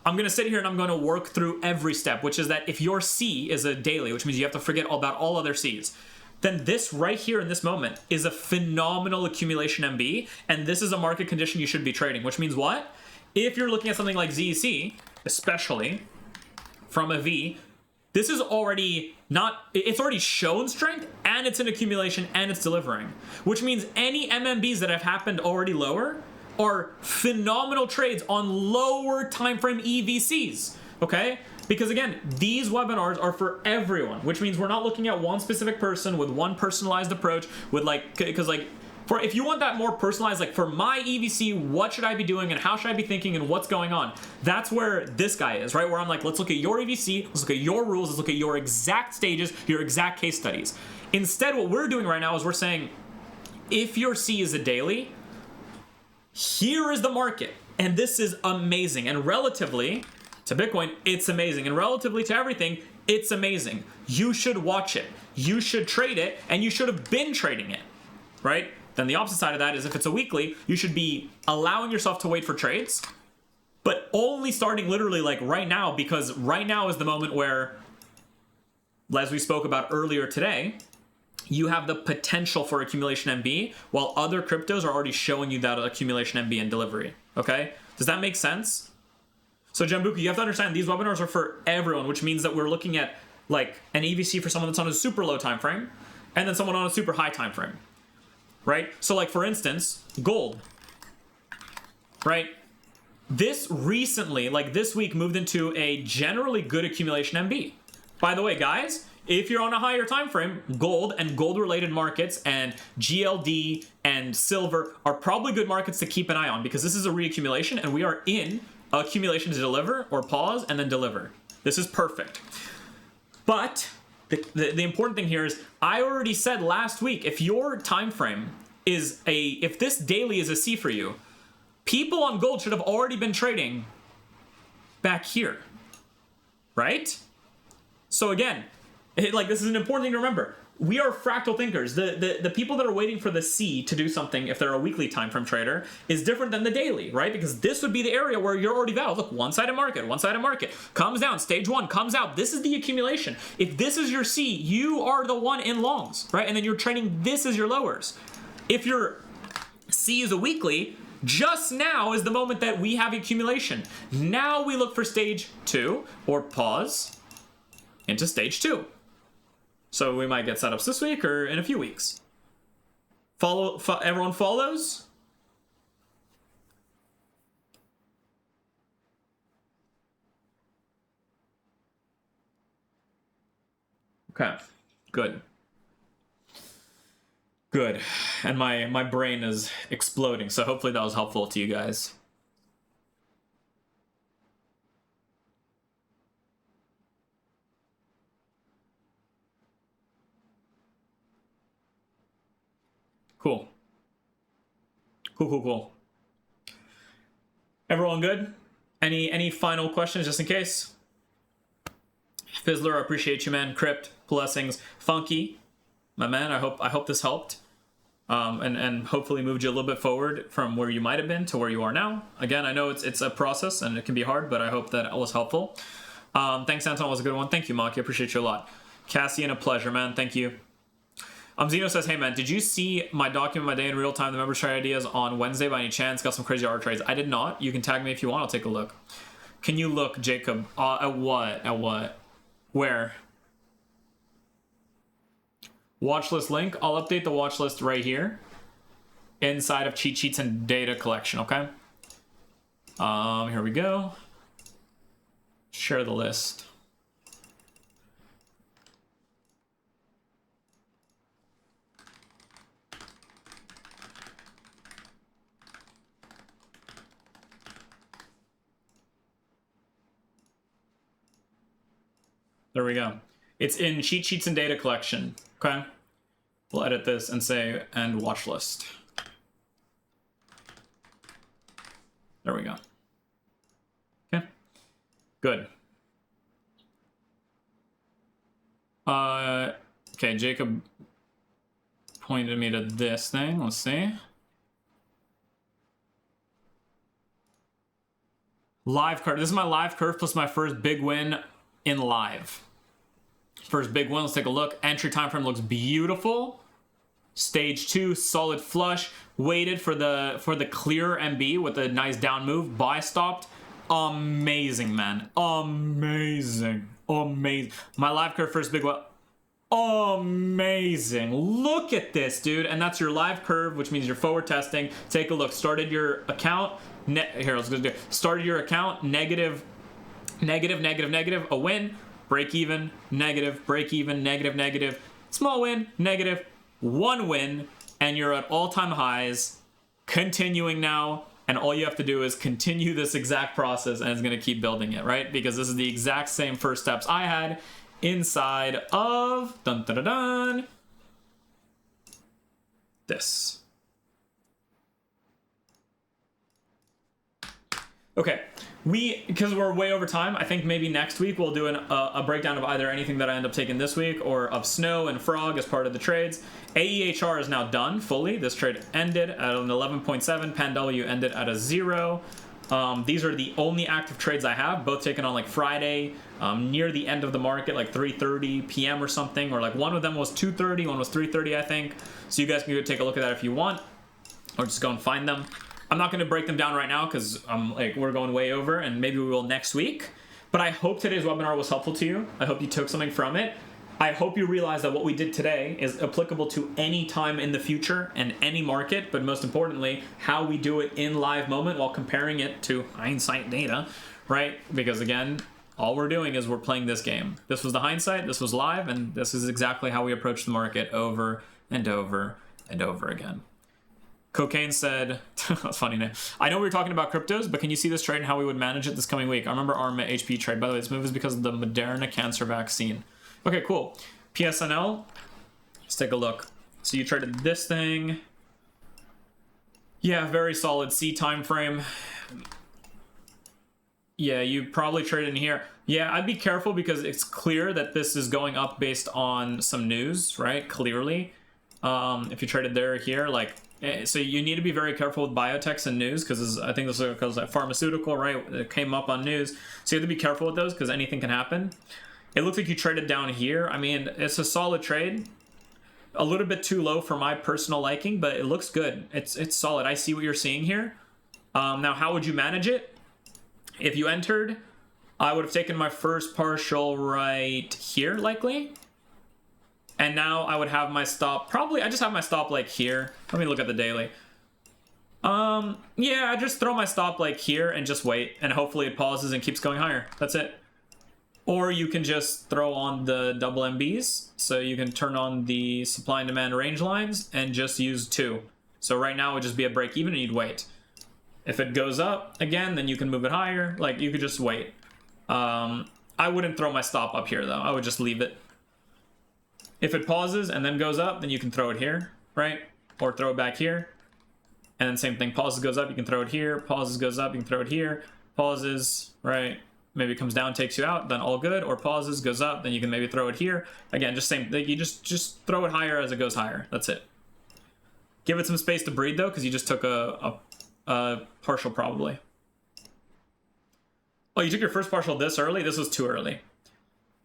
I'm going to sit here and I'm going to work through every step, which is that if your C is a daily, which means you have to forget all about all other Cs, then this right here in this moment is a phenomenal accumulation MB, and this is a market condition you should be trading, which means what? If you're looking at something like ZEC, especially from a V, this is already it's already shown strength, and it's an accumulation, and it's delivering, which means any MMBs that have happened already lower are phenomenal trades on lower time frame EVCs, okay? Because again, these webinars are for everyone, which means we're not looking at one specific person with one personalized approach with like, because like, for if you want that more personalized, like for my EVC, what should I be doing and how should I be thinking and what's going on? That's where this guy is, right? Where I'm like, let's look at your EVC, let's look at your rules, let's look at your exact stages, your exact case studies. Instead, what we're doing right now is we're saying, if your C is a daily, here is the market, and this is amazing. And relatively to Bitcoin, it's amazing. And relatively to everything, it's amazing. You should watch it. You should trade it, and you should have been trading it, right? Then the opposite side of that is if it's a weekly, you should be allowing yourself to wait for trades, but only starting literally like right now, because right now is the moment where, as we spoke about earlier today, you have the potential for accumulation MB, while other cryptos are already showing you that accumulation MB and delivery, okay? Does that make sense? So Genbuku, you have to understand these webinars are for everyone, which means that we're looking at like an EVC for someone that's on a super low time frame, and then someone on a super high time frame, right? So like for instance, gold, right? This recently, like this week, moved into a generally good accumulation MB. By the way, guys, if you're on a higher time frame, gold and gold-related markets and GLD and silver are probably good markets to keep an eye on, because this is a reaccumulation and we are in accumulation to deliver or pause and then deliver. This is perfect. But the important thing here is I already said last week, if your time frame is if this daily is a C for you, people on gold should have already been trading back here, right? So again, like this is an important thing to remember. We are fractal thinkers. The people that are waiting for the C to do something, if they're a weekly time frame trader, is different than the daily, right? Because this would be the area where you're already valid. Look, one-sided market, comes down, stage one, comes out. This is the accumulation. If this is your C, you are the one in longs, right? And then you're trading this as your lowers. If your C is a weekly, just now is the moment that we have accumulation. Now we look for stage 2 or pause into stage 2. So we might get setups this week or in a few weeks. Everyone follows? Okay, good. Good, and my brain is exploding, so hopefully that was helpful to you guys. Cool. Cool. Everyone good? Any final questions just in case? Fizzler, I appreciate you, man. Crypt, blessings. Funky, my man, I hope this helped. And hopefully moved you a little bit forward from where you might have been to where you are now. Again, I know it's a process and it can be hard, but I hope that was helpful. Thanks, Anton, was a good one. Thank you, Maki, appreciate you a lot. Cassian, a pleasure, man. Thank you. Zeno says, hey man, did you see my document my day in real time, the members trade ideas on Wednesday by any chance? Got some crazy art trades. I did not. You can tag me if you want. I'll take a look. Can you look, Jacob? At what? At what? Where? Watch list link. I'll update the watch list right here inside of cheat sheets and data collection. Okay. Here we go. Share the list. There we go. It's in cheat sheets and data collection. Okay. We'll edit this and say and watch list. There we go. Okay. Good. Okay, Jacob pointed me to this thing. Let's see. Live curve. This is my live curve plus my first big win in live. First big one, let's take a look. Entry time frame looks beautiful. Stage 2, solid flush. Waited for the clear MB with a nice down move. Buy stopped. Amazing, man. Amazing. My live curve first big one. Amazing. Look at this, dude. And that's your live curve, which means you're forward testing. Take a look. Started your account. Here, let's go do it. Started your account. Negative, a win. Break even, negative, break even, negative, small win, negative, one win, and you're at all-time highs, continuing now, and all you have to do is continue this exact process, and it's going to keep building it, right? Because this is the exact same first steps I had inside of this. Okay. Because we're way over time, I think maybe next week we'll do a breakdown of either anything that I end up taking this week or of Snow and Frog as part of the trades. AEHR is now done fully. This trade ended at an 11.7. PanW ended at a 0. These are the only active trades I have, both taken on like Friday, near the end of the market, like 3:30 p.m. or something, or like one of them was 2:30, one was 3:30, I think. So you guys can go take a look at that if you want, or just go and find them. I'm not going to break them down right now because we're going way over, and maybe we will next week. But I hope today's webinar was helpful to you. I hope you took something from it. I hope you realize that what we did today is applicable to any time in the future and any market, but most importantly, how we do it in live moment while comparing it to hindsight data, right? Because again, all we're doing is we're playing this game. This was the hindsight, this was live, and this is exactly how we approach the market over and over and over again. Cocaine said, that's funny name. I know we were talking about cryptos, but can you see this trade and how we would manage it this coming week? I remember our HP trade. By the way, this move is because of the Moderna cancer vaccine. Okay, cool. PSNL, let's take a look. So you traded this thing. Yeah, very solid C time frame. Yeah, you probably traded in here. Yeah, I'd be careful because it's clear that this is going up based on some news, right? Clearly. If you traded there or here, like, so you need to be very careful with biotechs and news because I think this is because pharmaceutical, right? It came up on news. So you have to be careful with those because anything can happen. It looks like you traded down here. I mean, it's a solid trade. A little bit too low for my personal liking, but it looks good. It's solid. I see what you're seeing here. Now, how would you manage it? If you entered, I would have taken my first partial right here, likely. And now I would have my stop, probably, I just have my stop like here. Let me look at the daily. Yeah, I just throw my stop like here and just wait. And hopefully it pauses and keeps going higher. That's it. Or you can just throw on the double MBs. So you can turn on the supply and demand range lines and just use 2. So right now it would just be a break even and you'd wait. If it goes up again, then you can move it higher. Like you could just wait. I wouldn't throw my stop up here though. I would just leave it. If it pauses and then goes up, then you can throw it here, right? or throw it back here. And then same thing, pauses goes up, you can throw it here, pauses goes up, you can throw it here, pauses, right? Maybe it comes down, takes you out, then all good, or pauses, goes up, then you can maybe throw it here. Again, just same, you just throw it higher as it goes higher, that's it. Give it some space to breathe though, because you just took a partial probably. Oh, you took your first partial this early? This was too early.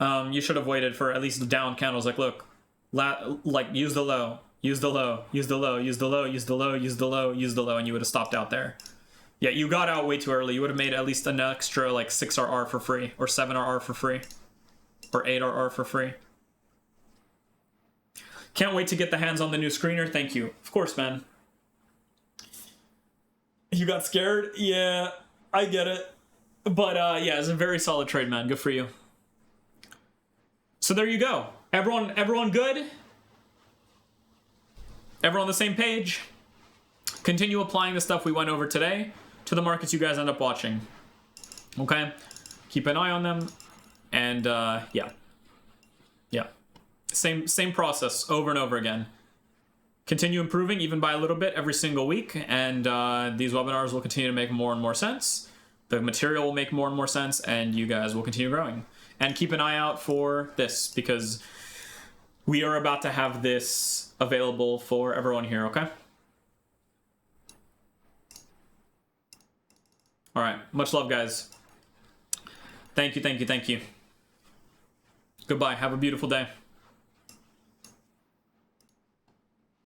You should have waited for at least the down candles, like look, like use the low, use the low, use the low, use the low, use the low, use the low, use the low, and you would have stopped out there. Yeah, you got out way too early. You would have made at least an extra like 6RR for free, or 7RR for free, or 8RR for free. Can't wait to get the hands on the new screener. Thank you. Of course, man. You got scared? Yeah, I get it. But yeah, it's a very solid trade, man. Good for you. So there you go. Everyone good? Everyone on the same page? Continue applying the stuff we went over today to the markets you guys end up watching. Okay? Keep an eye on them. And yeah. Yeah. Same process over and over again. Continue improving even by a little bit every single week. And these webinars will continue to make more and more sense. The material will make more and more sense. And you guys will continue growing. And keep an eye out for this, because we are about to have this available for everyone here, okay? All right. Much love, guys. Thank you, thank you, thank you. Goodbye. Have a beautiful day.